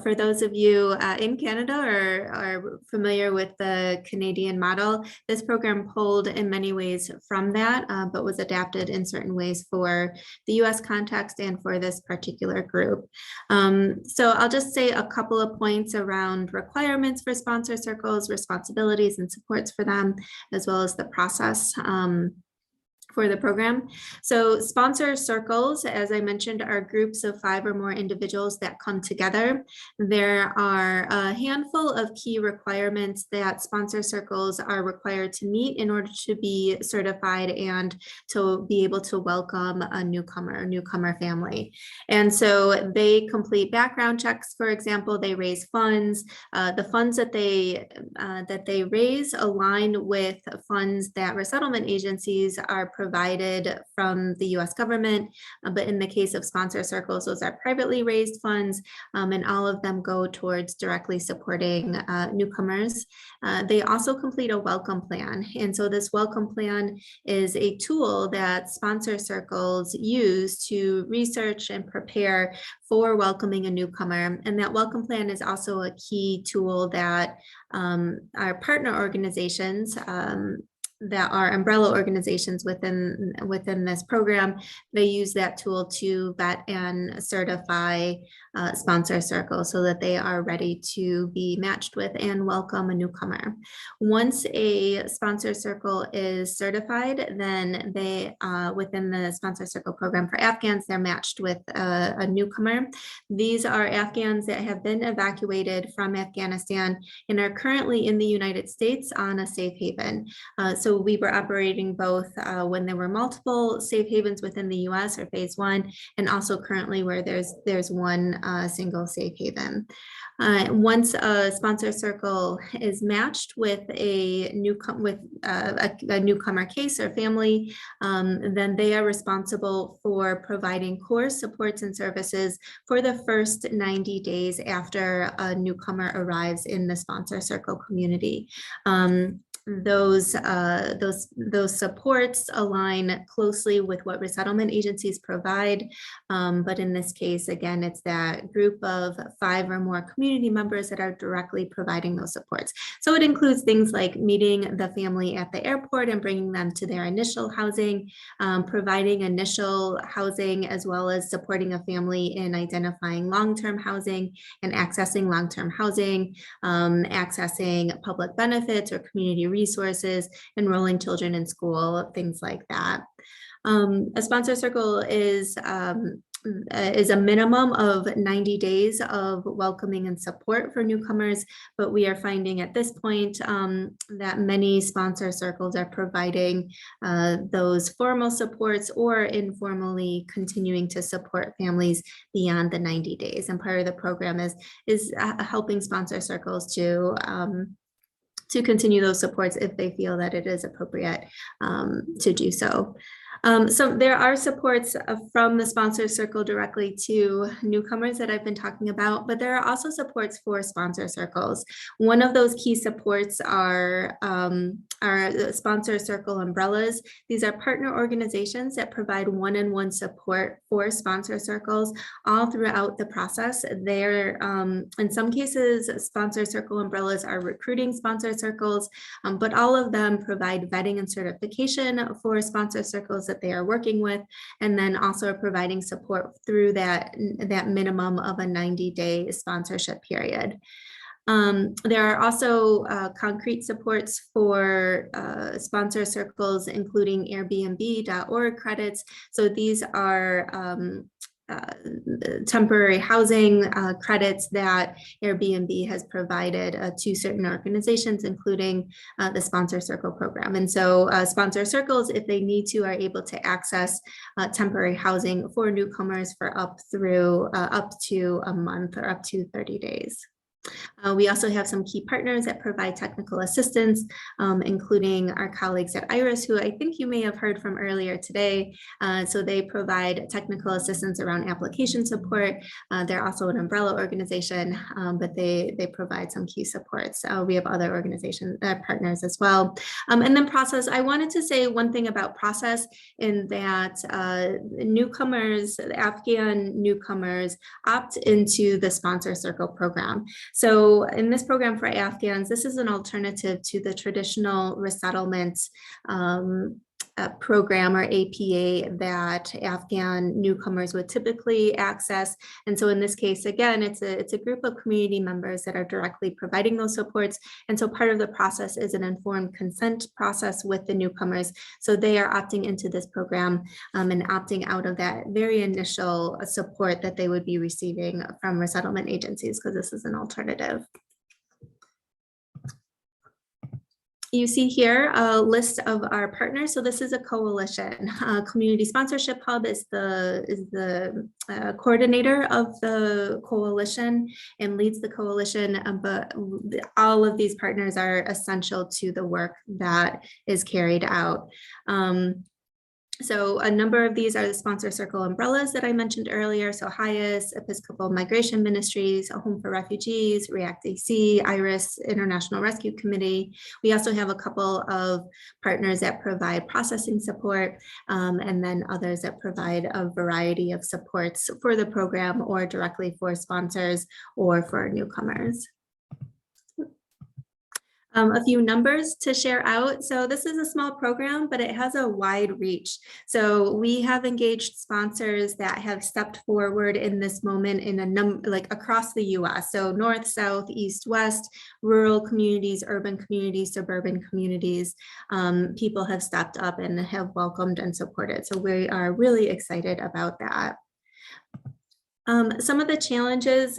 For those of you in Canada or are familiar with the Canadian model, this program pulled in many ways from that, but was adapted in certain ways for the US context and for this particular group. So I'll just say a couple of points around requirements for sponsor circles, responsibilities and supports for them, as well as the process for the program. So sponsor circles, as I mentioned, are groups of 5 or more individuals that come together. There are a handful of key requirements that sponsor circles are required to meet in order to be certified and to be able to welcome a newcomer family. And so they complete background checks, for example, they raise funds. The funds that they raise align with funds that resettlement agencies are provided from the US government. But in the case of sponsor circles, those are privately raised funds, and all of them go towards directly supporting newcomers. They also complete a welcome plan. And so this welcome plan is a tool that sponsor circles use to research and prepare for welcoming a newcomer. And that welcome plan is also a key tool that our partner organizations that are umbrella organizations within this program, they use that tool to vet and certify sponsor circles so that they are ready to be matched with and welcome a newcomer. Once a sponsor circle is certified, then they, within the sponsor circle program for Afghans, they're matched with a newcomer. These are Afghans that have been evacuated from Afghanistan and are currently in the United States on a safe haven. So we were operating both when there were multiple safe havens within the US or phase 1, and also currently where there's one single safe haven. Once a sponsor circle is matched with a newcomer case or family, then they are responsible for providing core supports and services for the first 90 days after a newcomer arrives in the sponsor circle community. Those supports align closely with what resettlement agencies provide. But in this case, again, it's that group of 5 or more community members that are directly providing those supports. So it includes things like meeting the family at the airport and bringing them to their initial housing, providing initial housing, as well as supporting a family in identifying long-term housing and accessing long-term housing, accessing public benefits or community resources, enrolling children in school, things like that. A sponsor circle is a minimum of 90 days of welcoming and support for newcomers, but we are finding at this point that many sponsor circles are providing those formal supports or informally continuing to support families beyond the 90 days. And part of the program is helping sponsor circles to continue those supports if they feel that it is appropriate to do so. So there are supports from the sponsor circle directly to newcomers that I've been talking about, but there are also supports for sponsor circles. One of those key supports are sponsor circle umbrellas. These are partner organizations that provide one-on-one support for sponsor circles all throughout the process. They're, in some cases, sponsor circle umbrellas are recruiting sponsor circles, but all of them provide vetting and certification for sponsor circles that they are working with, and then also providing support through that minimum of a 90-day sponsorship period. There are also concrete supports for sponsor circles, including Airbnb.org credits. So these are temporary housing credits that Airbnb has provided to certain organizations, including the Sponsor Circle program. And so sponsor circles, if they need to, are able to access temporary housing for newcomers for up to a month or up to 30 days. We also have some key partners that provide technical assistance, including our colleagues at IRIS, who I think you may have heard from earlier today. So they provide technical assistance around application support. They're also an umbrella organization, but they provide some key supports. We have other organization partners as well. And then process, I wanted to say one thing about process in that newcomers, Afghan newcomers, opt into the Sponsor Circle program. So in this program for Afghans, this is an alternative to the traditional resettlement program or APA that Afghan newcomers would typically access. And so in this case, again, it's a group of community members that are directly providing those supports. And so part of the process is an informed consent process with the newcomers. So they are opting into this program and opting out of that very initial support that they would be receiving from resettlement agencies, because this is an alternative. You see here a list of our partners. So this is a coalition. Community Sponsorship Hub is the coordinator of the coalition and leads the coalition, but all of these partners are essential to the work that is carried out. So a number of these are the sponsor circle umbrellas that I mentioned earlier. So HIAS, Episcopal Migration Ministries, A Home for Refugees, React AC, IRIS, International Rescue Committee. We also have a couple of partners that provide processing support, and then others that provide a variety of supports for the program or directly for sponsors or for newcomers. A few numbers to share out. So this is a small program, but it has a wide reach. So we have engaged sponsors that have stepped forward in this moment in a number, like across the US. So north, south, east, west, rural communities, urban communities, suburban communities. People have stepped up and have welcomed and supported. So we are really excited about that. Some of the challenges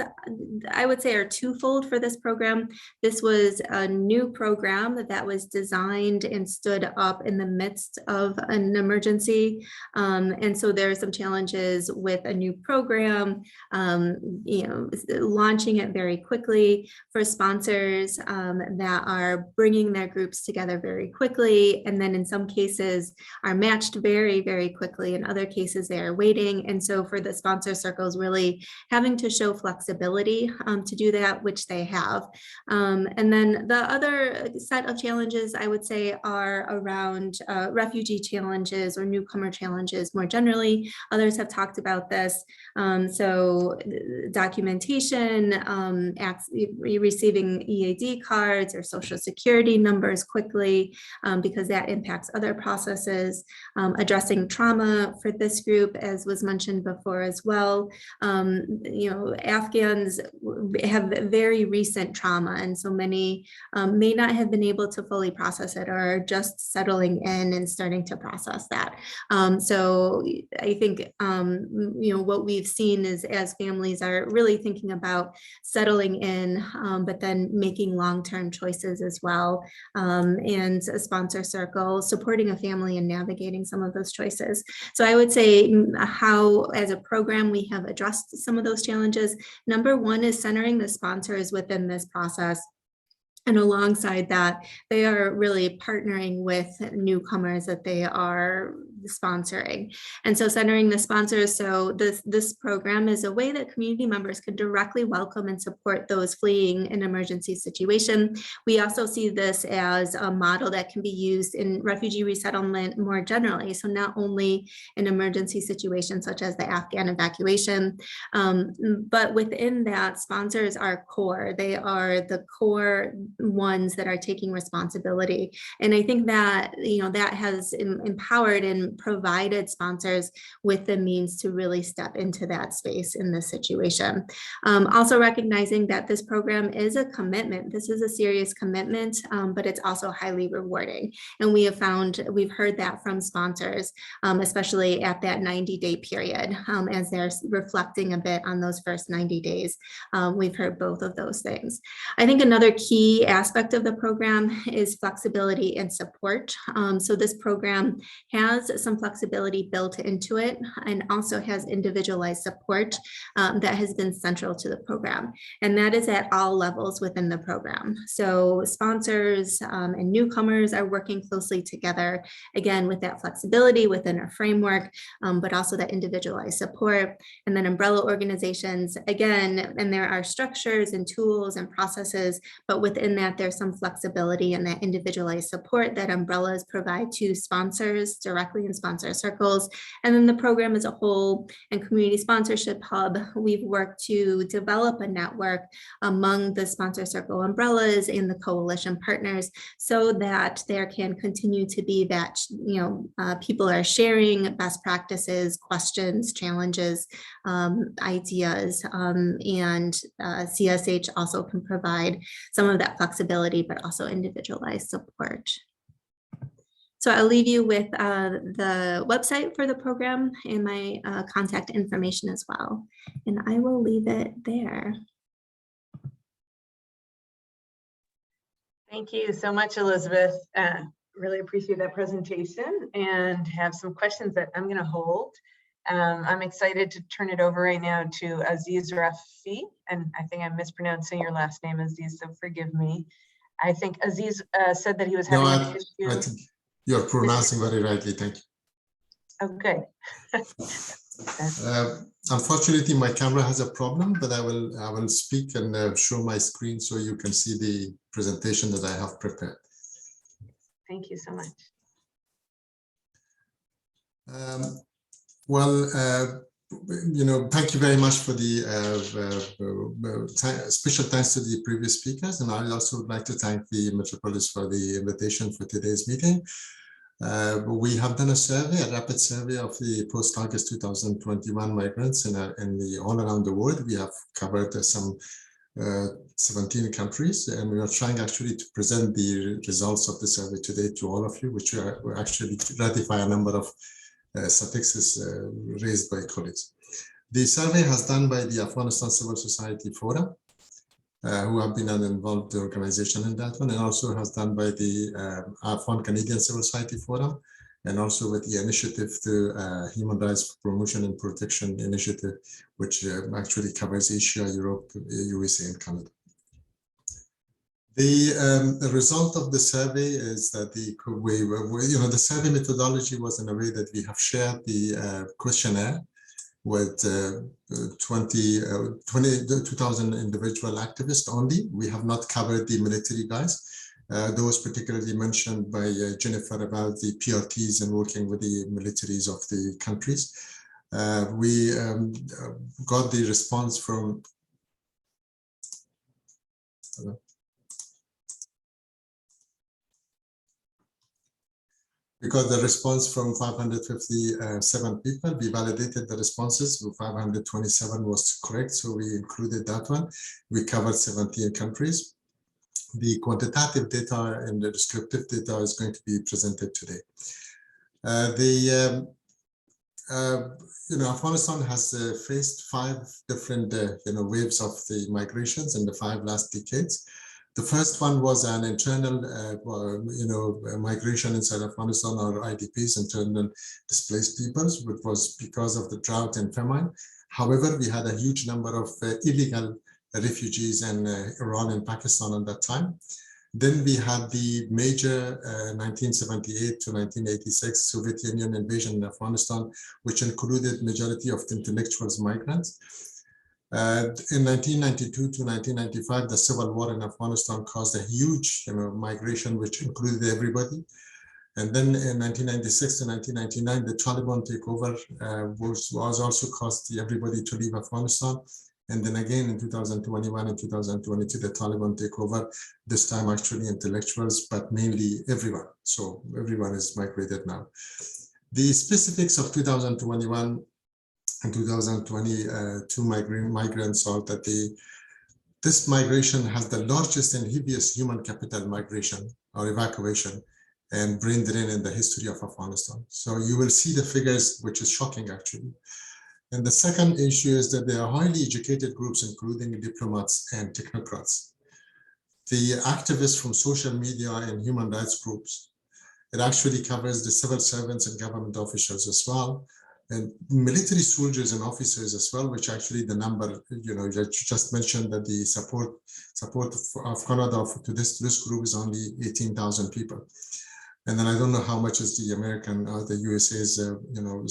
I would say are twofold for this program. This was a new program that was designed and stood up in the midst of an emergency. And so there are some challenges with a new program, launching it very quickly for sponsors that are bringing their groups together very quickly. And then in some cases are matched very, very quickly. In other cases, they are waiting. And so for the sponsor circles, really having to show flexibility to do that, which they have. And then the other set of challenges I would say are around refugee challenges or newcomer challenges more generally. Others have talked about this. So documentation, receiving EAD cards or social security numbers quickly, because that impacts other processes. Addressing trauma for this group, as was mentioned before as well. Afghans have very recent trauma, and so many may not have been able to fully process it or are just settling in and starting to process that. So I think, what we've seen is as families are really thinking about settling in, but then making long-term choices as well, and a sponsor circle, supporting a family and navigating some of those choices. So I would say how, as a program, we have addressed some of those challenges. Number one is centering the sponsors within this process. And alongside that, they are really partnering with newcomers that they are sponsoring. And so centering the sponsors, so this program is a way that community members can directly welcome and support those fleeing an emergency situation. We also see this as a model that can be used in refugee resettlement more generally. So not only in emergency situations such as the Afghan evacuation, but within that, sponsors are core. They are the core ones that are taking responsibility. And I think that, that has empowered and provided sponsors with the means to really step into that space in this situation. Also recognizing that this program is a commitment. This is a serious commitment, but it's also highly rewarding. And we have found, we've heard that from sponsors, especially at that 90-day period, as they're reflecting a bit on those first 90 days. We've heard both of those things. I think another key aspect of the program is flexibility and support. So this program has some flexibility built into it and also has individualized support that has been central to the program. And that is at all levels within the program. So sponsors and newcomers are working closely together, again, with that flexibility within a framework, but also that individualized support. And then umbrella organizations, again, and there are structures and tools and processes, but within that there's some flexibility and that individualized support that umbrellas provide to sponsors directly in sponsor circles. And then the program as a whole and Community Sponsorship Hub, we've worked to develop a network among the sponsor circle umbrellas and the coalition partners so that there can continue to be that, people are sharing best practices, questions, challenges, ideas, and CSH also can provide some of that flexibility, but also individualized support. So I'll leave you with the website for the program and my contact information as well. And I will leave it there. Thank you so much, Elizabeth. Really appreciate that presentation and have some questions that I'm going to hold. I'm excited to turn it over right now to Aziz Rafi, and I think I'm mispronouncing your last name, Aziz, so forgive me. I think Aziz said that he was having an issue. I think you're pronouncing very rightly, thank you. Okay. Unfortunately, my camera has a problem, but I will speak and show my screen so you can see the presentation that I have prepared. Thank you so much. Thank you very much for the special thanks to the previous speakers, and I also would like to thank the Metropolis for the invitation for today's meeting. We have done a rapid survey of the post-August 2021 migrants all around the world. We have covered some 17 countries, and we are trying actually to present the results of the survey today to all of you, which will actually ratify a number of statistics raised by colleagues. The survey has done by the Afghanistan Civil Society Forum, who have been an involved organization in that one, and also has done by the Afghan Canadian Civil Society Forum, and also with the initiative to Human Rights Promotion and Protection Initiative, which actually covers Asia, Europe, USA, and Canada. The result of the survey is that the survey methodology was in a way that we have shared the questionnaire with 2,000 individual activists only. We have not covered the military guys, those particularly mentioned by Jennifer about the PRTs and working with the militaries of the countries. We got the response from We got the response from 557 people. We validated the responses. 527 was correct, so we included that one. We covered 17 countries. The quantitative data and the descriptive data is going to be presented today. Afghanistan has faced 5 different waves of the migrations in the 5 last decades. The first one was an internal, migration inside Afghanistan, or IDPs, internal displaced peoples, which was because of the drought and famine. However, we had a huge number of illegal refugees in Iran and Pakistan at that time. Then we had the major 1978 to 1986 Soviet Union invasion in Afghanistan, which included majority of the intellectuals migrants. In 1992 to 1995, the civil war in Afghanistan caused a huge migration, which included everybody. And then in 1996 to 1999, the Taliban takeover was also caused everybody to leave Afghanistan. And then again in 2021 and 2022, the Taliban takeover, this time actually intellectuals, but mainly everyone. So everyone is migrated now. The specifics of 2021 and 2022 migrants are that this migration has the largest and heaviest human capital migration or evacuation and brain drain in the history of Afghanistan. So you will see the figures, which is shocking actually. And the second issue is that there are highly educated groups, including diplomats and technocrats. The activists from social media and human rights groups. It actually covers the civil servants and government officials as well, and military soldiers and officers as well, which actually the number, that you just mentioned, that the support of Canada to this group is only 18,000 people. And then I don't know how much is the American, the USA's,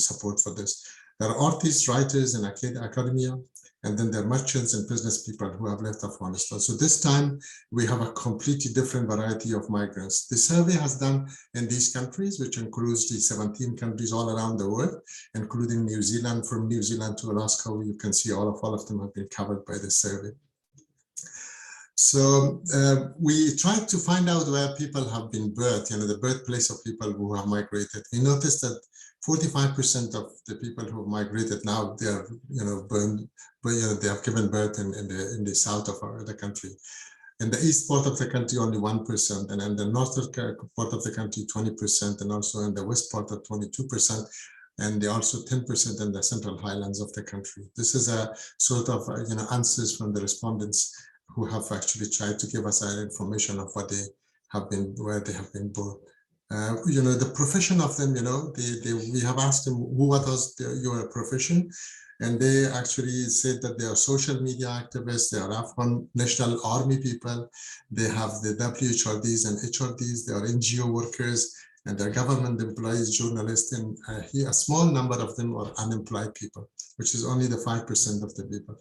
support for this. There are artists, writers, and academia, and then there are merchants and business people who have left Afghanistan. So this time we have a completely different variety of migrants. The survey has done in these countries, which includes the 17 countries all around the world, including New Zealand. From New Zealand to Alaska, you can see all of them have been covered by the survey. So we tried to find out where people have been birthed, the birthplace of people who have migrated. We noticed that 45% of the people who have migrated now, they are, they have given birth in the south of the country. In the east part of the country, only 1%, and in the northern part of the country, 20%, and also in the west part of 22%, and they also 10% in the central highlands of the country. This is a sort of, answers from the respondents who have actually tried to give us information of what they have been, where they have been born. The profession of them, we have asked them, what was your profession? And they actually said that they are social media activists, they are Afghan National Army people, they have the WHRDs and HRDs, they are NGO workers, and they're government employees, journalists, and a small number of them are unemployed people, which is only the 5% of the people.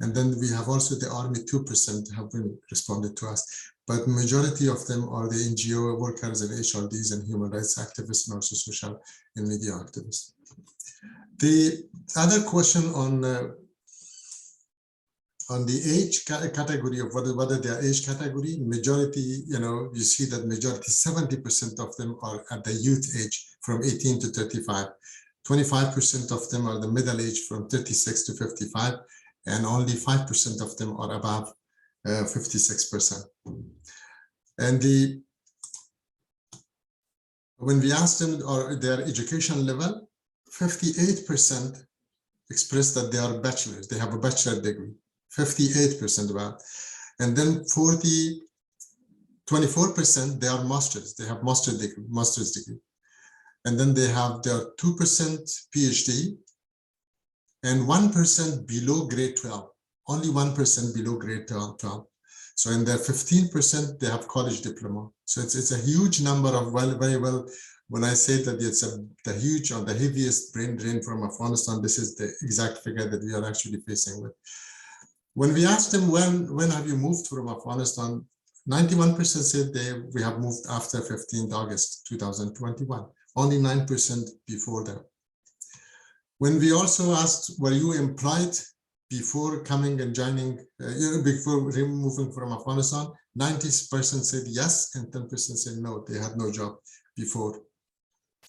And then we have also the Army, 2% have been responded to us, but majority of them are the NGO workers and HRDs and human rights activists and also social and media activists. The other question on the age category of whether they are age category, majority, you see that majority, 70% of them are at the youth age from 18 to 35. 25% of them are the middle age from 36 to 55, and only 5% of them are above 56%. And when we asked them their education level, 58% express that they are bachelors, they have a bachelor degree, 58% about. And then 24% they are masters, they have master's degree. And then they have their 2% PhD and 1% below grade 12, only 1% below grade 12. So in their 15%, they have college diploma. So it's a huge number of very well. When I say that it's the huge or the heaviest brain drain from Afghanistan, this is the exact figure that we are actually facing with. When we asked them, when have you moved from Afghanistan, 91% said we have moved after 15th August 2021, only 9% before that. When we also asked, were you employed before coming and joining, before moving from Afghanistan, 90% said yes, and 10% said no, they had no job before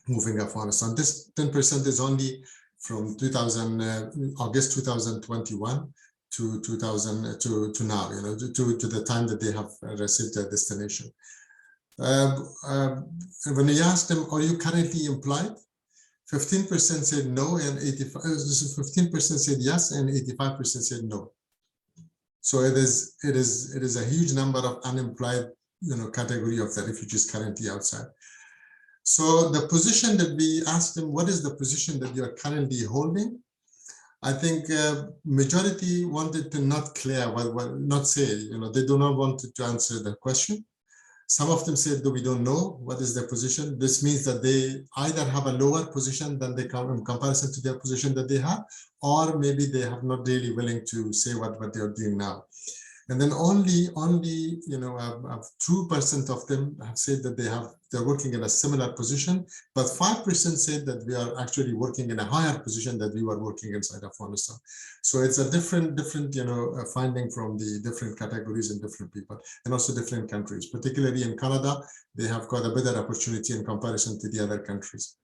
moving Afghanistan. This 10% is only from August 2021 to now, to the time that they have received their destination. When we asked them, are you currently employed? 15% said no, and 15% said yes, and 85% said no. So it is a huge number of unemployed, category of the refugees currently outside. So the position that we asked them, what is the position that you are currently holding? I think majority wanted to not clear, not say, they do not want to answer the question. Some of them said that we don't know what is their position. This means that they either have a lower position than they come in comparison to their position that they have, or maybe they have not really willing to say what they are doing now. And then only 2% of them have said that they're working in a similar position, but 5% said that we are actually working in a higher position than we were working inside Afghanistan. So it's a different finding from the different categories and different people, and also different countries. Particularly in Canada, they have got a better opportunity in comparison to the other countries.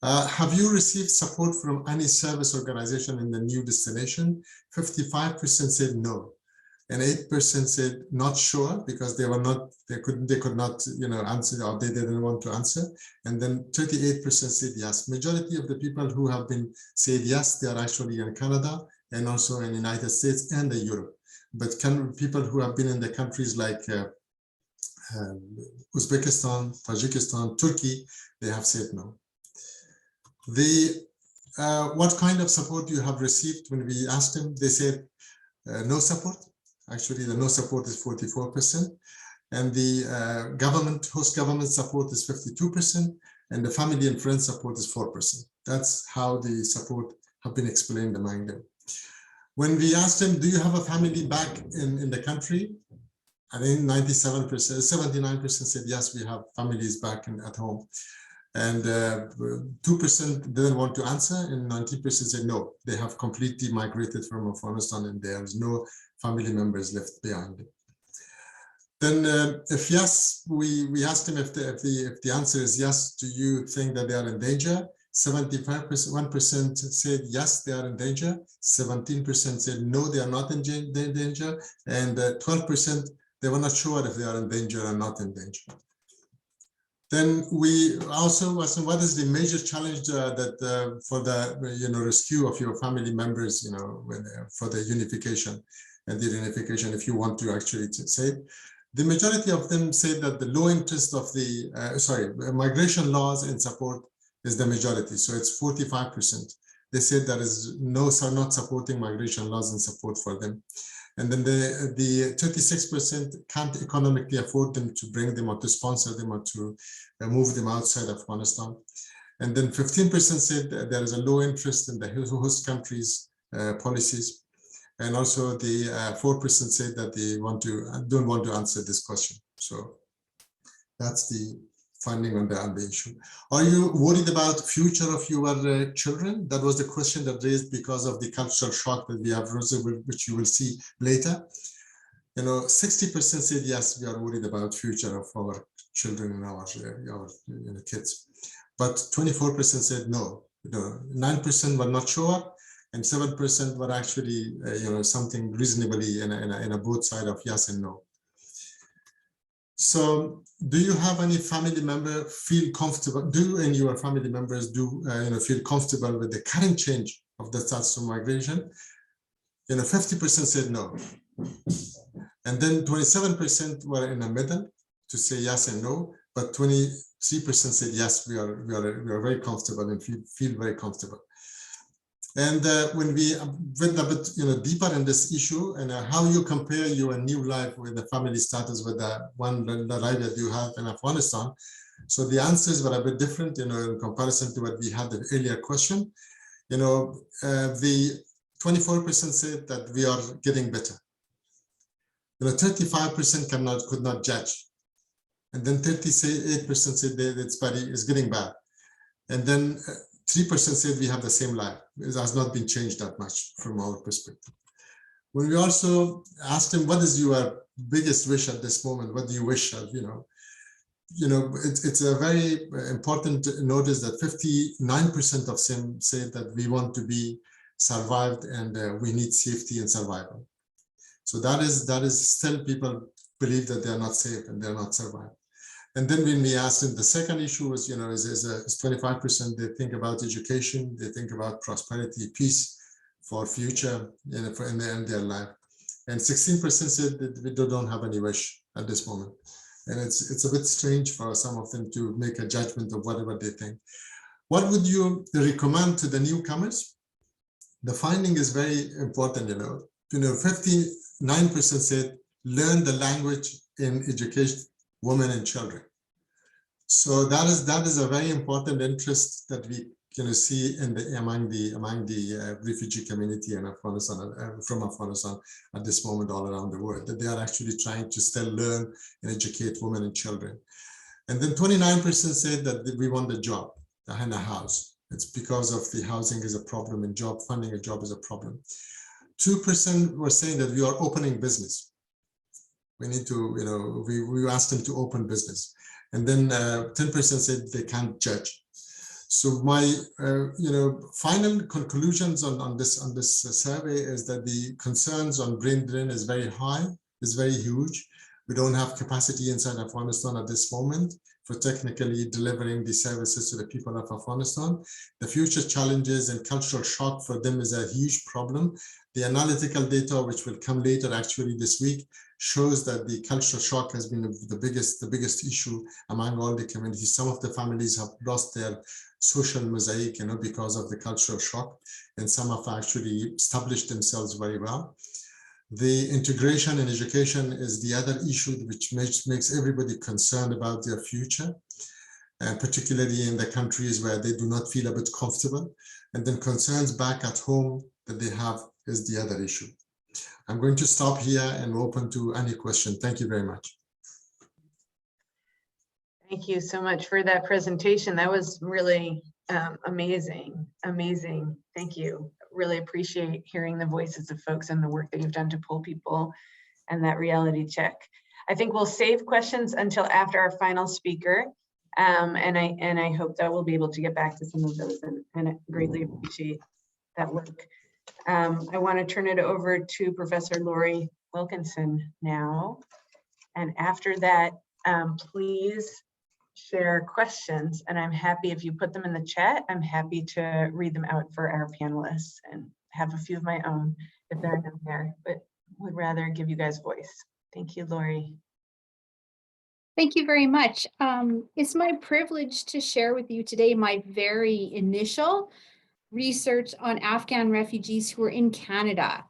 Have you received support from any service organization in the new destination? 55% said no. And 8% said not sure because they could not answer, or they didn't want to answer. And then 38% said yes. Majority of the people who have been said yes, they are actually in Canada and also in the United States and Europe. But people who have been in the countries like Uzbekistan, Tajikistan, Turkey, they have said no. What kind of support you have received? When we asked them, they said no support. Actually, the no support is 44%, and the host government support is 52%, and the family and friends support is 4%. That's how the support have been explained among them. When we asked them, do you have a family back in the country? I think 97%, 79% said yes, we have families back at home. And 2% didn't want to answer, and 90% said no, they have completely migrated from Afghanistan and there's no family members left behind. Then if yes, we asked them if the answer is yes, do you think that they are in danger? 75%, 1% said yes, they are in danger. 17% said no, they are not in danger. And 12%, they were not sure if they are in danger or not in danger. Then we also asked them, what is the major challenge that for the rescue of your family members, for the unification and the reunification, if you want to actually say it. The majority of them said that the low interest of the migration laws and support is the majority. So it's 45%. They said there is not supporting migration laws and support for them. And then the 36% can't economically afford them to bring them or to sponsor them or to move them outside Afghanistan. And then 15% said that there is a low interest in the host countries' policies. And also the 4% said that they don't want to answer this question. So that's the finding on the issue. Are you worried about future of your children? That was the question that raised because of the cultural shock that we have, which you will see later. 60% said yes, we are worried about future of our children and our kids. But 24% said no. 9% were not sure, and 7% were actually something reasonably in a both side of yes and no. So do you have any family member feel comfortable? Do any of your family members feel comfortable with the current change of the status of migration? 50% said no. And then 27% were in the middle to say yes and no, but 23% said yes, we are very comfortable and feel very comfortable. And when we went a bit deeper in this issue and how you compare your new life with the family status with the life that you have in Afghanistan, so the answers were a bit different, in comparison to what we had the earlier question. The 24% said that we are getting better. 35% could not judge, and then 38% said that it's getting bad, and then 3% said we have the same life. It has not been changed that much from our perspective. When we also asked them, what is your biggest wish at this moment? What do you wish of, it's a very important notice that 59% of them say that we want to be survived and we need safety and survival. So that is still people believe that they are not safe and they're not survived. And then when we asked them, the second issue was, is 25%, they think about education, they think about prosperity, peace for future in their life. And 16% said that we don't have any wish at this moment. And it's a bit strange for some of them to make a judgment of whatever they think. What would you recommend to the newcomers? The finding is very important, 59% said learn the language in education, women and children. So that is a very important interest that we see among the refugee community in Afghanistan, from Afghanistan at this moment all around the world, that they are actually trying to still learn and educate women and children. And then 29% said that we want a job and a house. It's because of the housing is a problem and job funding a job is a problem. 2% were saying that we are opening business. We need to, we asked them to open business. And then 10% said they can't judge. So my, final conclusions on this survey is that the concerns on brain drain is very high, is very huge. We don't have capacity inside Afghanistan at this moment for technically delivering the services to the people of Afghanistan. The future challenges and cultural shock for them is a huge problem. The analytical data, which will come later actually this week, shows that the cultural shock has been the biggest issue among all the communities. Some of the families have lost their social mosaic, because of the cultural shock, and some have actually established themselves very well. The integration in education is the other issue which makes everybody concerned about their future, and particularly in the countries where they do not feel a bit comfortable. And then concerns back at home that they have is the other issue. I'm going to stop here and open to any question. Thank you very much. Thank you so much for that presentation. That was really amazing. Thank you. Really appreciate hearing the voices of folks and the work that you've done to pull people and that reality check. I think we'll save questions until after our final speaker. And I hope that we'll be able to get back to some of those, and I greatly appreciate that work. I want to turn it over to Professor Lori Wilkinson now. And after that, please share questions, and I'm happy if you put them in the chat. I'm happy to read them out for our panelists and have a few of my own if there are none there, but would rather give you guys voice. Thank you, Lori. Thank you very much. It's my privilege to share with you today my very initial research on Afghan refugees who are in Canada.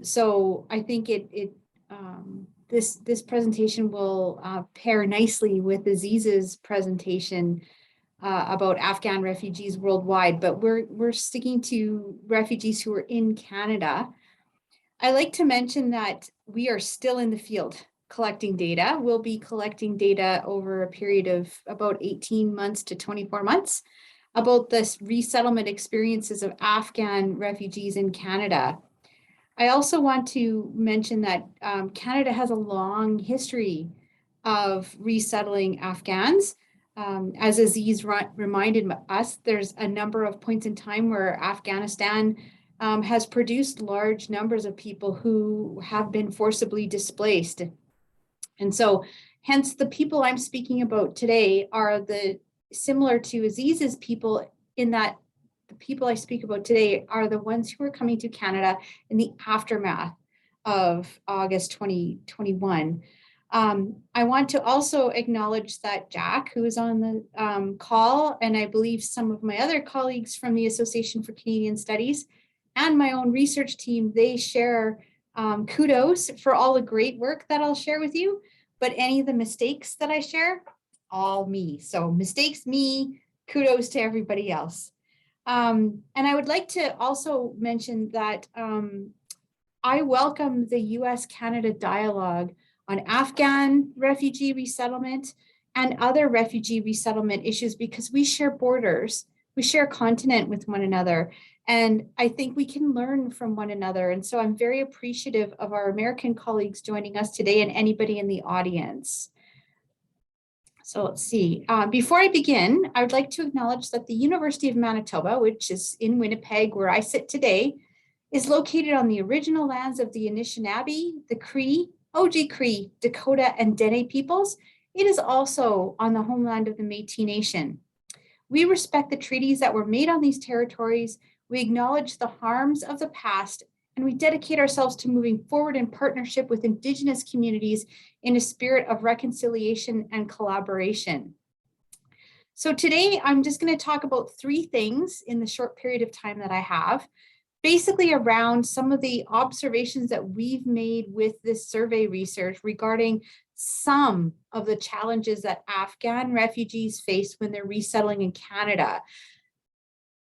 So I think this presentation will pair nicely with Aziz's presentation about Afghan refugees worldwide, but we're sticking to refugees who are in Canada. I like to mention that we are still in the field collecting data. We'll be collecting data over a period of about 18 months to 24 months about the resettlement experiences of Afghan refugees in Canada. I also want to mention that Canada has a long history of resettling Afghans. As Aziz reminded us, there's a number of points in time where Afghanistan has produced large numbers of people who have been forcibly displaced. And so hence the people I'm speaking about today are similar to Aziz's people, in that the people I speak about today are the ones who are coming to Canada in the aftermath of August 2021. I want to also acknowledge that Jack, who is on the call, and I believe some of my other colleagues from the Association for Canadian Studies and my own research team, they share kudos for all the great work that I'll share with you, but any of the mistakes that I share, all me. So mistakes, me, kudos to everybody else. And I would like to also mention that I welcome the US-Canada dialogue on Afghan refugee resettlement and other refugee resettlement issues, because we share borders, we share continent with one another, and I think we can learn from one another. And so I'm very appreciative of our American colleagues joining us today and anybody in the audience. So let's see. Before I begin, I would like to acknowledge that the University of Manitoba, which is in Winnipeg, where I sit today, is located on the original lands of the Anishinaabe, the Cree, Oji-Cree, Dakota, and Dene peoples. It is also on the homeland of the Métis Nation. We respect the treaties that were made on these territories. We acknowledge the harms of the past, and we dedicate ourselves to moving forward in partnership with Indigenous communities in a spirit of reconciliation and collaboration. So today, I'm just going to talk about three things in the short period of time that I have, basically around some of the observations that we've made with this survey research regarding some of the challenges that Afghan refugees face when they're resettling in Canada.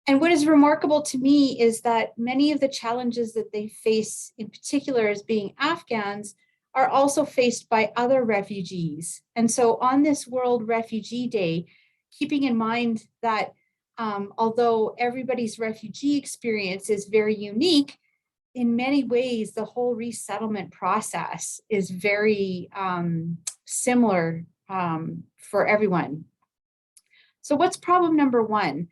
And what is remarkable to me is that many of the challenges that they face, in particular as being Afghans, are also faced by other refugees. And so on this World Refugee Day, keeping in mind that although everybody's refugee experience is very unique, in many ways, the whole resettlement process is very similar for everyone. So what's problem number one?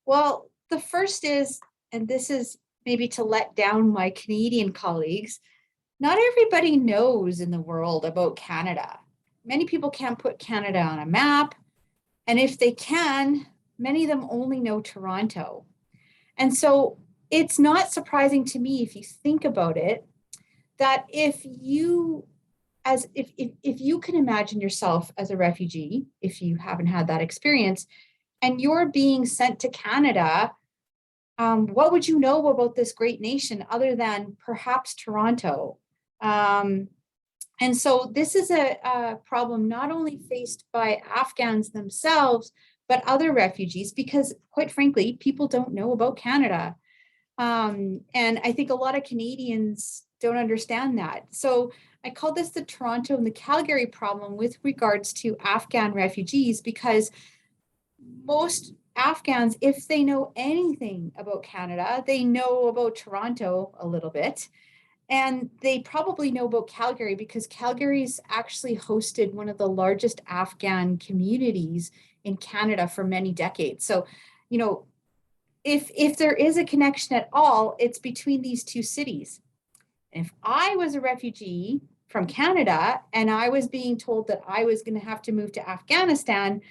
Well, the first is, and this is maybe to let down my Canadian colleagues, not everybody knows in the world about Canada. Many people can't put Canada on a map, and if they can, many of them only know Toronto. And so it's not surprising to me, if you think about it, that if you can imagine yourself as a refugee, if you haven't had that experience, and you're being sent to Canada, what would you know about this great nation other than perhaps Toronto? And so this is a problem not only faced by Afghans themselves, but other refugees, because quite frankly, people don't know about Canada. And I think a lot of Canadians don't understand that. So I call this the Toronto and the Calgary problem with regards to Afghan refugees, because most Afghans, if they know anything about Canada, they know about Toronto a little bit. And they probably know about Calgary because Calgary's actually hosted one of the largest Afghan communities in Canada for many decades. So, you know, if there is a connection at all, it's between these two cities. If I was a refugee from Canada and I was being told that I was going to have to move to Afghanistan,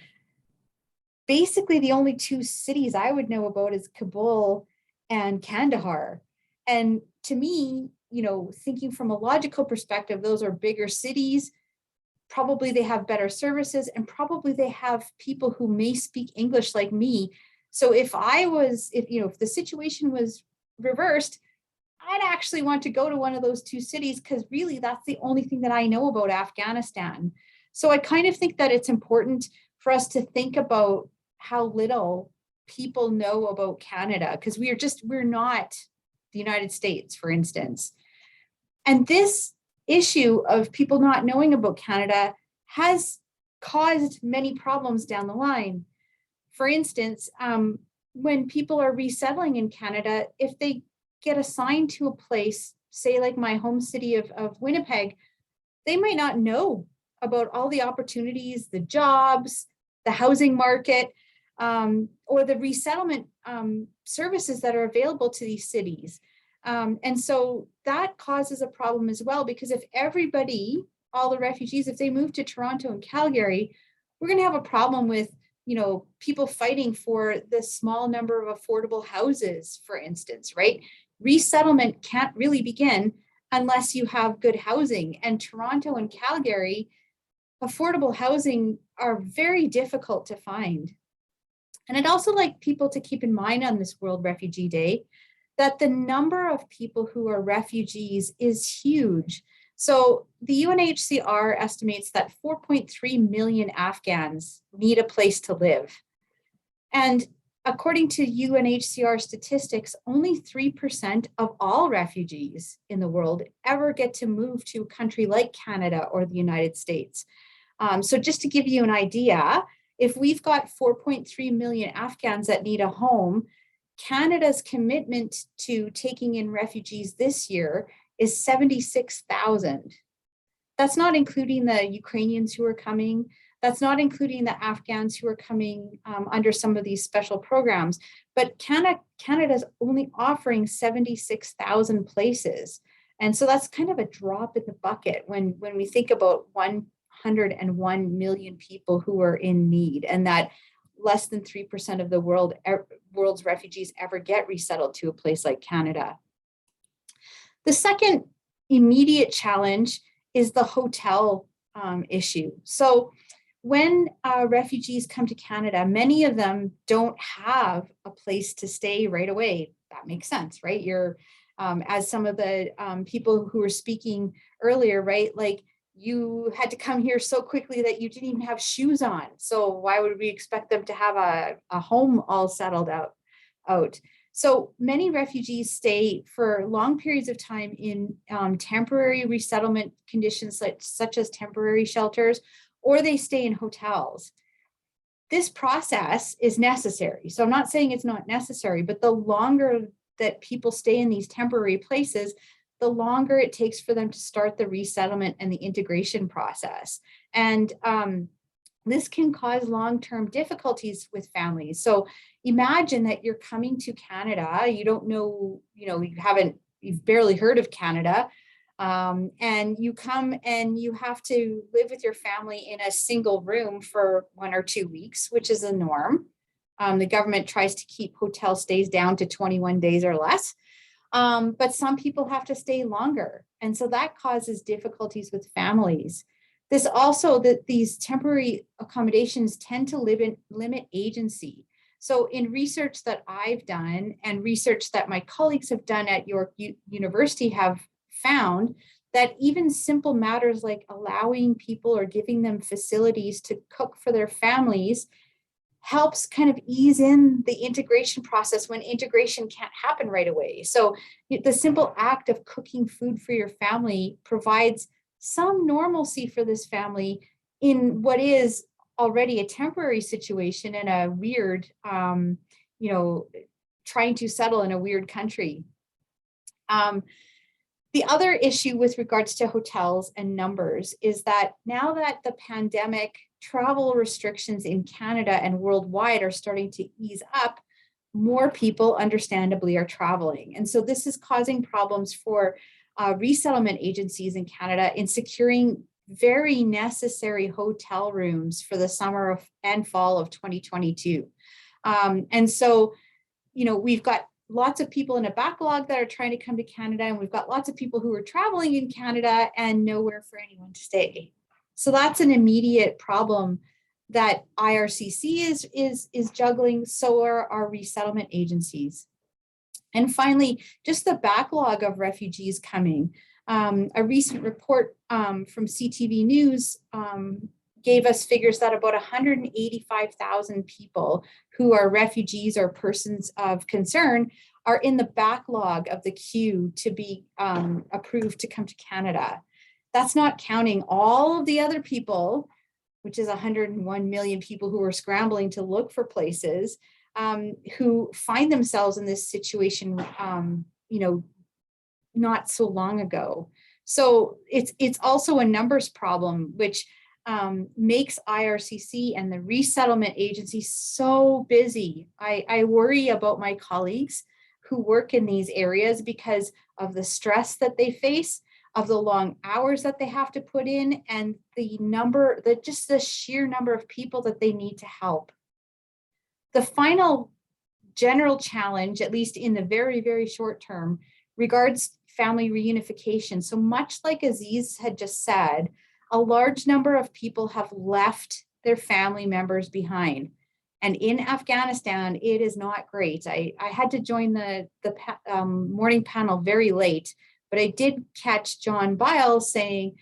basically the only two cities I would know about is Kabul and Kandahar. And to me, you know, thinking from a logical perspective, those are bigger cities. Probably they have better services, and probably they have people who may speak English like me. So if the situation was reversed, I'd actually want to go to one of those two cities, because really that's the only thing that I know about Afghanistan. So I kind of think that it's important for us to think about how little people know about Canada, because we're not the United States, for instance. And this issue of people not knowing about Canada has caused many problems down the line. For instance, when people are resettling in Canada, if they get assigned to a place, say like my home city of Winnipeg, they might not know about all the opportunities, the jobs, the housing market, or the resettlement services that are available to these cities. And so that causes a problem as well, because if everybody, all the refugees, if they move to Toronto and Calgary, we're going to have a problem with, you know, people fighting for the small number of affordable houses, for instance, right? Resettlement can't really begin unless you have good housing. And Toronto and Calgary, affordable housing are very difficult to find. And I'd also like people to keep in mind on this World Refugee Day that the number of people who are refugees is huge. So the UNHCR estimates that 4.3 million Afghans need a place to live. And according to UNHCR statistics, only 3% of all refugees in the world ever get to move to a country like Canada or the United States. So just to give you an idea, if we've got 4.3 million Afghans that need a home, Canada's commitment to taking in refugees this year is 76,000. That's not including the Ukrainians who are coming. That's not including the Afghans who are coming under some of these special programs. But Canada's only offering 76,000 places. And so that's kind of a drop in the bucket when we think about 101 million people who are in need, and that less than 3% of the world's refugees ever get resettled to a place like Canada. The second immediate challenge is the hotel issue. So when refugees come to Canada, many of them don't have a place to stay right away. That makes sense, right? You're, as some of the people who were speaking earlier, right? Like, you had to come here so quickly that you didn't even have shoes on. So why would we expect them to have a home all settled out? So many refugees stay for long periods of time in temporary resettlement conditions such as temporary shelters, or they stay in hotels. This process is necessary. So I'm not saying it's not necessary, but the longer that people stay in these temporary places, the longer it takes for them to start the resettlement and the integration process. And this can cause long-term difficulties with families. So imagine that you're coming to Canada, you don't know, you've barely heard of Canada, and you come and you have to live with your family in a single room for 1 or 2 weeks, which is the norm. The government tries to keep hotel stays down to 21 days or less. But some people have to stay longer. And so that causes difficulties with families. This also, that these temporary accommodations tend to limit agency. So in research that I've done and research that my colleagues have done at York University have found that even simple matters like allowing people or giving them facilities to cook for their families helps kind of ease in the integration process when integration can't happen right away. So the simple act of cooking food for your family provides some normalcy for this family in what is already a temporary situation in a weird, you know, trying to settle in a weird country. The other issue with regards to hotels and numbers is that now that the pandemic travel restrictions in Canada and worldwide are starting to ease up, more people understandably are traveling. And so this is causing problems for resettlement agencies in Canada in securing very necessary hotel rooms for the summer and fall of 2022. And so, you know, we've got lots of people in a backlog that are trying to come to Canada, and we've got lots of people who are traveling in Canada and nowhere for anyone to stay. So that's an immediate problem that IRCC is juggling, so are our resettlement agencies. And finally, just the backlog of refugees coming. A recent report from CTV News gave us figures that about 185,000 people who are refugees or persons of concern are in the backlog of the queue to be approved to come to Canada. That's not counting all of the other people, which is 101 million people who are scrambling to look for places, who find themselves in this situation, you know, not so long ago. So it's also a numbers problem, which makes IRCC and the resettlement agency so busy. I worry about my colleagues who work in these areas because of the stress that they face, of the long hours that they have to put in, and just the sheer number of people that they need to help. The final general challenge, at least in the very, very short term, regards family reunification. So much like Aziz had just said, a large number of people have left their family members behind. And in Afghanistan, it is not great. I had to join the morning panel very late, but I did catch John Biles saying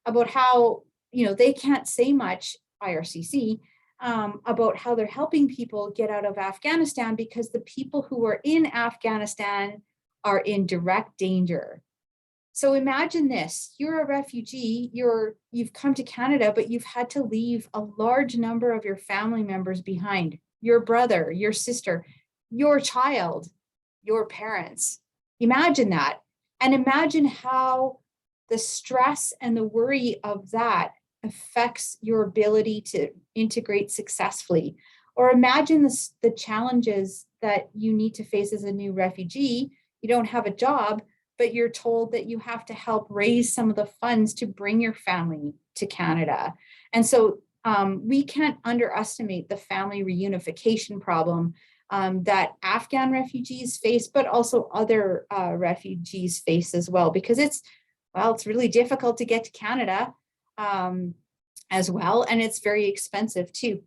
about how, you know, they can't say much, IRCC, about how they're helping people get out of Afghanistan because the people who are in Afghanistan are in direct danger. So imagine this, you're a refugee, you've come to Canada, but you've had to leave a large number of your family members behind, your brother, your sister, your child, your parents. Imagine that. And imagine how the stress and the worry of that affects your ability to integrate successfully. Or imagine the challenges that you need to face as a new refugee. You don't have a job, but you're told that you have to help raise some of the funds to bring your family to Canada. And so we can't underestimate the family reunification problem that Afghan refugees face, but also other refugees face as well, because it's really difficult to get to Canada as well, and it's very expensive too.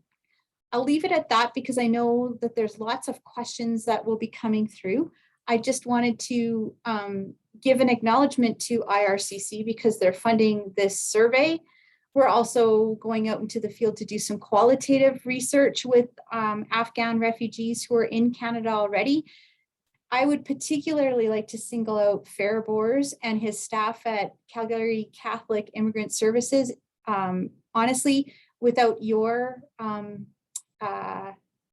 I'll leave it at that because I know that there's lots of questions that will be coming through. I just wanted to give an acknowledgement to IRCC because they're funding this survey. We're also going out into the field to do some qualitative research with Afghan refugees who are in Canada already. I would particularly like to single out Fairbours and his staff at Calgary Catholic Immigrant Services. Honestly, without your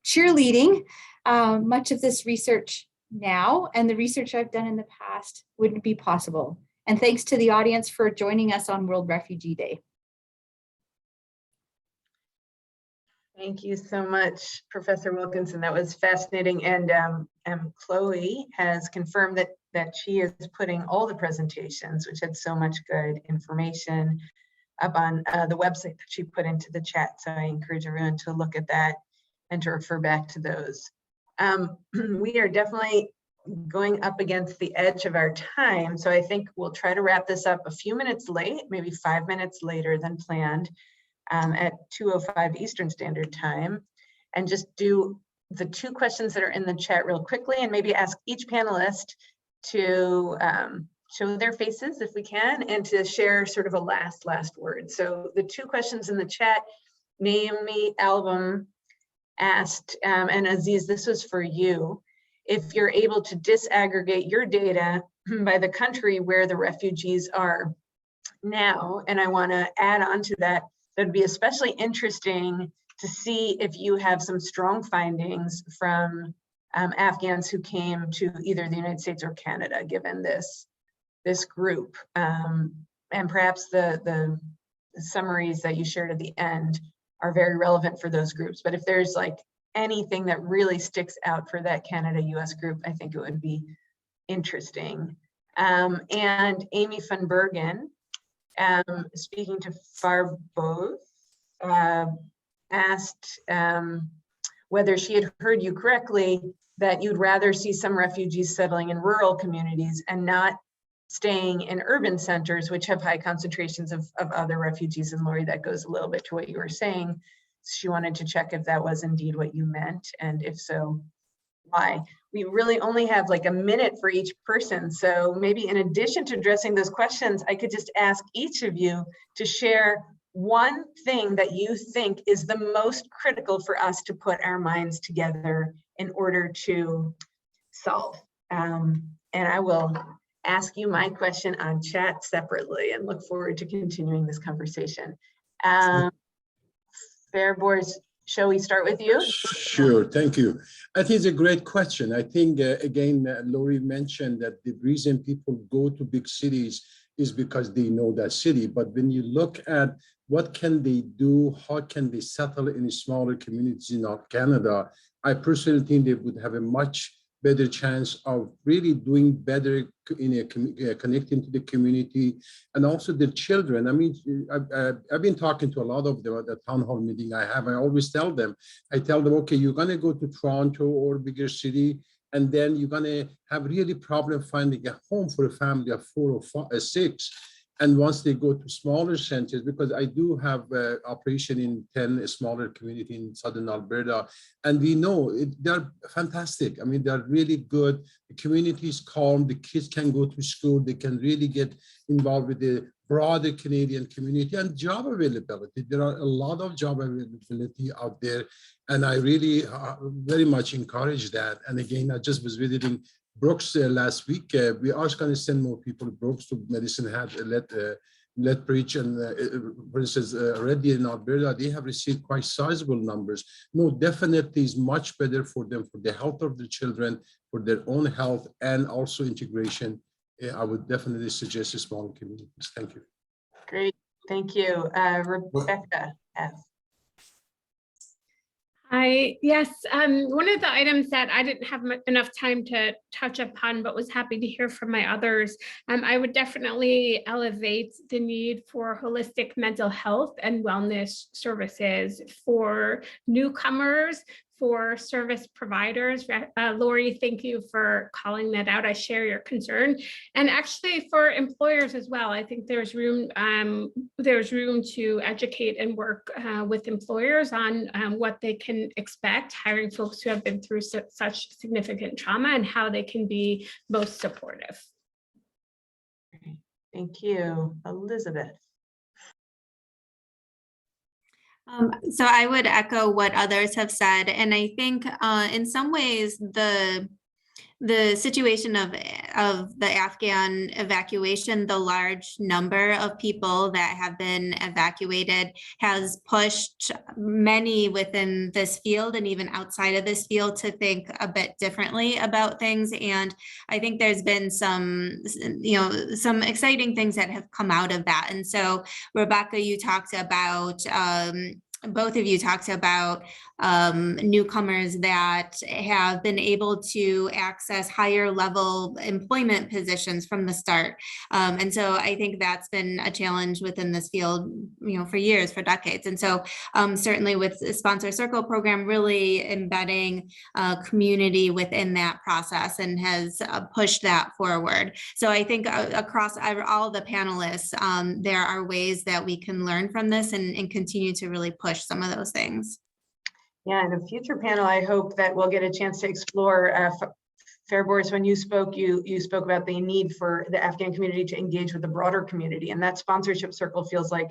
cheerleading, much of this research now and the research I've done in the past wouldn't be possible. And thanks to the audience for joining us on World Refugee Day. Thank you so much, Professor Wilkinson. That was fascinating. And Chloe has confirmed that she is putting all the presentations, which had so much good information, up on the website that she put into the chat. So I encourage everyone to look at that and to refer back to those. We are definitely going up against the edge of our time. So I think we'll try to wrap this up a few minutes late, maybe 5 minutes later than planned, at 2:05 Eastern Standard Time, and just do the 2 questions that are in the chat real quickly, and maybe ask each panelist to show their faces if we can, and to share sort of a last word. So the 2 questions in the chat: name me album asked, and Aziz, this was for you, if you're able to disaggregate your data by the country where the refugees are now. And I want to add on to that, that'd be especially interesting to see if you have some strong findings from Afghans who came to either the United States or Canada, given this group. And perhaps the summaries that you shared at the end are very relevant for those groups. But if there's like anything that really sticks out for that Canada-US group, I think it would be interesting. And Amy van Bergen, speaking to Farboth, asked whether she had heard you correctly, that you'd rather see some refugees settling in rural communities and not staying in urban centers, which have high concentrations of other refugees. And Lori, that goes a little bit to what you were saying. She wanted to check if that was indeed what you meant, and if so, why. We really only have like a minute for each person. So maybe in addition to addressing those questions, I could just ask each of you to share one thing that you think is the most critical for us to put our minds together in order to solve. And I will ask you my question on chat separately and look forward to continuing this conversation. Fairboards, shall we start with you? Sure, thank you. I think it's a great question. I think, again, Lori mentioned that the reason people go to big cities is because they know that city. But when you look at what can they do, how can they settle in smaller communities in Canada, I personally think they would have a much better chance of really doing better in connecting to the community and also the children. I mean, I've been talking to a lot of them at the town hall meeting I have. I always tell them, okay, you're going to go to Toronto or bigger city, and then you're going to have really problem finding a home for a family of 4 or 5 or 6. And once they go to smaller centers, because I do have operation in 10 smaller communities in Southern Alberta, and we know they're fantastic. I mean, they're really good. The community is calm. The kids can go to school. They can really get involved with the broader Canadian community and job availability. There are a lot of job availability out there. And I really very much encourage that. And again, I just was visiting Brooks last week. We are going to send more people to Brooks to Medicine Hat, Lethbridge, and for instance, already in Alberta, they have received quite sizable numbers. No, definitely is much better for them, for the health of the children, for their own health, and also integration. I would definitely suggest smaller communities. Thank you. Great, thank you. Rebecca F. Yes, one of the items that I didn't have enough time to touch upon, but was happy to hear from my others, I would definitely elevate the need for holistic mental health and wellness services for newcomers, for service providers. Lori, thank you for calling that out. I share your concern. And actually for employers as well, I think there's room to educate and work with employers on what they can expect, hiring folks who have been through such significant trauma and how they can be most supportive. Thank you. Elizabeth. So I would echo what others have said, and I think in some ways the situation of the Afghan evacuation, the large number of people that have been evacuated has pushed many within this field and even outside of this field to think a bit differently about things. And I think there's been some exciting things that have come out of that. And so Rebecca, you talked about both of you talked about newcomers that have been able to access higher level employment positions from the start. And so I think that's been a challenge within this field, for years, for decades. And so certainly with the Sponsor Circle program, really embedding community within that process and has pushed that forward. So I think across all the panelists, there are ways that we can learn from this and continue to really push some of those things. Yeah, in a future panel, I hope that we'll get a chance to explore Fairboards. When you spoke, you spoke about the need for the Afghan community to engage with the broader community, and that sponsorship circle feels like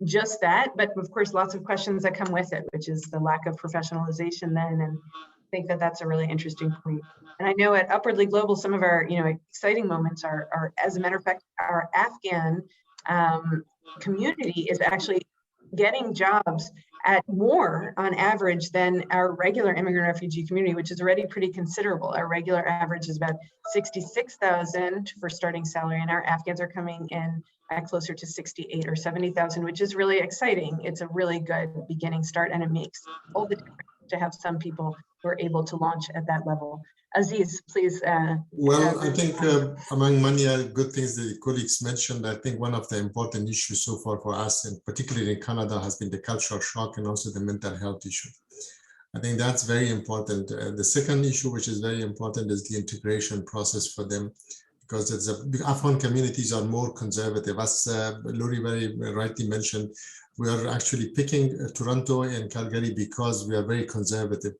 just that, but of course, lots of questions that come with it, which is the lack of professionalization then. And I think that that's a really interesting point. And I know at Upwardly Global, some of our exciting moments are, as a matter of fact, our Afghan community is actually getting jobs at more on average than our regular immigrant refugee community, which is already pretty considerable. Our regular average is about 66,000 for starting salary, and our Afghans are coming in at closer to 68 or 70,000, which is really exciting. It's a really good beginning start, and it makes all the difference to have some people who are able to launch at that level. Aziz, please. Well, I think among many good things the colleagues mentioned, I think one of the important issues so far for us, and particularly in Canada, has been the cultural shock and also the mental health issue. I think that's very important. The second issue, which is very important, is the integration process for them, because the Afghan communities are more conservative. As Lori very rightly mentioned, we are actually picking Toronto and Calgary because we are very conservative.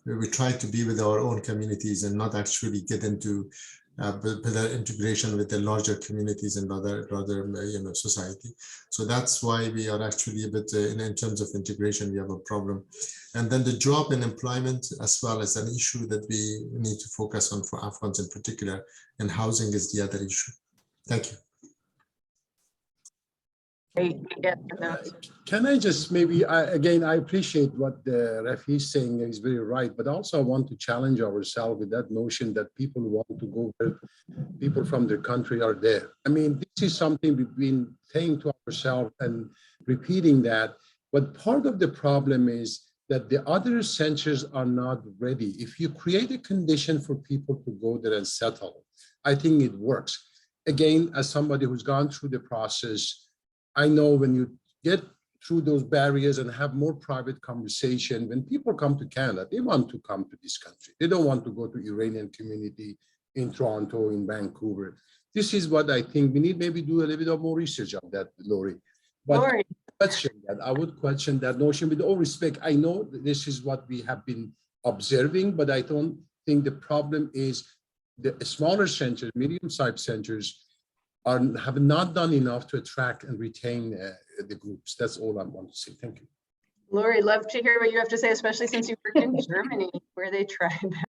We try to be with our own communities and not actually get into integration with the larger communities and other society. So that's why we are actually a bit in terms of integration, we have a problem. And then the job and employment as well as an issue that we need to focus on for Afghans in particular, and housing is the other issue. Thank you. Can I just maybe, again, I appreciate what the Ref is saying is very right, but also I want to challenge ourselves with that notion that people want to go where people from their country are there. I mean, this is something we've been saying to ourselves and repeating that, but part of the problem is that the other centers are not ready. If you create a condition for people to go there and settle, I think it works. Again, as somebody who's gone through the process, I know when you get through those barriers and have more private conversation, when people come to Canada, they want to come to this country. They don't want to go to Iranian community in Toronto, in Vancouver. This is what I think we need, maybe do a little bit of more research on that, Lori. But Lori. I would question that notion with all respect. I know that this is what we have been observing, but I don't think the problem is the smaller centers, medium-sized centers, have not done enough to attract and retain the groups. That's all I want to say. Thank you. Lori, love to hear what you have to say, especially since you work in Germany, where they tried that.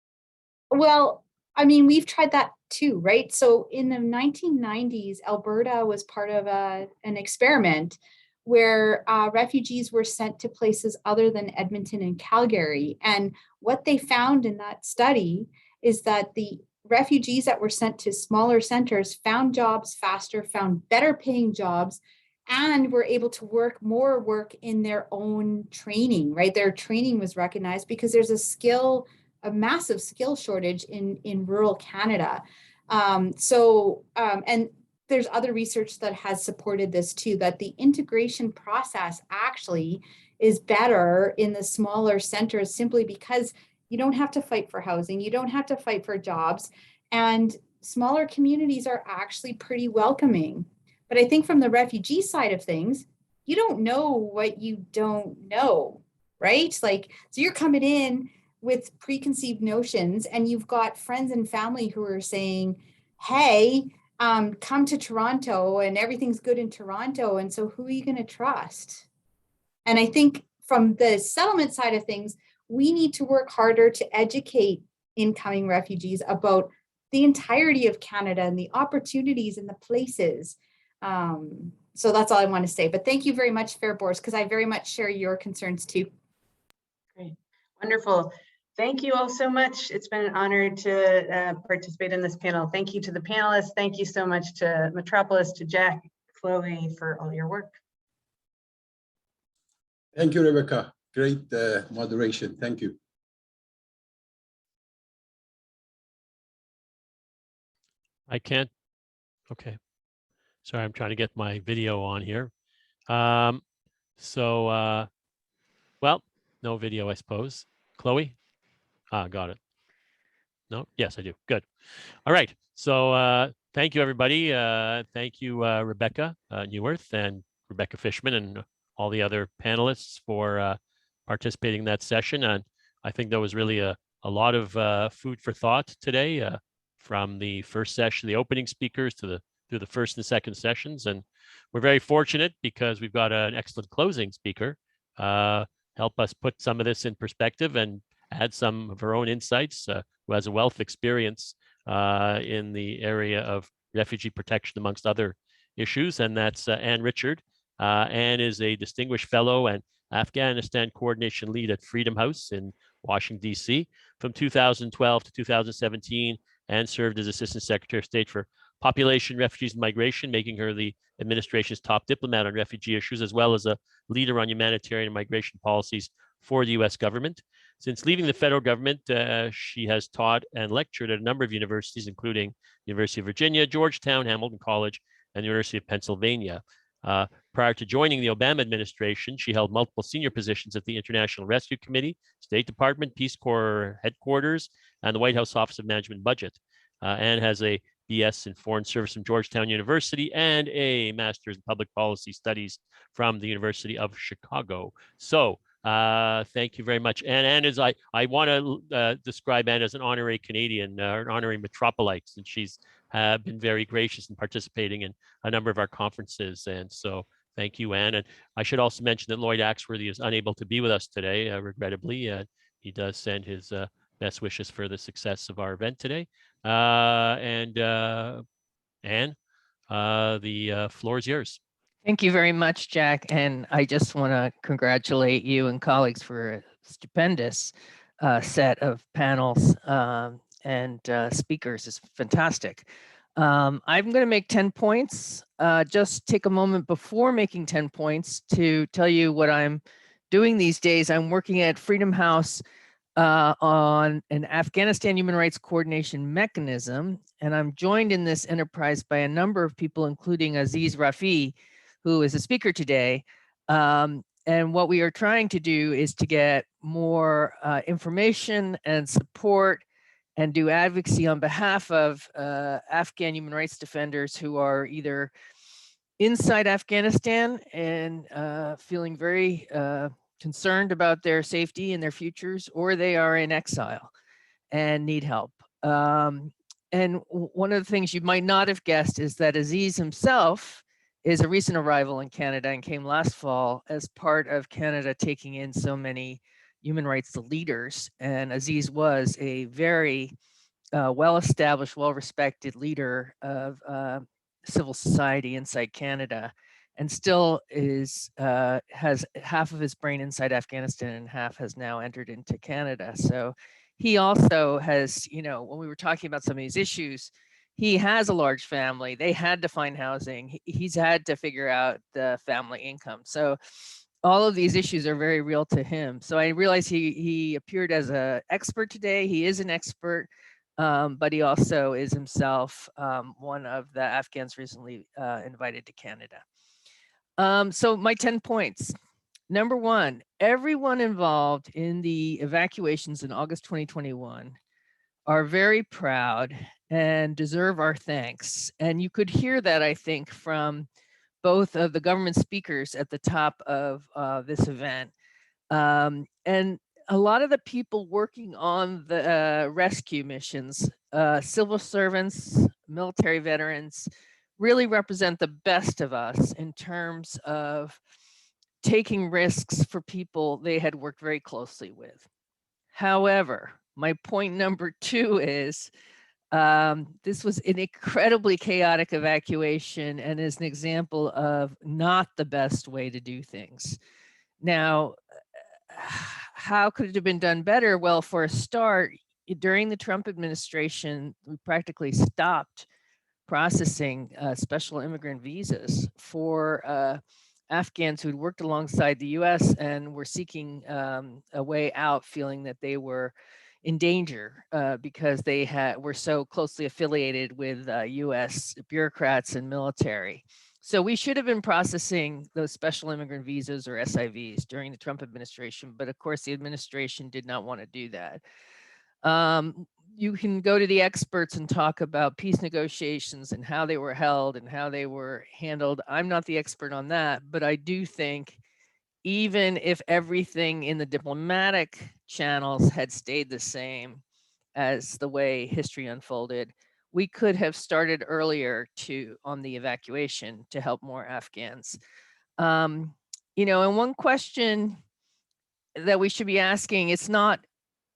Well, I mean, we've tried that too, right? So in the 1990s, Alberta was part of an experiment where refugees were sent to places other than Edmonton and Calgary. And what they found in that study is that the refugees that were sent to smaller centers found jobs faster, found better paying jobs, and were able to work in their own training, right? Their training was recognized because there's a massive skill shortage in rural Canada. And there's other research that has supported this too, that the integration process actually is better in the smaller centers simply because you don't have to fight for housing. You don't have to fight for jobs. And smaller communities are actually pretty welcoming. But I think from the refugee side of things, you don't know what you don't know, right? Like, so you're coming in with preconceived notions and you've got friends and family who are saying, hey, come to Toronto and everything's good in Toronto. And so who are you going to trust? And I think from the settlement side of things, we need to work harder to educate incoming refugees about the entirety of Canada and the opportunities and the places. So that's all I want to say. But thank you very much, Fair Boars, because I very much share your concerns too. Great. Wonderful. Thank you all so much. It's been an honor to participate in this panel. Thank you to the panelists. Thank you so much to Metropolis, to Jack, Chloe, for all your work. Thank you, Rebecca. Great moderation. Thank you. I can't. Okay. Sorry, I'm trying to get my video on here. Well, no video, I suppose. Chloe? Got it. No? Yes, I do. Good. All right. So thank you, everybody. Thank you, Rebecca Neuwirth and Rebecca Fishman and all the other panelists for participating in that session. And I think there was really a lot of food for thought today, from the first session, the opening speakers, to the through the first and second sessions. And we're very fortunate because we've got an excellent closing speaker, help us put some of this in perspective and add some of her own insights, who has a wealth of experience in the area of refugee protection, amongst other issues. And that's Anne Richard. Anne is a distinguished fellow and Afghanistan coordination lead at Freedom House in Washington, D.C. From 2012 to 2017, Anne served as Assistant Secretary of State for Population, Refugees, and Migration, making her the administration's top diplomat on refugee issues, as well as a leader on humanitarian and migration policies for the U.S. government. Since leaving the federal government, she has taught and lectured at a number of universities, including University of Virginia, Georgetown, Hamilton College, and the University of Pennsylvania. Prior to joining the Obama administration, she held multiple senior positions at the International Rescue Committee, State Department, Peace Corps headquarters, and the White House Office of Management and Budget. Anne has a BS in Foreign Service from Georgetown University and a Master's in Public Policy Studies from the University of Chicago. So thank you very much. And Anne is, I want to describe Anne as an honorary Canadian, or an honorary metropolite, since she's been very gracious in participating in a number of our conferences. And so thank you, Anne. And I should also mention that Lloyd Axworthy is unable to be with us today, regrettably. He does send his best wishes for the success of our event today. Anne, the floor is yours. Thank you very much, Jack. And I just want to congratulate you and colleagues for a stupendous set of panels and speakers. It's fantastic. I'm going to make 10 points. Just take a moment before making 10 points to tell you what I'm doing these days. I'm working at Freedom House on an Afghanistan human rights coordination mechanism. And I'm joined in this enterprise by a number of people, including Aziz Rafi, who is a speaker today. And what we are trying to do is to get more information and support and do advocacy on behalf of Afghan human rights defenders who are either inside Afghanistan and feeling very concerned about their safety and their futures, or they are in exile and need help. And one of the things you might not have guessed is that Aziz himself is a recent arrival in Canada and came last fall as part of Canada taking in so many human rights leaders. And Aziz was a very well-established, well-respected leader of civil society inside Canada, and still is has half of his brain inside Afghanistan and half has now entered into Canada. So he also has, you know, when we were talking about some of these issues, he has a large family. They had to find housing. He's had to figure out the family income. So all of these issues are very real to him. So I realize he appeared as an expert today. He is an expert, but he also is himself one of the Afghans recently invited to Canada. So my 10 points. Number one, everyone involved in the evacuations in August 2021 are very proud and deserve our thanks. And you could hear that, I think, from both of the government speakers at the top of this event. And a lot of the people working on the rescue missions, civil servants, military veterans, really represent the best of us in terms of taking risks for people they had worked very closely with. However, my point number two is this was an incredibly chaotic evacuation and is an example of not the best way to do things. Now, how could it have been done better? Well, for a start, during the Trump administration, we practically stopped processing special immigrant visas for Afghans who'd worked alongside the US and were seeking a way out, feeling that they were in danger because they were so closely affiliated with US bureaucrats and military. So we should have been processing those special immigrant visas or SIVs during the Trump administration, but of course the administration did not want to do that. You can go to the experts and talk about peace negotiations and how they were held and how they were handled. I'm not the expert on that, but I do think even if everything in the diplomatic channels had stayed the same as the way history unfolded, we could have started earlier on the evacuation to help more Afghans. And one question that we should be asking, it's not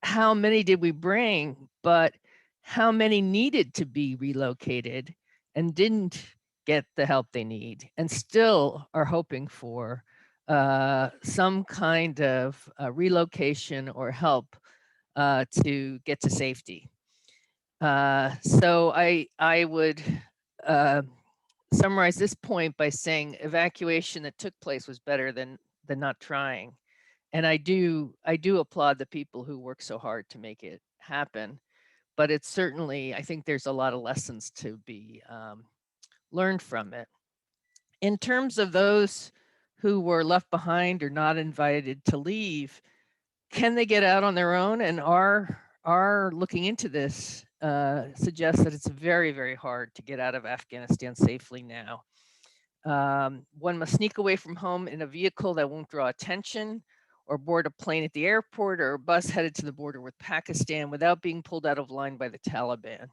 how many did we bring, but how many needed to be relocated and didn't get the help they need and still are hoping for some kind of relocation or help to get to safety. So I would summarize this point by saying evacuation that took place was better than not trying. And I do applaud the people who work so hard to make it happen. But it's certainly, I think there's a lot of lessons to be learned from it. In terms of those who were left behind or not invited to leave, can they get out on their own? And are looking into this suggests that it's very, very hard to get out of Afghanistan safely now. One must sneak away from home in a vehicle that won't draw attention, or board a plane at the airport or a bus headed to the border with Pakistan without being pulled out of line by the Taliban.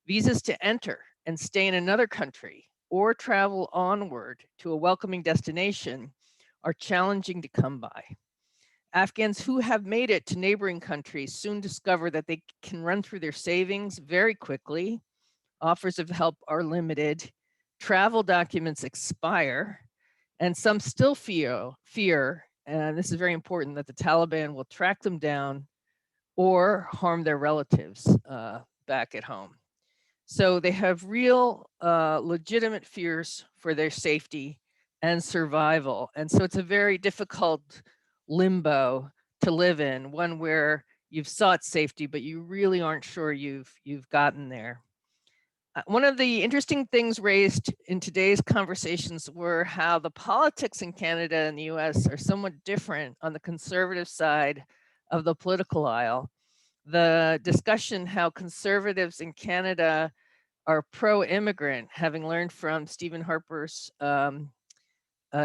Visas to enter and stay in another country or travel onward to a welcoming destination are challenging to come by. Afghans who have made it to neighboring countries soon discover that they can run through their savings very quickly. Offers of help are limited. Travel documents expire, and some still fear, and this is very important, that the Taliban will track them down or harm their relatives back at home. So they have real legitimate fears for their safety and survival. And so it's a very difficult limbo to live in, one where you've sought safety, but you really aren't sure you've gotten there. One of the interesting things raised in today's conversations were how the politics in Canada and the US are somewhat different on the conservative side of the political aisle. The discussion how conservatives in Canada are pro-immigrant, having learned from Stephen Harper's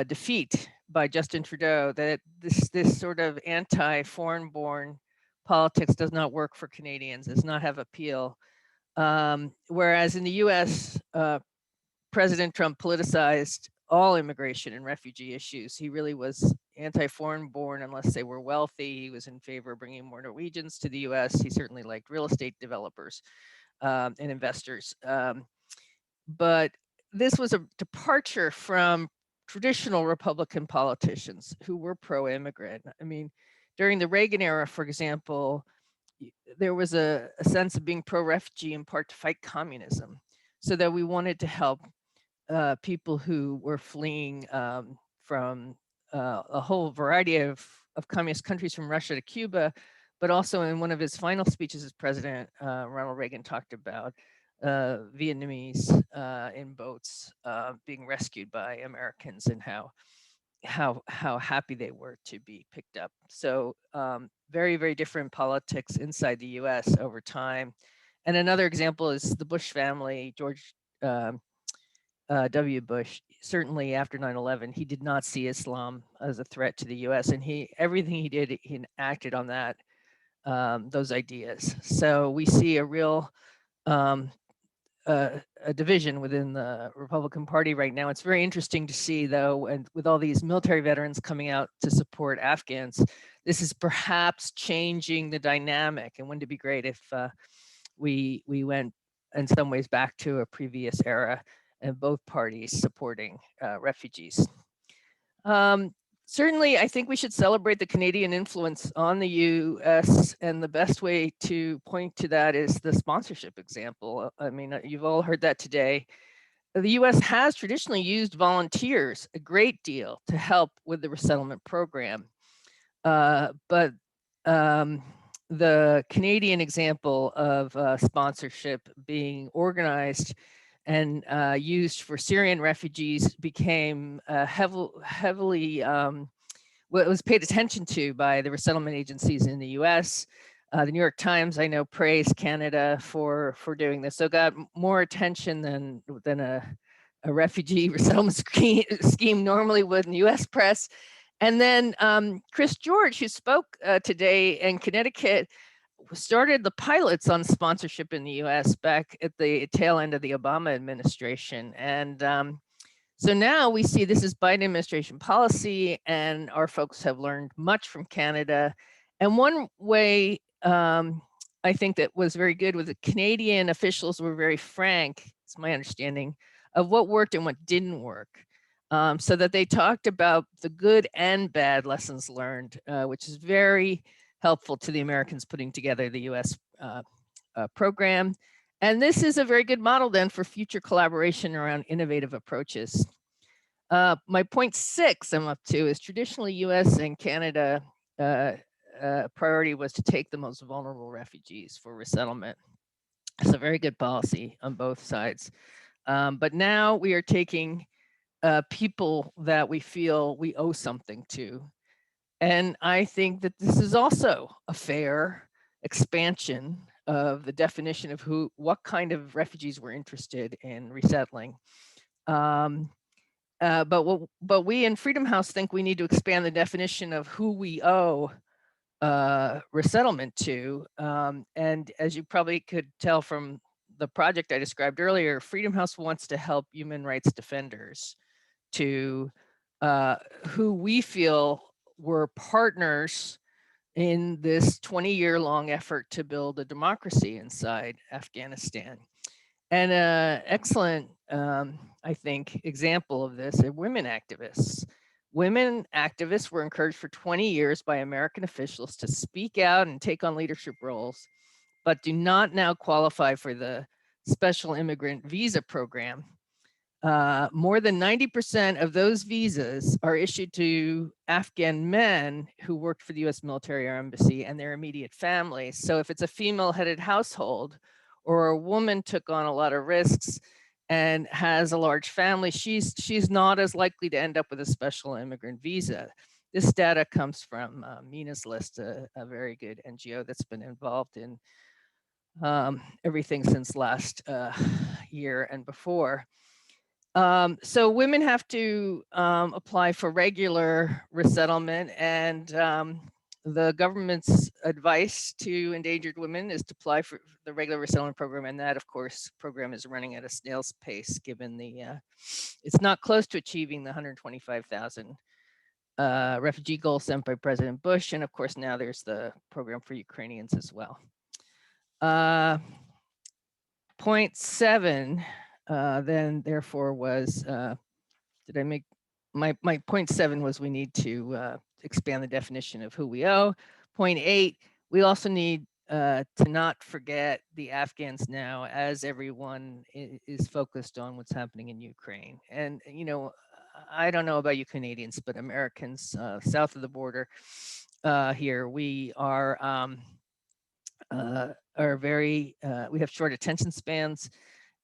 defeat by Justin Trudeau, that this sort of anti-foreign-born politics does not work for Canadians, does not have appeal. Whereas in the US, President Trump politicized all immigration and refugee issues. He really was anti-foreign born unless they were wealthy. He was in favor of bringing more Norwegians to the US. He certainly liked real estate developers and investors. But this was a departure from traditional Republican politicians who were pro-immigrant. I mean, during the Reagan era, for example, there was a sense of being pro-refugee in part to fight communism, so that we wanted to help people who were fleeing from a whole variety of communist countries, from Russia to Cuba. But also in one of his final speeches as president, Ronald Reagan talked about Vietnamese in boats being rescued by Americans, and how happy they were to be picked up. So very, very different politics inside the US over time. And another example is the Bush family. George W. Bush, certainly after 9/11, he did not see Islam as a threat to the US, and everything he did, he acted on those ideas. So we see a real a division within the Republican Party right now. It's very interesting to see, though, and with all these military veterans coming out to support Afghans, this is perhaps changing the dynamic. And wouldn't it be great if we went in some ways back to a previous era and both parties supporting refugees? Certainly, I think we should celebrate the Canadian influence on the US, and the best way to point to that is the sponsorship example. I mean, you've all heard that today. The US has traditionally used volunteers a great deal to help with the resettlement program. But the Canadian example of sponsorship being organized and used for Syrian refugees became heavily was paid attention to by the resettlement agencies in the US. The New York Times, I know, praised Canada for doing this. So got more attention than a refugee resettlement scheme normally would in the US press. And then Chris George, who spoke today in Connecticut, started the pilots on sponsorship in the US back at the tail end of the Obama administration. And so now we see this is Biden administration policy, and our folks have learned much from Canada. And one way I think that was very good was the Canadian officials were very frank, it's my understanding, of what worked and what didn't work. So that they talked about the good and bad lessons learned, which is very helpful to the Americans putting together the US program. And this is a very good model then for future collaboration around innovative approaches. My point 6 I'm up to is traditionally US and Canada priority was to take the most vulnerable refugees for resettlement. It's a very good policy on both sides. But now we are taking people that we feel we owe something to. And I think that this is also a fair expansion of the definition of what kind of refugees we're interested in resettling. But we in Freedom House think we need to expand the definition of who we owe resettlement to. And as you probably could tell from the project I described earlier, Freedom House wants to help human rights defenders to who we feel were partners in this 20-year-long effort to build a democracy inside Afghanistan. And an excellent, I think, example of this are women activists. Women activists were encouraged for 20 years by American officials to speak out and take on leadership roles, but do not now qualify for the special immigrant visa program. More than 90% of those visas are issued to Afghan men who worked for the US military or embassy and their immediate families. So if it's a female-headed household or a woman took on a lot of risks and has a large family, she's not as likely to end up with a special immigrant visa. This data comes from Mina's List, a very good NGO that's been involved in everything since last year and before. So women have to apply for regular resettlement, and the government's advice to endangered women is to apply for the regular resettlement program, and that, of course, program is running at a snail's pace given it's not close to achieving the 125,000 refugee goal set by President Bush, and of course now there's the program for Ukrainians as well. Point 7 then therefore was, did I make, my point 7 was we need to expand the definition of who we owe. Point 8, we also need to not forget the Afghans now, as everyone is focused on what's happening in Ukraine. And, you know, I don't know about you Canadians, but Americans south of the border here, we are very, we have short attention spans,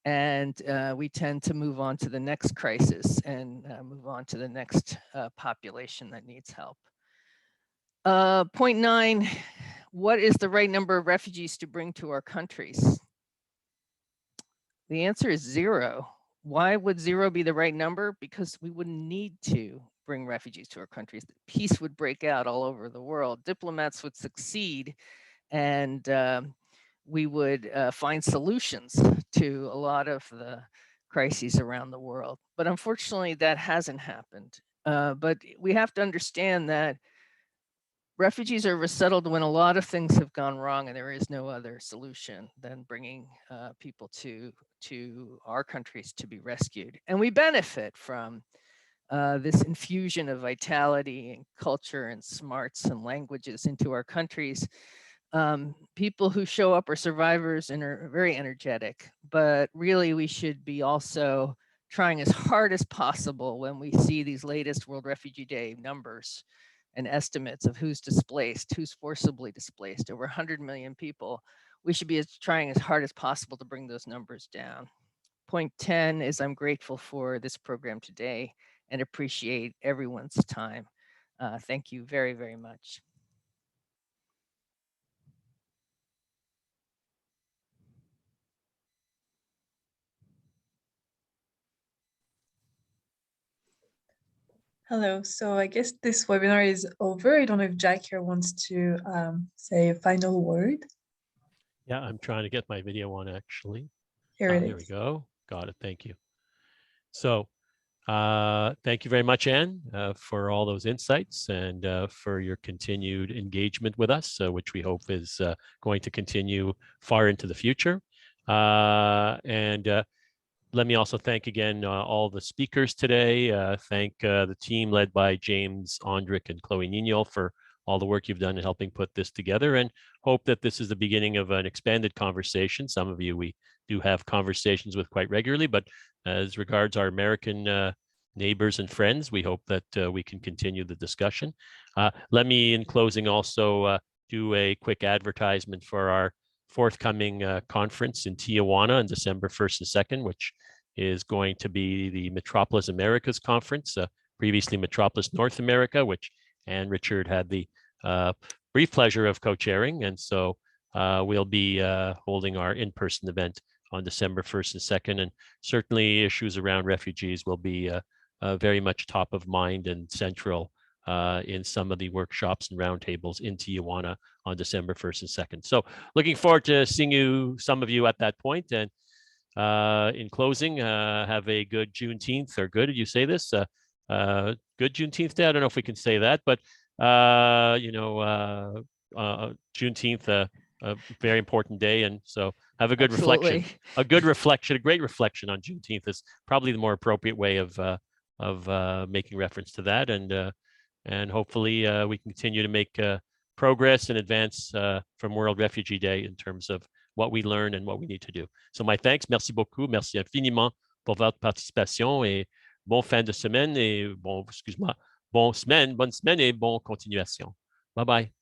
and we tend to move on to the next crisis and move on to the next population that needs help. Point 9, what is the right number of refugees to bring to our countries? The answer is 0. Why would 0 be the right number? Because we wouldn't need to bring refugees to our countries. Peace would break out all over the world. Diplomats would succeed, and we would find solutions to a lot of the crises around the world. But unfortunately, that hasn't happened. But we have to understand that refugees are resettled when a lot of things have gone wrong, and there is no other solution than bringing people to our countries to be rescued. And we benefit from this infusion of vitality and culture and smarts and languages into our countries. People who show up are survivors and are very energetic, but really we should be also trying as hard as possible when we see these latest World Refugee Day numbers and estimates of who's displaced, who's forcibly displaced, over 100 million people. We should be trying as hard as possible to bring those numbers down. Point 10 is I'm grateful for this program today and appreciate everyone's time. Thank you very, very much. Hello, so I guess this webinar is over. I don't know if Jack here wants to say a final word. Yeah, I'm trying to get my video on actually. Here it There we is. go. Got it. Thank you. So thank you very much, Anne, for all those insights and for your continued engagement with us, which we hope is going to continue far into the future. And let me also thank again all the speakers today. Thank the team led by James Ondrick and Chloe Nino for all the work you've done in helping put this together, and hope that this is the beginning of an expanded conversation. Some of you we do have conversations with quite regularly, but as regards our American neighbors and friends, we hope that we can continue the discussion. Let me, in closing, also do a quick advertisement for our forthcoming conference in Tijuana on December 1st and 2nd, which is going to be the Metropolis Americas Conference, previously Metropolis North America, which Anne Richard had the brief pleasure of co-chairing. And so we'll be holding our in-person event on December 1st and 2nd. And certainly issues around refugees will be very much top of mind and central in some of the workshops and roundtables in Tijuana on December 1st and 2nd. So looking forward to seeing some of you at that point. And in closing, have a good Juneteenth, or good, did you say this? Good Juneteenth Day? I don't know if we can say that, but Juneteenth, a very important day. And so have a good reflection, a great reflection on Juneteenth is probably the more appropriate way of making reference to that. And hopefully we can continue to make progress and advance from World Refugee Day in terms of what we learn and what we need to do. So my thanks, merci beaucoup, merci infiniment pour votre participation et bon fin de semaine et bonne semaine et bonne continuation. Bye bye.